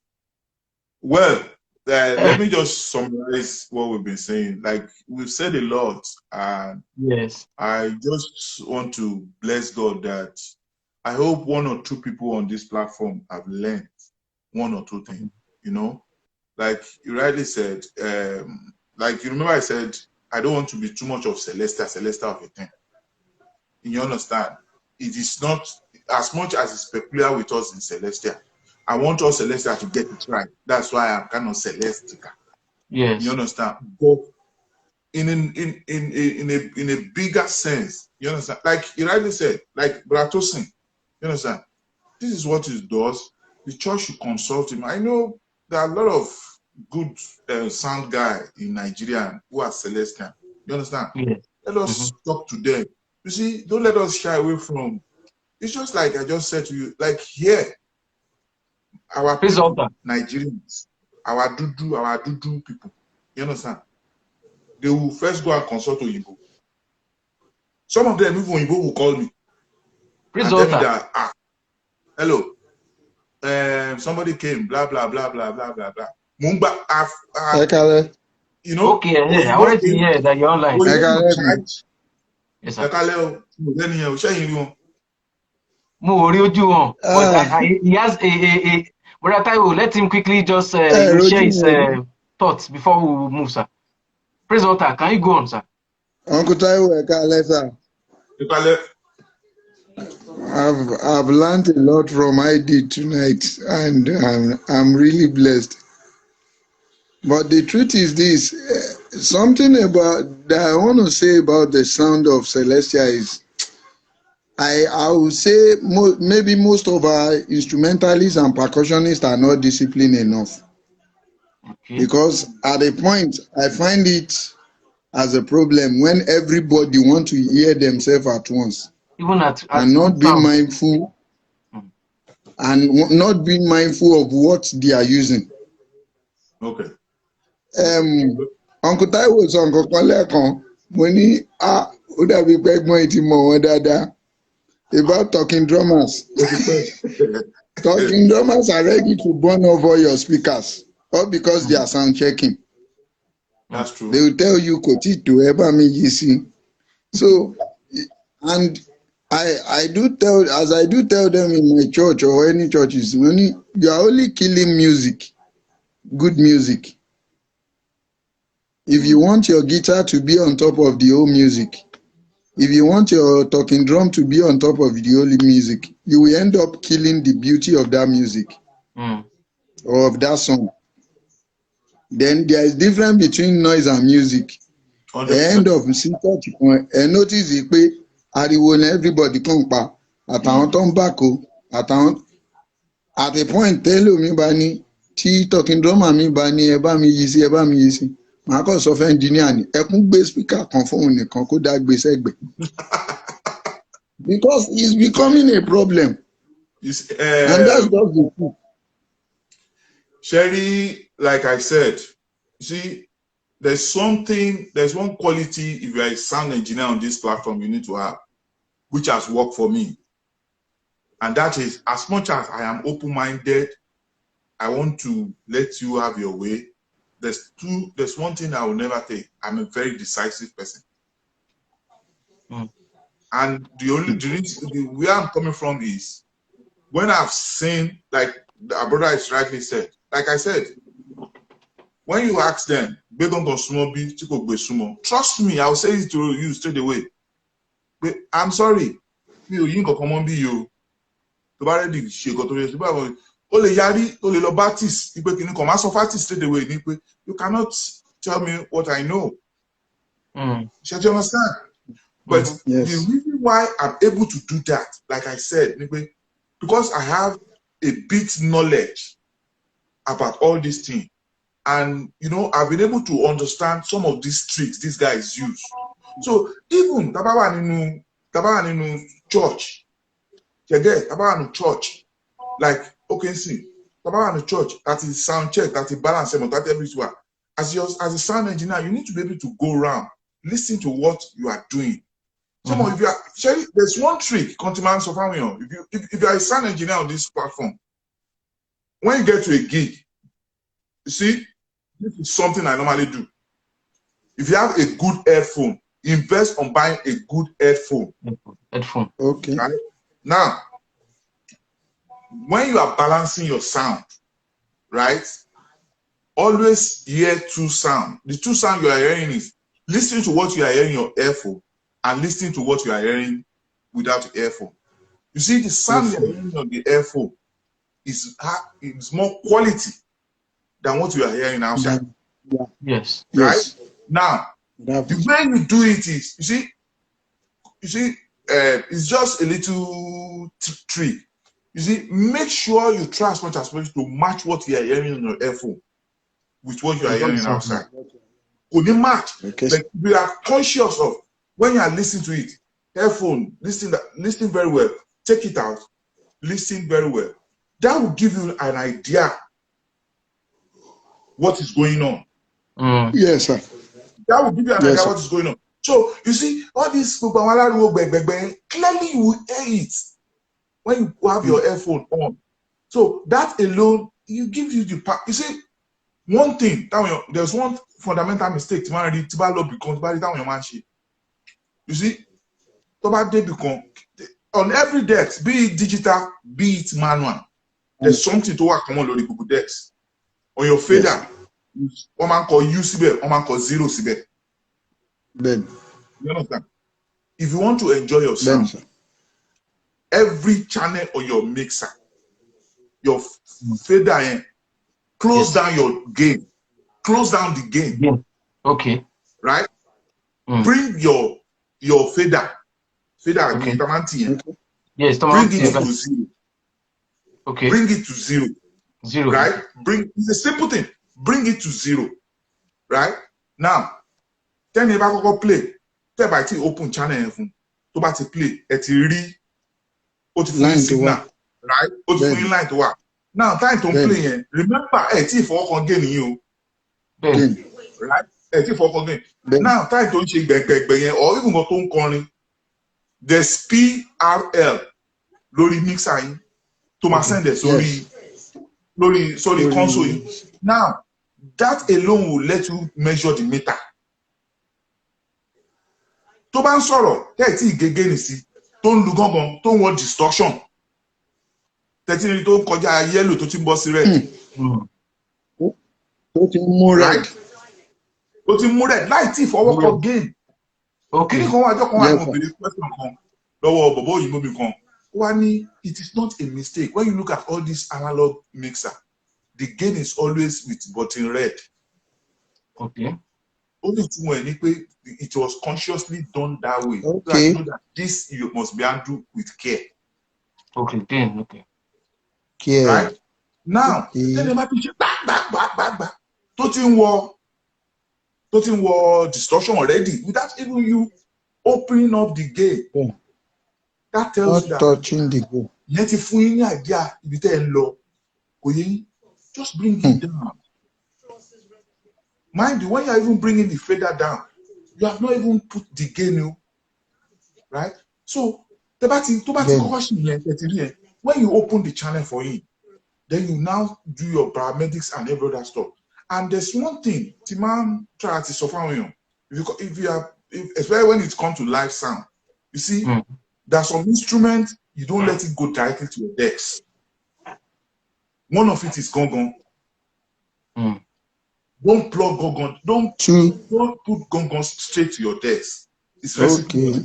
Well, let me just summarize what we've been saying. Like, we've said a lot, and I just want to bless God that I hope one or two people on this platform have learned one or two things, Like you rightly said, like you remember I said, I don't want to be too much of Celesta of a thing. You understand? It is not as much as it's peculiar with us in Celestia. I want us Celestia to get it right. That's why I'm kind of Celestica. Yes. You understand? But in a bigger sense, you understand? Like you rightly said, like Bratosin, you understand? This is what it does. The church should consult him. I know there are a lot of good sound guys in Nigeria who are Celestian. You understand? Yes. Let us talk to them. You see, don't let us shy away from. It's just like I just said to you, like here, our people, Nigerians, our Dudu people, you understand? They will first go and consult Oyibo. Some of them, even Oyibo, will call me and tell me that, hello, somebody came, blah, blah, blah, blah, blah, blah, blah. Mumba, you know, Okay, I already hear that you're online. When you charge, yes, sir. But he has a Brother Taiwo, let him quickly just share his thoughts before we move, sir. Praise Altar, can you go on, sir? Uncle Taiwo, sir. I've learned a lot from ID tonight, and I'm really blessed. But the truth is this, something about that I want to say about the sound of Celestia is, I would say maybe most of our instrumentalists and percussionists are not disciplined enough. Okay. Because at a point, I find it as a problem when everybody wants to hear themselves at once. Even at and not be mindful and not being mindful of what they are using. Okay. Uncle Taiwo sọ nǹkan kan lẹ́ẹ̀kan, mo ní ó dàbí pé ẹ̀gbọ́n ti mọ̀ wọ́n dáadáa about talking drummers. Talking drummers are ready to burn over your speakers, all because they are sound checking. That's true. They will tell you kò tí tó ẹ bá mi yí sí. So, and I do tell them in my church or any churches, you are only killing music, good music. If you want your guitar to be on top of the old music, if you want your talking drum to be on top of the old music, you will end up killing the beauty of that music or of that song. Then there is difference between noise and music. At the end of the and notice it, ariwo na everybody kan pa àtàwọn tó ń bàkó àtàwọn at a point tẹ́lẹ̀ mi bá ní tí talking drummer mi bá ní ẹ bá mi yí sí màá kàn sọ fún engineer ní ẹkún gbé speaker kan fóun nìkan kó dá gbé sẹ́gbẹ̀ because it's becoming a problem and that's just the truth. Sherry, like I said, see, there's one quality if you're a sound engineer on this platform you need to have, which has worked for me. And that is, as much as I am open-minded, I want to let you have your way. There's one thing I will never take. I'm a very decisive person. And the where I'm coming from is, when I've seen, like our brother has rightly said, like I said, when you ask them, trust me, I'll say it to you straight away. But I'm sorry, you come be you. Straight away. You cannot tell me what I know. Should you understand? But yes. The reason why I'm able to do that, like I said, because I have a bit knowledge about all these things. And, I've been able to understand some of these tricks these guys use. So even Tabawa church, church, like, okay, see, Tabawa church, that is sound check, that is balance, that everywhere. As a sound engineer, you need to be able to go around, listen to what you are doing. There's one trick, if you are a sound engineer on this platform, when you get to a gig, you see, this is something I normally do. If you have a good headphone, invest on buying a good headphone. Okay. Right? Now, when you are balancing your sound, right? Always hear two sounds. The two sounds you are hearing is listening to what you are hearing in your earphone and listening to what you are hearing without the earphone. You see, the sound you are hearing on the earphone is more quality than what you are hearing outside. Yeah. Yes. Right? Yes. Now, the way you do it is, you see, it's just a little trick. You see, make sure you try as much as possible to match what you are hearing on your earphone with what you are hearing outside. Could you match? Okay. Like, we are conscious of when you are listening to it. Earphone, listen very well. Take it out, listen very well. That will give you an idea what is going on. Yes, sir. That will give you an idea what is going on. So you see, all these clearly you will hear it when you have your earphone on. So that alone, gives you the you see, one thing, there's one fundamental mistake you see, on every desk, be it digital, be it manual, there's something to work on the Google decks. On your fader, one man call U sibe, one man call 0 sibe. Ben. You understand? If you want to enjoy your sound, every channel on your mixer, your fader, close down your gain. Close down the gain. Yeah. Okay. Right? Bring your fader. Fader Okay. Yes, bring it to 0. Okay. Bring it to 0. 0. Right? It's a simple thing. Bring it to 0. Right? Now, then you go play. Tell by the open channel to ba ti play. Et read. Line to work. Right? Line to work. Now, time to play. Remember, for gain you. Right? Now, time to check back or even go to calling. There's PRL lori mixer to my send it sorry console. Now, that alone will let you measure the meter. To ban sọ̀rọ̀ tẹ́tí gẹ́gẹ́ ní sí tó ń lu gángan tó ń wọ distortion tẹ́tí ní tó ń kọjá yellow tó ti ń bọ́ sí red. Tó ti mú red. Tó ti mú red láì tí ìfọwọ́ kọ gain. Kí ni kan wá ọjọ́ kan wá ní obìnrin question kan lọ́wọ́ bọ̀bọ̀ òyìnbó mi kan. Wá ní it is not a mistake when you look at all this analog mixer the gain is always with button red. Okay. Only two when it was consciously done that way. Okay. So I know that this you must be handled with care. Okay, then okay. Care. Right? Now, then the matter back. Totin war distortion already without even you opening up the gate. Yeah. That tells you that touching the gate. Let if we idea just bring it down. Mind you, when you're even bringing the fader down, you have not even put the gain, right? So, when you open the channel for him, then you now do your paramedics and every other stuff. And there's one thing, Timan try to suffer especially when it comes to live sound, you see, there's some instruments you don't let it go directly to your decks. One of it is gong. Don't plug gong. Don't put gong straight to your desk. It's very simple.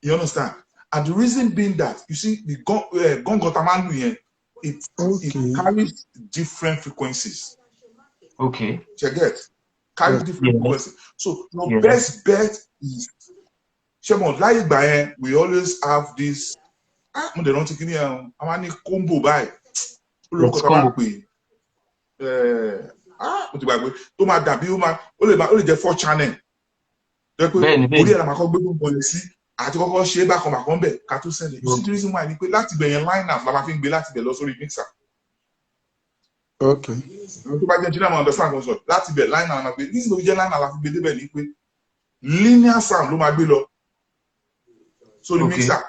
You understand? And the reason being that you see the gong it carries different frequencies. Okay. Check it. Carries different frequencies. So your best bet is we always have this combo by tó máa dàbí ó lè jẹ́ 4 channel tó pé orí ẹ̀rọ àmàkọ́ gbégbó bọ̀lẹ̀ sí àti kọ́kọ́ ṣe é bákan bẹ̀ ká tó sẹ́lẹ̀. You see the reason why ni pé láti bẹ̀yẹn line up la máa fi ń gbé láti bẹ̀ lọ sórí mixer. Okay. Tó bá jẹ́ engineer máa understand kan sọ láti bẹ̀ line up la pé this is the line up la fi gbé débẹ̀ ni pé linear sound ló máa gbé lọ sórí mixer.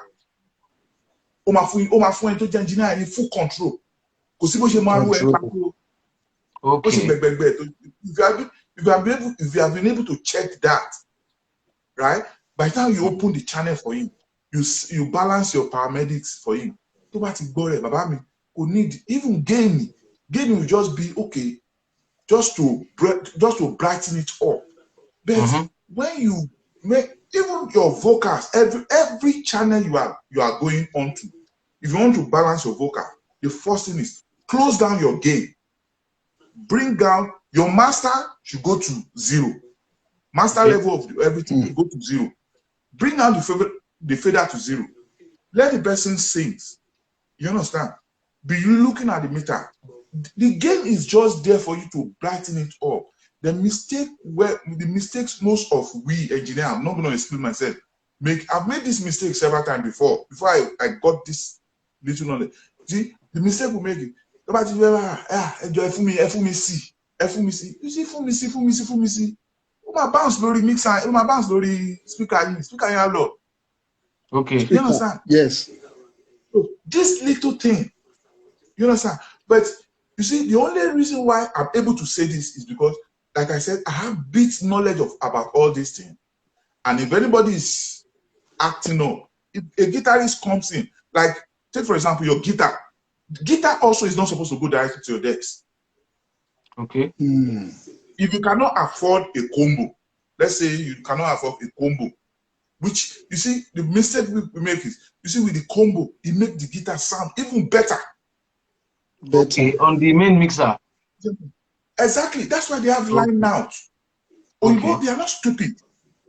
Ó máa fún ẹni tó jẹ́ engineer ní full control. Kò sí bó ṣe máa rú ẹ pàtó. Okay. If you have been able to check that, right? By the time you open the channel for him, you balance your paramedics for him. To bá ti gbọ́ rẹ̀, bàbá mi kò need even gain will just be okay, just to brighten it up. But when you make even your vocals, every channel you are going onto, if you want to balance your vocal, the first thing is close down your gain. Bring down your master should go to 0. Master level of everything should go to 0. Bring down the fader to 0. Let the person sing. You understand? Be you looking at the meter. The gain is just there for you to brighten it up. The mistakes most of we engineers, I'm not going to explain myself, I've made this mistake several times before I got this little knowledge. See, the mistake we make it. Enjoy FUMC. You see, FUMC. My bounce lórí mixer, my bounce lórí speaker in law. Okay. You understand? Yes. So this little thing, you understand? But You see, the only reason why I'm able to say this is because, like I said, I have bit knowledge about all these things. And if anybody is acting up, if a guitarist comes in, like, take for example, your guitar. Guitar also is not supposed to go directly to your decks. Okay. If you cannot afford a combo, let's say you cannot afford a combo, which, you see, the mistake we make is, you see, with the combo, it makes the guitar sound even better. Okay, on the main mixer. Exactly. That's why they have line out. Okay. They are not stupid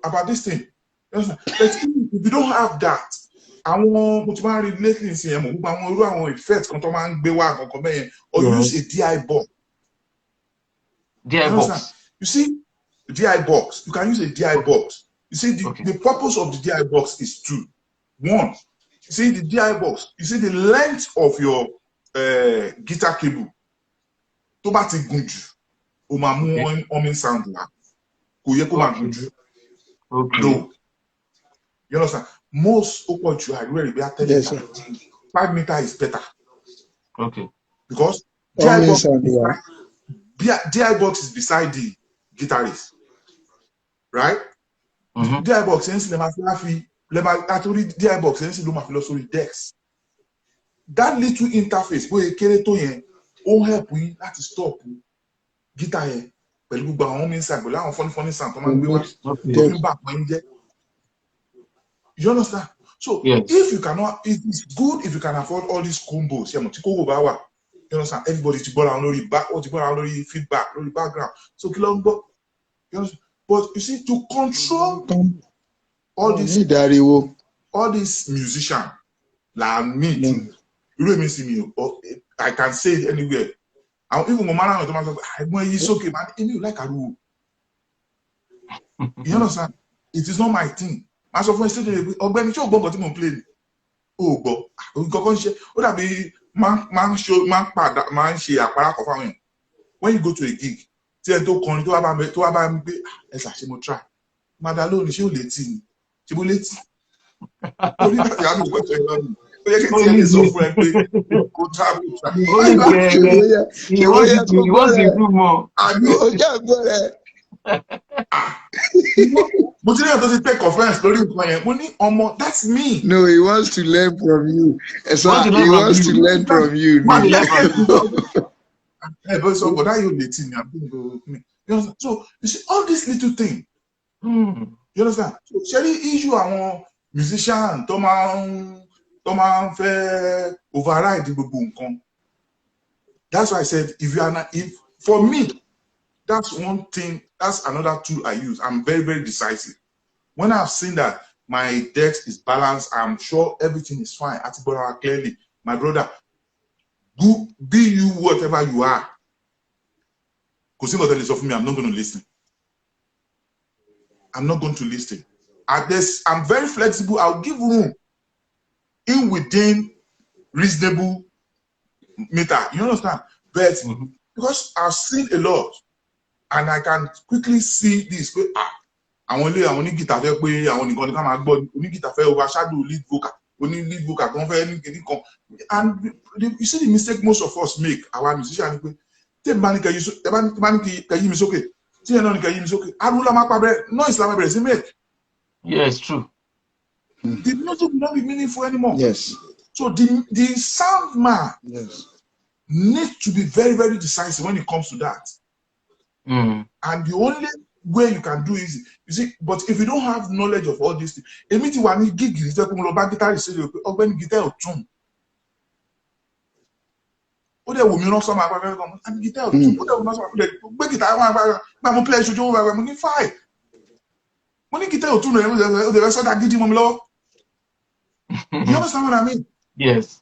about this thing. But if you don't have that, àwọn mo ti máa rí lately in CM, àwọn irú àwọn effects kan tó máa ń gbé wá kankan bẹ́ẹ̀, or use a DI box. DI box. You see, DI box. You can use a DI box. You see, the purpose of the DI box is two. One, you see the DI box. You see the length of your guitar cable. Tó bá ti gùn jù, ó máa mú humming sound wá. Kò yẹ kó máa gùn jù. No. You understand? Most opportunity I really be telling you 5 meters is better. Okay. Because DI box is beside the guitarist. Right? DI box sense le ma fi DI box sense lo ma fi lọ sórí decks. That little interface bóyá kéré tó yẹn ó help yín láti stop guitar yẹn pẹ̀lú gbogbo àwọn inside pẹ̀lú àwọn funny sound tó máa ń gbé wá tó fi ń bà pọ́n jẹ́. You understand? So if you cannot, it is good if you can afford all these combos. You understand? Everybody to go down lórí back or to go down lórí feedback, lórí background. So you understand? But you see, to control all these musicians, like me too. You know me see me. I can say it anywhere. And even my man, it's okay, man. You like a rule. You understand? It is not my thing. As of when ọ̀gbẹ́ni tí o gbọ́ nǹkan tí mo ń play ni o gbọ́ nǹkan ṣe ó dàbí máa ń ṣe àpárá kan fáwọn èèyàn. When you go to a gig tí ẹni tó kọrin tó wá bá mi gbé ẹ ṣàṣe mo try mada lónìí ṣé ò létí ni ṣé mo létí orí ìyá mi ìwé ìfẹ́ lọ́nà ó yẹ kí tí ẹ lè sọ fún ẹ pé kò try mo try. He wants to improve more. Ọjọ́ àgbọ̀ rẹ̀. But you know, take offense. That's me. No, he wants to learn from you. He wants to learn from you. So you see all these little things. You understand? So Sherry issue àwọn musician tó máa ń fẹ́ override gbogbo nǹkan. That's why I said if for me, that's one thing. That's another tool I use. I'm very, very decisive. When I've seen that my deck is balanced, I'm sure everything is fine. Atibora clearly, my brother, be you whatever you are. Because for me, I'm not going to listen. I'm not going to listen. I'm very flexible. I'll give room within reasonable meter. You understand? But because I've seen a lot. And I can quickly see this. Àwọn onígìtà fẹ́ pé àwọn nìkan ní ká máa gbọ́ onígìtà fẹ́ overshadow lead vocal lead vocal kan fẹ́ ní kìíní kan. And you see the mistake most of us make, our musician ni pé tí bá ní kẹ́ yí mi sókè tí ẹ̀ náà ní kẹ́ yí mi sókè ariwo la máa pa bẹ́ẹ̀ noise la máa bẹ̀rẹ̀ sí make. Yeah, it's true. The music will not be meaningful anymore. Yes. So the sound man needs to be very, very decisive when it comes to that. And the only way you can do is, you see, but if you don't have knowledge of all these things, èmi ti wà ní gig yìí tẹ́ kó mo lọ bá guitarist ṣe pé ọ̀gbẹ́ni guitar ò tún. Ó dẹ̀ wò mí rán sọ́mọ agbára kan, àbí guitar ò tún. Ó dẹ̀ wò mí rán sọ́mọ agbára kan, gbé guitar àwọn agbára gba mo play ìṣojú owó agbára mo ní fine. Mo ní guitar ò tún rẹ̀ ó dẹ̀ fẹ́ sọ́dà gidi mọ́ mi lọ́wọ́. You understand what I mean? Yes.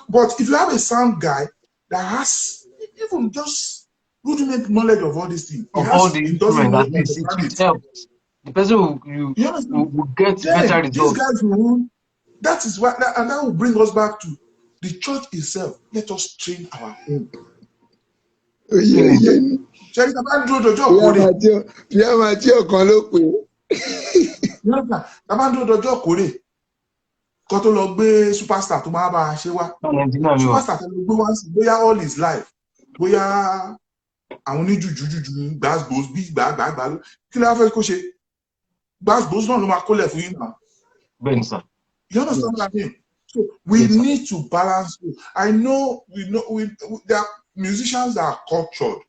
But if you have a sound guy that has even just rudiment knowledge of all these things, of all the instruments, at least it helps. The person will get better results. These guys will. That is why, and that will bring us back to the church itself. Let us train our own. Ṣé tàbá dúró dọjọ́ kórè? Bí a máa tí ọ̀kan ló pè é. Tàbá dúró dọjọ́ kórè. kó tó lọ gbé superstar tó máa bá a ṣe wá. Superstar tó lọ gbé wá sí bóyá all his life bóyá àwọn oníjùjùjùjù gbàgbós bí gbàgbàgbà kí ló fẹ́ kó ṣe gbàgbós náà ló máa kólẹ̀ fún yín náà. Bẹ́ẹ̀ni sir. You understand what I mean? So we need to balance. I know there are musicians that are cultured.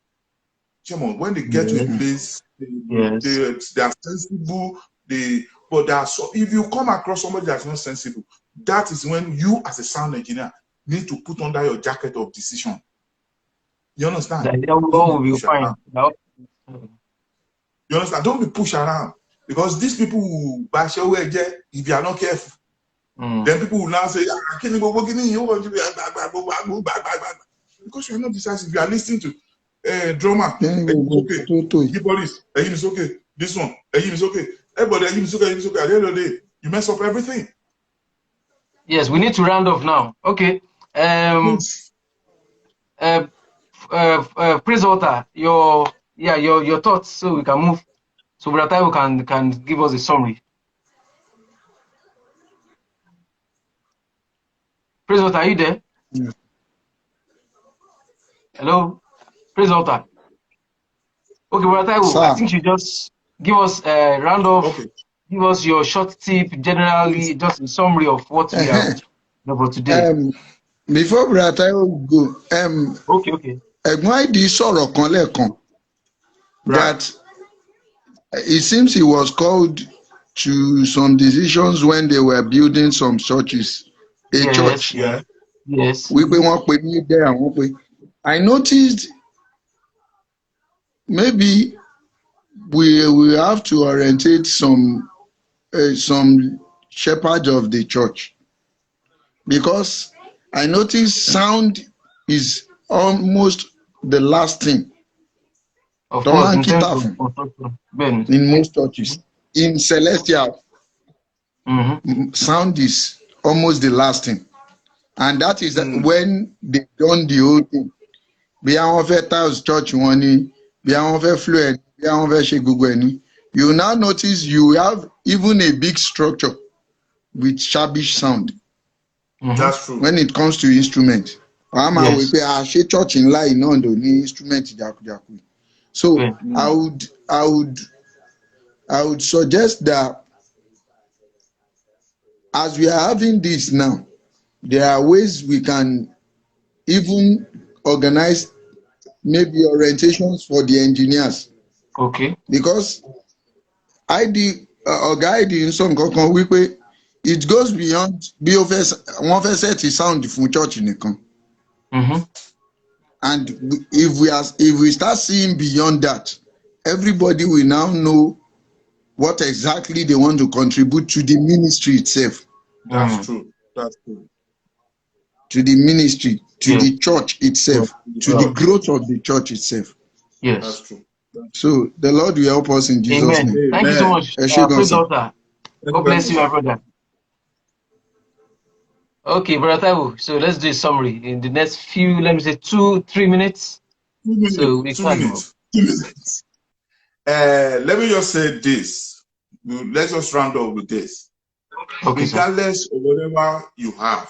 When they get to a place, they are sensible. But if you come across somebody that's not sensible, that is when you, as a sound engineer, need to put under your jacket of decision. You understand? Will be fine. You understand? Don't be pushed around, because these people will bash your way if you are not careful. Then people will now say, because you are not decisive. You are listening to drummer. Okay. Keyboardist, it's okay. This one, it's okay. Everybody, it's okay. It's okay. At the end of the day, you mess up everything. Yes, we need to round off now. Okay. Praise Walter, your thoughts, so we can move. So Brother Taiwo can give us a summary. Praise Walter, are you there? Yeah. Hello, Praise Walter. Okay, Brother Taiwo, I think you just give us a round off. Okay. Give us your short tip, generally, just a summary of what we have about today. Before Brother Taiwo go, okay. Ẹ̀gbọ́n ID sọ̀rọ̀ kan lẹ́ẹ̀kan that it seems he was called to some decisions when they were building some churches, church. Yeah. Yes. We wọ́n pè mí there and wọ́n pè. I noticed maybe we have to orientate some shepherds of the church, because I noticed sound is almost the last thing. Of course, in most churches. In Celestial, sound is almost the last thing. And that is when they done the whole thing. Bí àwọn fẹ́ tiles church wọn ni, bí àwọn fẹ́ floor, bí àwọn fẹ́ ṣe gbogbo ẹ̀ ni. You now notice you have even a big structure with shabby sound. That's true. When it comes to instruments. I'm always say ṣé church ńlá yìí náà ló ní instrument jakujaku. So I would suggest that as we are having this now, there are ways we can even organize maybe orientations for the engineers. Okay. Because ID in some kankan wípé it goes beyond bí ó fẹ́ wọ́n fẹ́ set sound fún church nìkan. And if we start seeing beyond that, everybody will now know what exactly they want to contribute to the ministry itself. That's true. That's true. To the ministry, to the church itself, to the growth of the church itself. Yes. That's true. So the Lord will help us in Jesus' name. Amen. Thank you so much. God bless you, my brother. Okay, Brother Taiwo, so let's do a summary in the next few, let me say 2-3 minutes. 2 minutes. So 2 minutes. 2 minutes. Let me just say this. Let's just round up with this. Okay, regardless of whatever you have,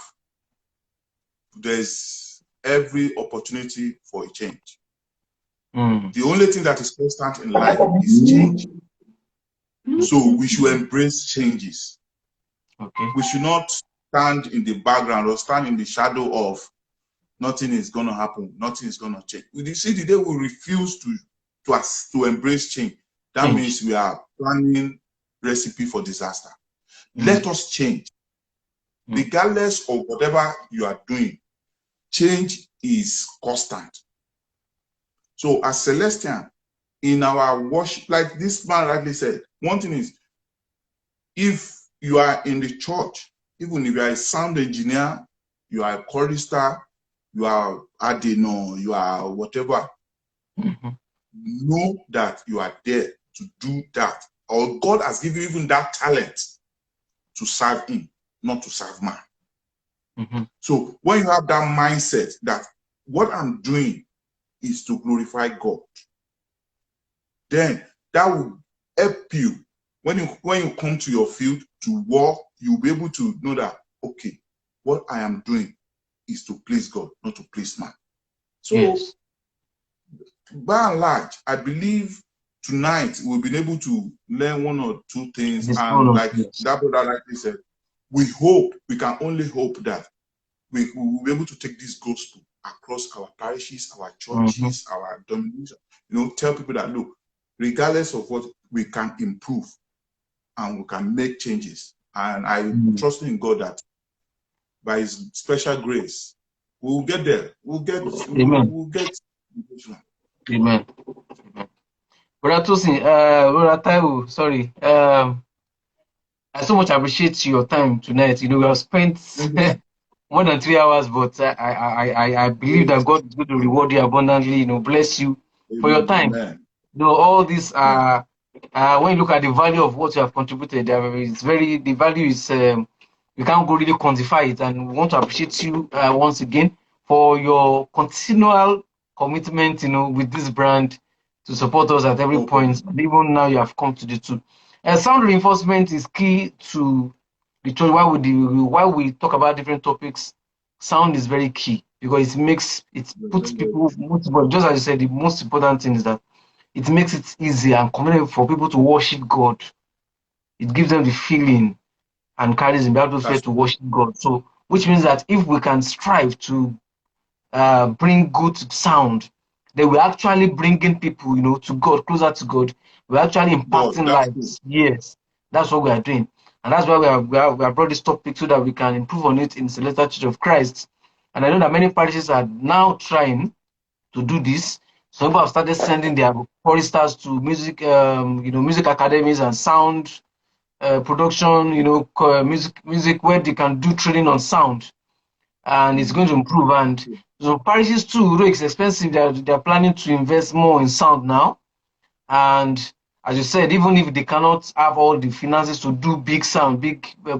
there's every opportunity for a change. The only thing that is constant in life is change. So we should embrace changes. Okay. We should not stand in the background or stand in the shadow of nothing is going to happen, nothing is going to change. You see, the day we refuse to embrace change, that means we are planning recipe for disaster. Let us change. Regardless of whatever you are doing, change is constant. So as Celestian, in our worship, like this man rightly said, one thing is, if you are in the church, even if you are a sound engineer, you are a chorister, you are Adeno, you are whatever, know that you are there to do that. Or God has given you even that talent to serve him, not to serve man. So when you have that mindset that what I'm doing is to glorify God, then that will help you when you come to your field to work. You'll be able to know that okay, what I am doing is to please God, not to please man. So, yes, by and large, I believe tonight we've been able to learn one or two things. this And bonus, like yes. that brother rightly said, we can only hope that we will be able to take this gospel across our parishes, our churches, our denominations, tell people that, look, regardless of what, we can improve and we can make changes. And I trust in God that by his special grace, we'll get there. Amen. We'll get. Amen. Brother Tosin, Brother Taiwo, sorry. I so much appreciate your time tonight. We have spent more than 3 hours, but I believe that God is going to reward you abundantly. Bless you for your time. Amen. All this when you look at the value of what you have contributed, the value is you can't go really quantify it, and we want to appreciate you once again for your continual commitment, with this brand to support us at every point. And even now you have come to the two. Sound reinforcement is key to the church. Why we talk about different topics, sound is very key because it puts people motivated. Just as you said, the most important thing is that it makes it easy and convenient for people to worship God. It gives them the feeling and carries the atmosphere to worship God. So, which means that if we can strive to bring good sound, then we're actually bringing people, to God, closer to God. We're actually impacting lives. Yes, that's what we are doing. And that's why we have brought this topic so that we can improve on it in Celestial Church of Christ. And I know that many parishes are now trying to do this. Some people have started sending their choristers to music academies and sound production, music where they can do training on sound, and it's going to improve. And so parishes too, although it's expensive, they're planning to invest more in sound now. And as you said, even if they cannot have all the finances to do big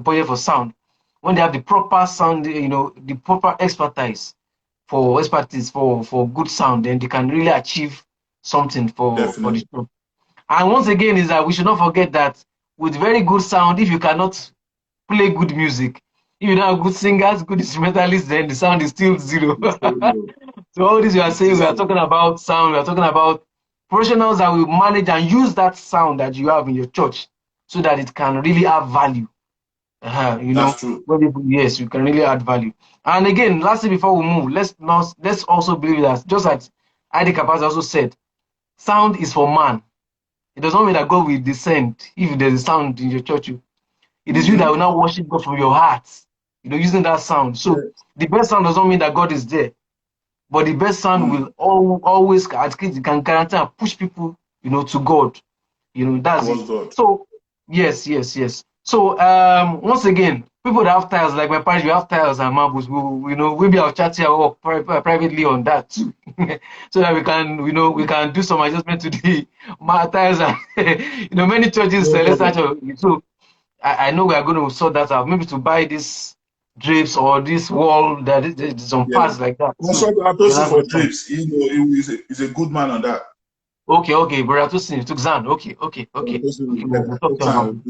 budget for sound, when they have the proper sound, the proper expertise for good sound, then they can really achieve something for the show. And once again, is that we should not forget that with very good sound, if you cannot play good music, if you don't have good singers, good instrumentalists, then the sound is still zero. So all this we are saying, we are talking about sound, we are talking about professionals that will manage and use that sound that you have in your church so that it can really have value. That's true. Yes, you can really add value. And again, lastly, before we move, let's also believe that, just as idcabasa also said, sound is for man. It does not mean that God will descend if there's a sound in your church. It is you that will now worship God from your heart, using that sound. So the best sound does not mean that God is there, but the best sound will always, at least, it can guarantee and push people, to God. That's it. God. So yes. So once again, people that have tiles, like my parish, we have tiles and marbles. We'll be our chat here or privately on that too, so that we can do some adjustment to the tiles and many churches. So I know we are going to sort that out. Maybe to buy this drapes or this wall that is on parts like that. For drapes. He's a good man on that. Okay, Brother Tosin, took Zan. Okay. We'll talk to him.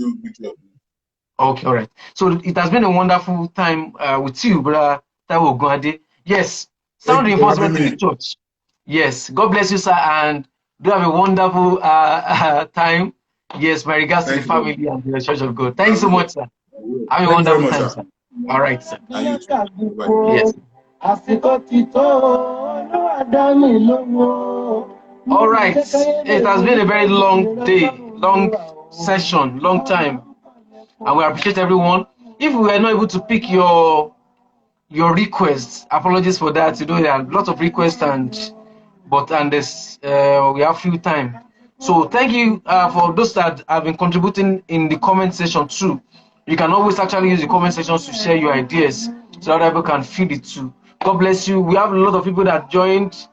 Okay, all right. So it has been a wonderful time with you, Brother Taiwo Ogunade. Yes, sound reinforcement in the church. Yes, God bless you, sir, and do have a wonderful time. Yes, my regards to the family and the Church of God. Thank you so much, sir. Have a wonderful time, sir. All right, sir. Yes. All right. It has been a very long day, long session, long time, and we appreciate everyone. If we were not able to pick your requests, apologies for that. There are lots of requests, but there's we have few time. So thank you for those that have been contributing in the comment section too. You can always actually use the comment section to share your ideas so that people can feed it too. God bless you. We have a lot of people that joined.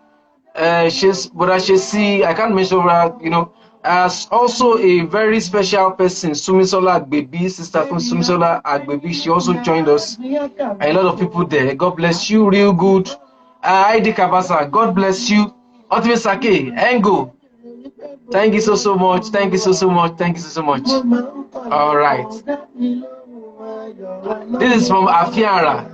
Brother C.C.C, I can't mention her, as also a very special person, Sumisola Agbebi, Sister Sumisola Agbebi. She also joined us. A lot of people there. God bless you, real good. idcabasa, God bless you. Ultimate Sake, Engo, thank you so much. Thank you so much. All right. This is from Afiara.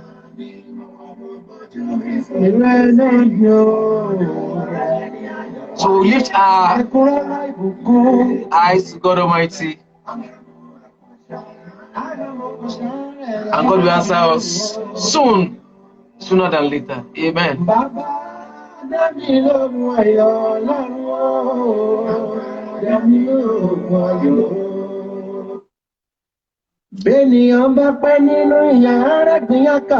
So we lift our eyes to God Almighty, and God will answer us soon, sooner than later. Amen.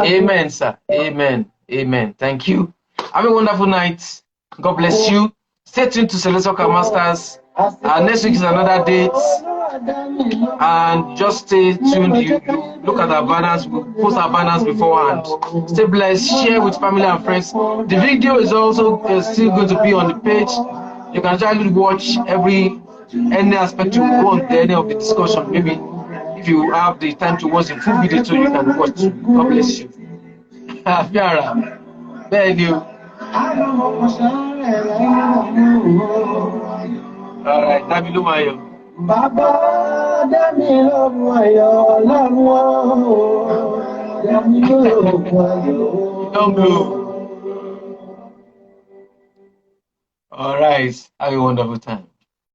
Amen, sir. Amen. Amen. Thank you. Have a wonderful night. God bless you. Stay tuned to Celestial Masters. Next week is another date. And just stay tuned. You look at our banners. We'll post our banners beforehand. Stay blessed. Share with family and friends. The video is also still going to be on the page. You can actually watch any aspect you want, any of the discussion. Maybe if you have the time to watch the full video, so you can watch. God bless you. Fiara, thank you. All right, Davilu Mayo. Baba Damilu Mayo, don't blow. All right, have a wonderful time.